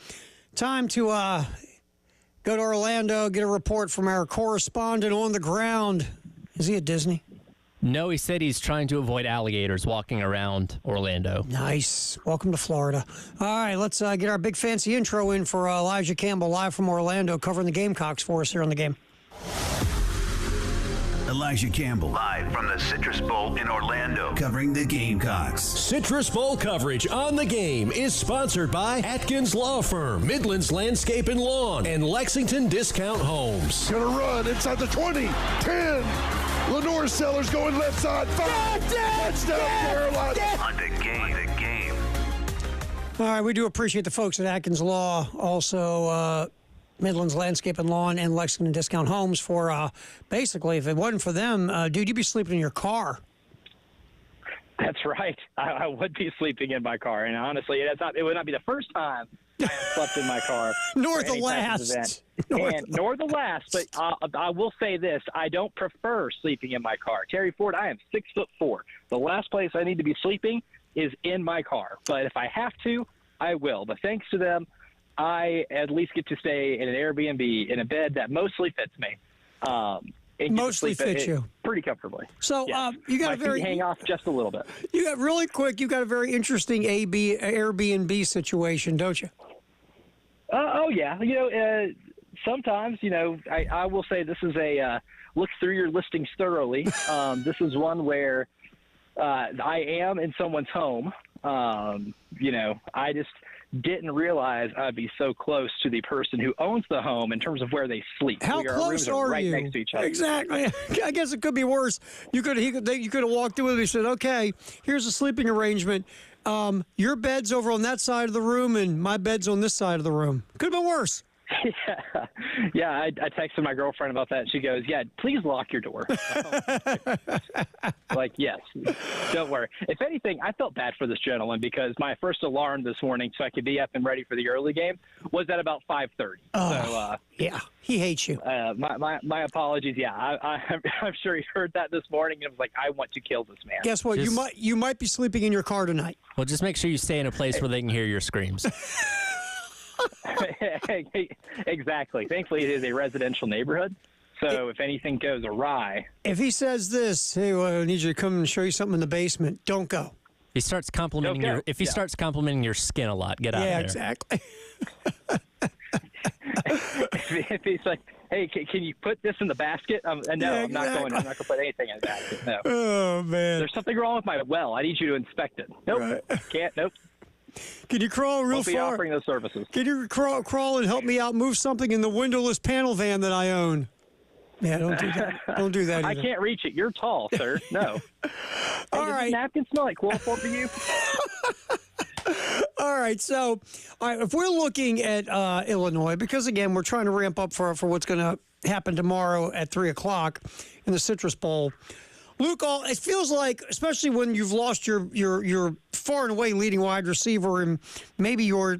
Time to go to Orlando, get a report from our correspondent on the ground. Is he at Disney? No, he said he's trying to avoid alligators walking around Orlando. Nice. Welcome to Florida. All right, let's get our big fancy intro in for Elijah Campbell live from Orlando, covering the Gamecocks for us here on the game. Elijah Campbell, live from the Citrus Bowl in Orlando, covering the Gamecocks. Citrus Bowl coverage on the game is sponsored by Atkins Law Firm, Midlands Landscape and Lawn, and Lexington Discount Homes. Gonna run inside the 20, 10. Lenore Sellers going left side. 5. Touchdown, Carolina. On the game. All right, we do appreciate the folks at Atkins Law, also Midlands Landscape and Lawn, and Lexington Discount Homes for basically, if it wasn't for them, dude, you'd be sleeping in your car. That's right. I would be sleeping in my car, and honestly, it would not be the first time I have slept in my car. Nor the last. Nor the last, but I will say this. I don't prefer sleeping in my car. Terry Ford, I am 6'4". The last place I need to be sleeping is in my car. But if I have to, I will. But thanks to them, I at least get to stay in an Airbnb in a bed that mostly fits me. Mostly fits you pretty comfortably. So yes. You got my a very feet hang off just a little bit. You got really quick. You got a very interesting Airbnb situation, don't you? Oh yeah. Sometimes I will say this is a look through your listings thoroughly. This is one where I am in someone's home. I just didn't realize I'd be so close to the person who owns the home in terms of where they sleep. How close are right you? Next to each other. Exactly. I guess it could be worse. You could have walked in with me and said, "Okay, here's a sleeping arrangement. Your bed's over on that side of the room, and my bed's on this side of the room." Could have been worse. Yeah. I texted my girlfriend about that. She goes, "Yeah, please lock your door." Like, yes, don't worry. If anything, I felt bad for this gentleman because my first alarm this morning, so I could be up and ready for the early game, was at about 5:30. So, yeah, he hates you. My apologies. Yeah, I'm sure he heard that this morning and was like, "I want to kill this man." Guess what? You might be sleeping in your car tonight. Well, just make sure you stay in a place where they can hear your screams. Exactly. Thankfully, it is a residential neighborhood, so if anything goes awry. If he says this, "Hey, well, I need you to come and show you something in the basement," don't go. He starts complimenting starts complimenting your skin a lot, get out of there. Yeah, exactly. If he's like, "Hey, can you put this in the basket?" No, yeah, I'm not going to put anything in the basket. No. Oh man. There's something wrong with my well. I need you to inspect it. Nope. Right. Can't. Nope. Can you crawl real far? We'll be offering those services. Can you crawl and help me out move something in the windowless panel van that I own? Yeah, don't do that. Don't do that either. I can't reach it. You're tall, sir. No. All does right. Napkin smell like chloroform for you? All right. So, if we're looking at Illinois, because again, we're trying to ramp up for what's going to happen tomorrow at 3:00 in the Citrus Bowl. Luke, it feels like, especially when you've lost your far and away leading wide receiver and maybe your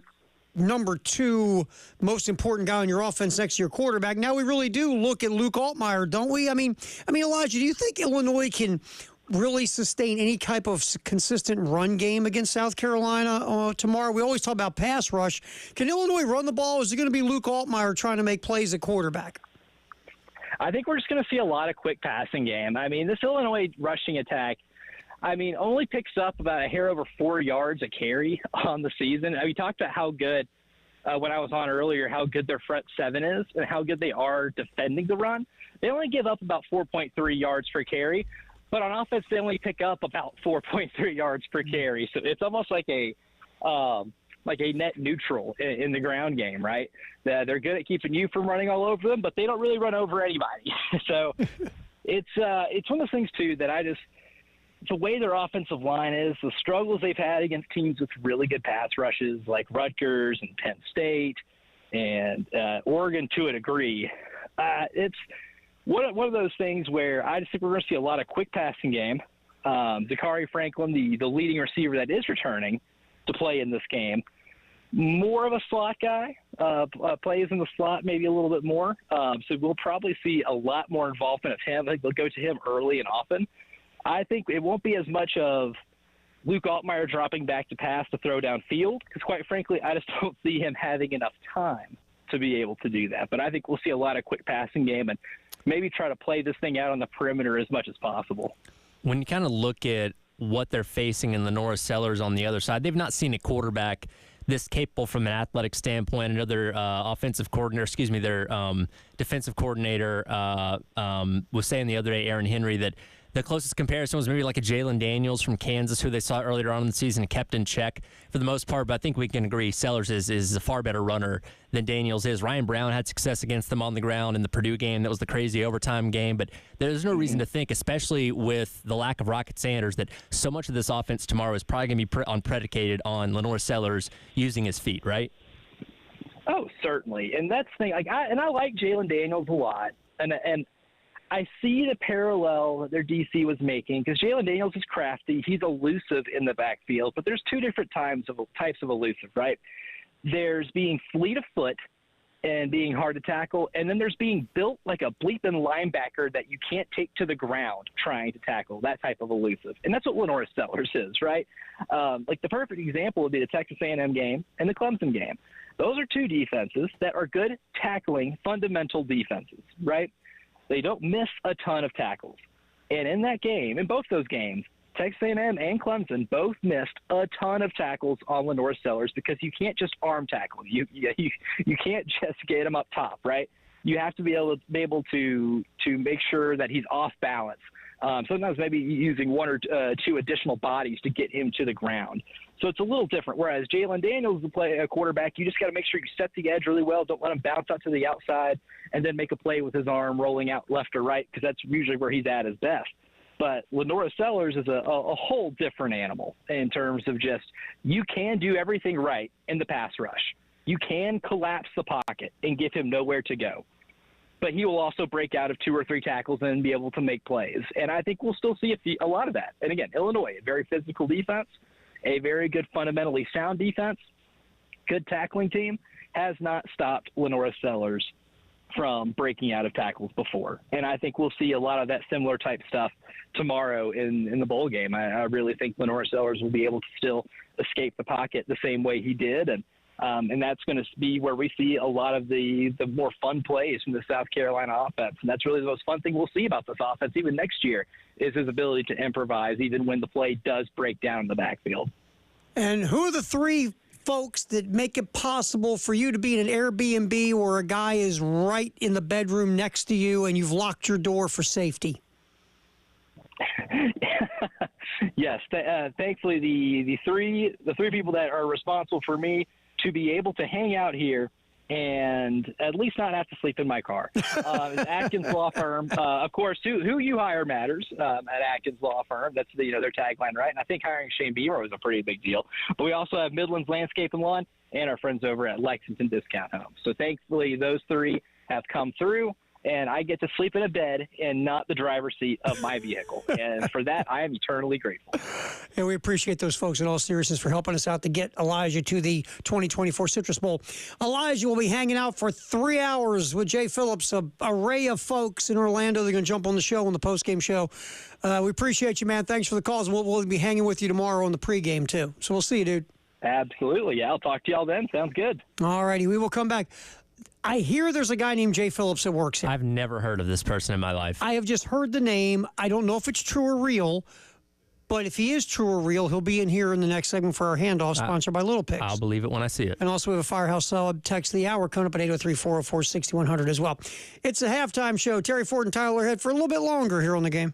number 2 most important guy on your offense next to your quarterback, now we really do look at Luke Altmyer, don't we? I mean, Elijah, do you think Illinois can really sustain any type of consistent run game against South Carolina tomorrow? We always talk about pass rush. Can Illinois run the ball? Is it going to be Luke Altmyer trying to make plays at quarterback? I think we're just going to see a lot of quick passing game. I mean, this Illinois rushing attack, only picks up about a hair over 4 yards a carry on the season. We talked about how good, when I was on earlier, how good their front 7 is and how good they are defending the run. They only give up about 4.3 yards per carry, but on offense, they only pick up about 4.3 yards per carry. So it's almost like a net neutral in the ground game, right? They're good at keeping you from running all over them, but they don't really run over anybody. So it's one of those things, too, that the way their offensive line is, the struggles they've had against teams with really good pass rushes like Rutgers and Penn State and Oregon to a degree, it's one of those things where I just think we're going to see a lot of quick passing game. Dakari Franklin, the leading receiver that is returning to play in this game, more of a slot guy, plays in the slot maybe a little bit more. So we'll probably see a lot more involvement of him. I think they'll go to him early and often. I think it won't be as much of Luke Altmaier dropping back to pass to throw downfield, because quite frankly, I just don't see him having enough time to be able to do that. But I think we'll see a lot of quick passing game and maybe try to play this thing out on the perimeter as much as possible. When you kind of look at what they're facing in LaNorris Sellers on the other side, they've not seen a quarterback this capable from an athletic standpoint. Another defensive coordinator was saying the other day, Aaron Henry, that the closest comparison was maybe like a Jalen Daniels from Kansas, who they saw earlier on in the season and kept in check for the most part. But I think we can agree Sellers is a far better runner than Daniels is. Ryan Brown had success against them on the ground in the Purdue game. That was the crazy overtime game. But there's no reason to think, especially with the lack of Rocket Sanders, that so much of this offense tomorrow is probably going to be predicated on LaNorris Sellers using his feet, right? Oh, certainly. And that's the thing. I like Jalen Daniels a lot. And I see the parallel that their DC was making, because Jalen Daniels is crafty. He's elusive in the backfield, but there's two different types of elusive, right? There's being fleet of foot and being hard to tackle, and then there's being built like a bleeping linebacker that you can't take to the ground trying to tackle, that type of elusive. And that's what LaNorris Sellers is, right? Like the perfect example would be the Texas A&M game and the Clemson game. Those are two defenses that are good tackling fundamental defenses, right? They don't miss a ton of tackles. And in that game, in both those games, Texas A&M and Clemson both missed a ton of tackles on LaNorris Sellers, because you can't just arm tackle. You can't just get him up top, right? You have to be able to make sure that he's off balance. Sometimes maybe using one or two additional bodies to get him to the ground. So it's a little different. Whereas Jalen Daniels is a quarterback, you just got to make sure you set the edge really well. Don't let him bounce out to the outside and then make a play with his arm rolling out left or right, because that's usually where he's at his best. But LaNorris Sellers is a whole different animal in terms of just, you can do everything right in the pass rush. You can collapse the pocket and give him nowhere to go. But he will also break out of 2 or 3 tackles and be able to make plays. And I think we'll still see a lot of that. And again, Illinois, a very physical defense, a very good fundamentally sound defense, good tackling team, has not stopped LaNorris Sellers from breaking out of tackles before. And I think we'll see a lot of that similar type stuff tomorrow in the bowl game. I really think LaNorris Sellers will be able to still escape the pocket the same way he did. And that's going to be where we see a lot of the more fun plays from the South Carolina offense. And that's really the most fun thing we'll see about this offense even next year, is his ability to improvise even when the play does break down in the backfield. And who are the 3 folks that make it possible for you to be in an Airbnb where a guy is right in the bedroom next to you and you've locked your door for safety? Yes. Thankfully, the three people that are responsible for me to be able to hang out here and at least not have to sleep in my car. Atkins Law Firm, of course, who you hire matters at Atkins Law Firm. That's their tagline, right? And I think hiring Shane Beamer was a pretty big deal. But we also have Midlands Landscape and Lawn and our friends over at Lexington Discount Home. So thankfully, those 3 have come through, and I get to sleep in a bed and not the driver's seat of my vehicle. And for that, I am eternally grateful. And we appreciate those folks in all seriousness for helping us out to get Elijah to the 2024 Citrus Bowl. Elijah will be hanging out for 3 hours with Jay Phillips, an array of folks in Orlando. They're going to jump on the show, on the postgame show. We appreciate you, man. Thanks for the calls. We'll be hanging with you tomorrow on the pregame, too. So we'll see you, dude. Absolutely. Yeah, I'll talk to y'all then. Sounds good. All righty. We will come back. I hear there's a guy named Jay Phillips that works here. I've never heard of this person in my life. I have just heard the name. I don't know if it's true or real, but if he is true or real, he'll be in here in the next segment for our handoff, sponsored by Little Pigs. I'll believe it when I see it. And also we have a Firehouse Sub text of the hour coming up at 803-404-6100 as well. It's a halftime show. Terry Ford and Tyler Head for a little bit longer here on the game.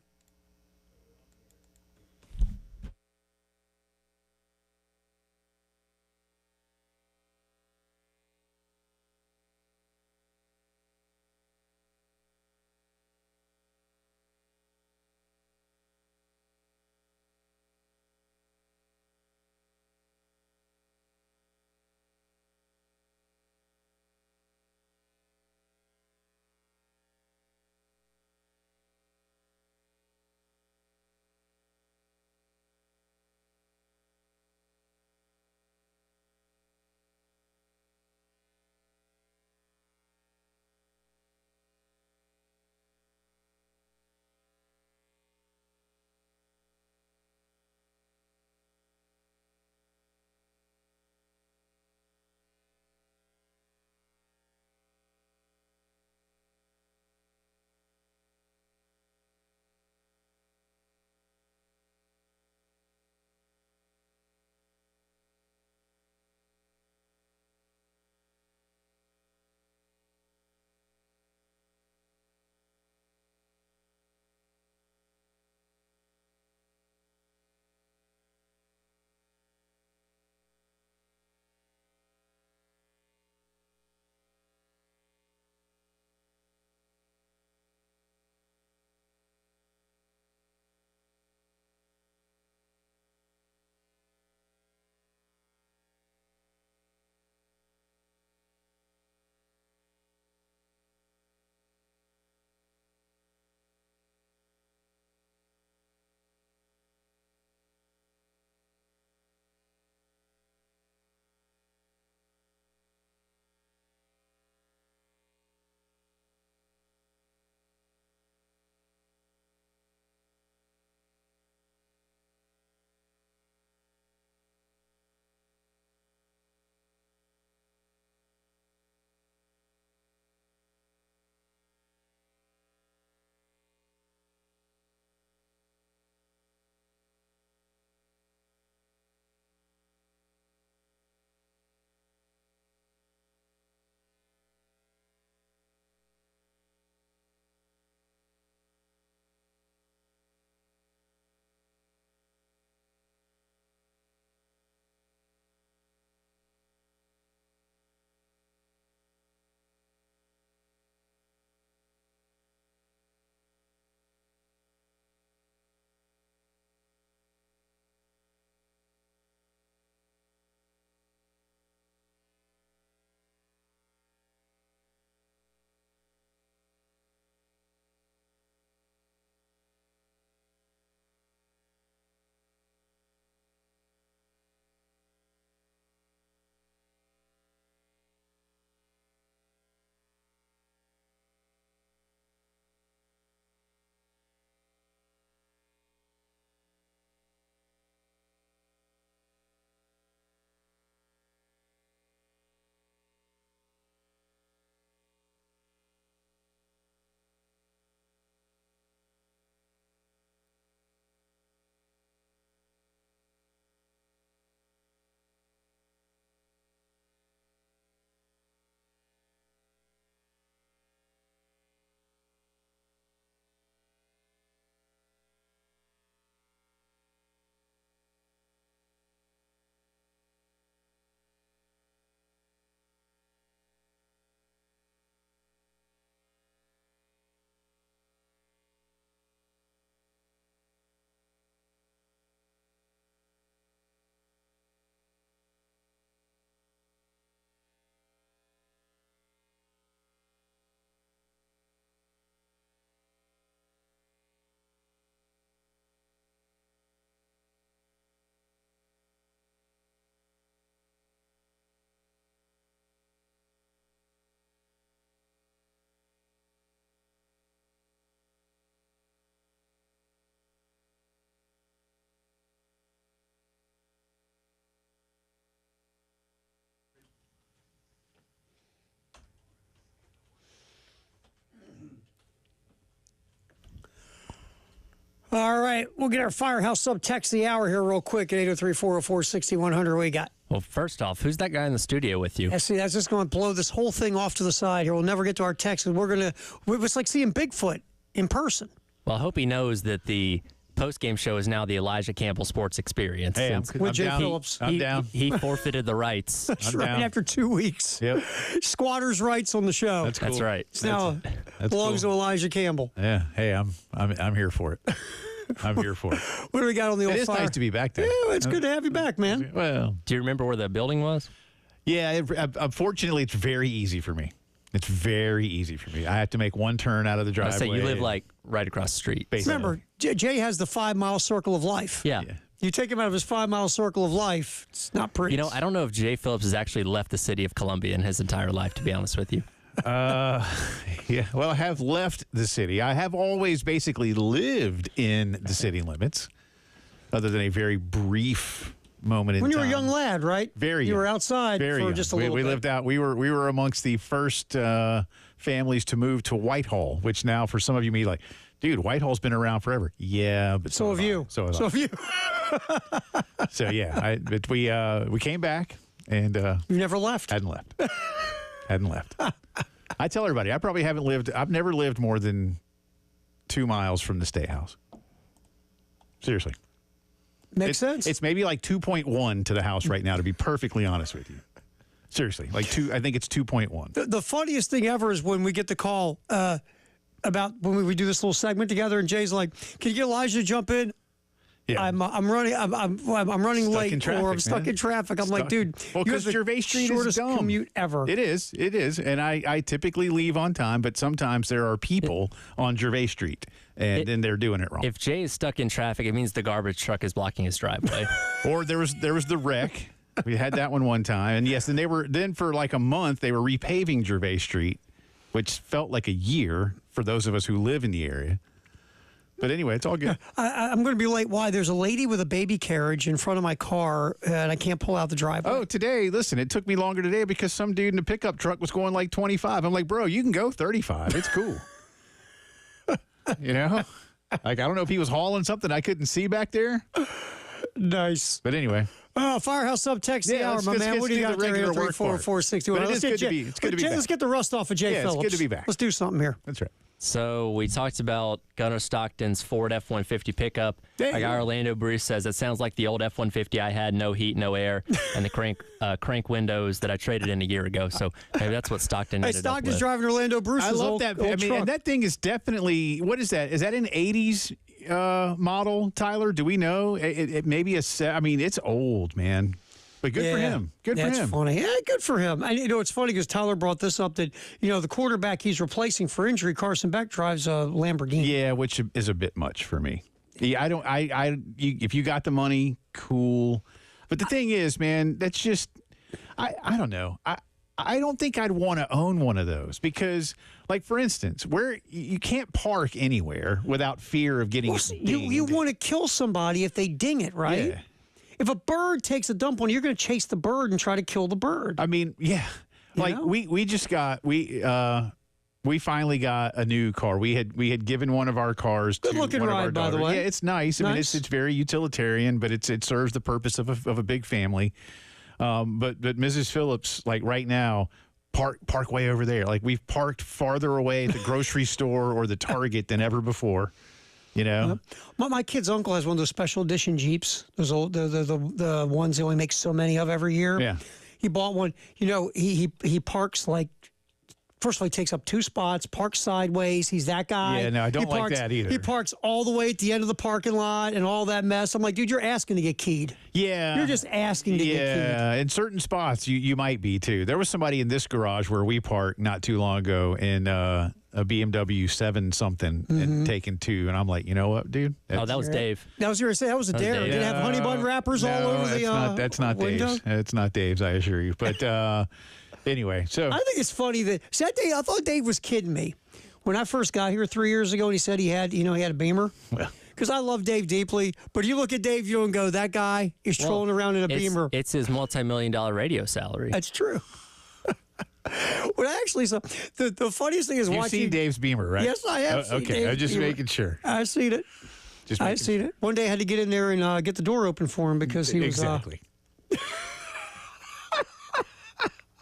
All right, we'll get our Firehouse Sub text the hour here real quick at 803-404-6100. What you got? Well, first off, who's that guy in the studio with you? Yeah, see, that's just going to blow this whole thing off to the side here. We'll never get to our text. It's like seeing Bigfoot in person. Well, I hope he knows that the post-game show is now the Elijah Campbell Sports Experience. Hey, I'm Jay down. Phillips. I'm down. He forfeited the rights. That's I'm right, down. after 2 weeks. Yep. Squatters' rights on the show. That's cool. That's right. It's now belongs to Elijah Campbell. Yeah. Hey, I'm here for it. I'm here for it. What do we got on the old It is fire? nice to be back there. Yeah, it's good to have you back, man. Well, Do you remember where the building was? yeah. Unfortunately, it's very easy for me. It's very easy for me. I have to make one turn out of the I driveway. say you live like right across the street. Basically. Remember, Jay has the 5 mile circle of life. Yeah. You take him out of his 5 mile circle of life, it's not pretty. You know, I don't know if Jay Phillips has actually left the city of Columbia in his entire life, to be honest with you. Yeah. Well, I have left the city. I have always basically lived in the city limits, other than a very brief moment in when you time. were a young lad, right? Very You young. were outside Very for young. just a little we bit. lived out. We were amongst the first families to move to Whitehall, which now for some of you may be like, dude, Whitehall's been around forever. Yeah, but So have you. So have So I. have you. So yeah, but we came back and You never left. hadn't left. Hadn't left. I tell everybody, I probably haven't lived. I've never lived more than 2 miles from the State House. Seriously. Makes sense. It's maybe like 2.1 to the house right now, to be perfectly honest with you. Seriously, like I think it's 2.1. The funniest thing ever is when we get the call about when we do this little segment together, and Jay's like, "Can you get Elijah to jump in?" Yeah. I'm running. I'm running Stuck late, in traffic, or I'm stuck man. in traffic. I'm like, Stuck. dude, Well, you have 'cause the Gervais Street is shortest dumb. commute ever. It is, and I typically leave on time, but sometimes there are people on Gervais Street, and then they're doing it wrong. If Jay is stuck in traffic, it means the garbage truck is blocking his driveway. Or there was the wreck. We had that one time, and yes, and then for like a month they were repaving Gervais Street, which felt like a year for those of us who live in the area. But anyway, it's all good. I'm going to be late. Why? There's a lady with a baby carriage in front of my car, and I can't pull out the driveway. Oh, today, listen, it took me longer today because some dude in a pickup truck was going like 25. I'm like, bro, you can go 35. It's cool. You know? Like, I don't know if he was hauling something I couldn't see back there. Nice. But anyway. Firehouse sub text the hour, let's- my let's man. get What do you to got the there? regular work part. 461. But it Let's is get good to Jay- be- it's good to be Jay, back. Let's get the rust off of Jay Yeah, it's Phillips. good to be back. Let's do something here. That's right. So we talked about Gunnar Stockton's Ford F-150 pickup. There I you got go. Orlando Bruce says, it sounds like the old F-150 I had, no heat, no air, and the crank windows that I traded in a year ago. So maybe that's what Stockton Hey, ended Stockton's up with. driving Orlando Bruce's I love old, that. old I mean, truck. and that thing is definitely, what is that? Is that an 80s model, Tyler? Do we know? It maybe I mean, it's old, man. But good for him. Good for That's him. funny. Yeah, good for him. And you know, it's funny because Tyler brought this up that, you know, the quarterback he's replacing for injury, Carson Beck, drives a Lamborghini. Yeah, which is a bit much for me. Yeah, if you got the money, cool. But the thing is, man, that's just, I don't know. I don't think I'd want to own one of those because, like, for instance, where you can't park anywhere without fear of getting it You dinged. want to kill somebody if they ding it, right? Yeah. If a bird takes a dump on you, you're going to chase the bird and try to kill the bird. I mean, yeah. Like know? we just got we finally got a new car. We had given one of our cars to Good-looking one of our ride, by the daughters. way. Yeah, it's nice. I mean, Nice. it's very utilitarian, but it serves the purpose of a big family. But Mrs. Phillips, like right now, park way over there. Like we've parked farther away at the grocery store or the Target than ever before. You know. My kid's uncle has one of those special edition Jeeps. Those old the ones they only make so many of every year. Yeah. He bought one. You know, he parks like. First of all, he takes up 2 spots, parks sideways. He's that guy. Yeah, no, I don't He like parks- that either. He parks all the way at the end of the parking lot and all that mess. I'm like, dude, you're asking to get keyed. Yeah. You're just asking to get keyed. Yeah, in certain spots you might be too. There was somebody in this garage where we parked not too long ago in a BMW 7 something and taken 2, and I'm like, you know what, dude? Oh, that was Dave. That was your say. That was a That was dare. Dave. Did it have honey bun wrappers all No, over the? that's not window? Dave's. It's not Dave's, I assure you. But anyway, so I think it's funny that that day I thought Dave was kidding me when I first got here 3 years ago, and he said he had a Beamer. Well. Because I love Dave deeply, but you look at Dave, you don't go, that guy is trolling around in a Beamer. It's his multi-million-dollar radio salary. That's true. What I actually saw, the funniest thing is you've watching. seen Dave's Beamer, right? Yes, I have. Seen Okay, Dave's I'm just Beamer. making sure. I've seen it. I've seen it. One day I had to get in there and get the door open for him because he was exactly.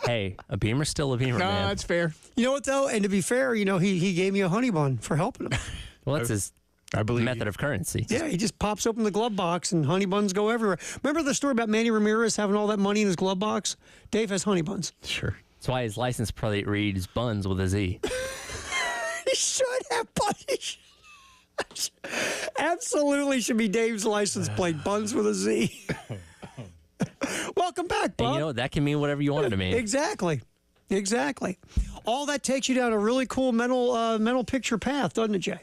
Hey, a Beamer's still a Beamer, No, man. that's fair. You know what though? And to be fair, he gave me a honey bun for helping him. Well, that's his I believe method of currency. Yeah, he just pops open the glove box and honey buns go everywhere. Remember the story about Manny Ramirez having all that money in his glove box? Dave has honey buns. Sure. That's why his license plate reads Buns with a Z. He should have buns. Absolutely should be Dave's license plate, Buns with a Z. Welcome back, Bob. And you know, that can mean whatever you want it to mean. Exactly. All that takes you down a really cool mental picture path, doesn't it, Jay?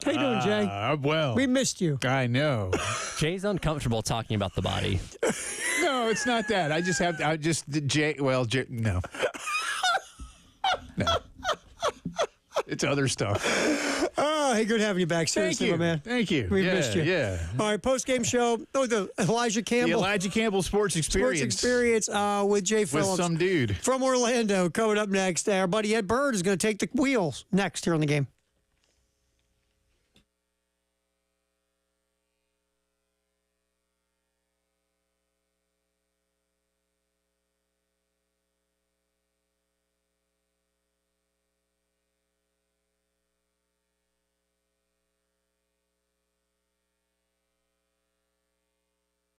How you doing, Jay? Well, We missed you. I know. Jay's uncomfortable talking about the body. No, it's not that. No. No. It's other stuff. Oh, hey, good having you back. Thank Seriously, you. my man. Thank you. We missed you. Yeah. All right, post-game show. Oh, the Elijah The Campbell. Elijah Campbell Sports Experience. With Jay With Phillips. some dude. From Orlando. Coming up next, our buddy Ed Bird is going to take the wheels next here on the game.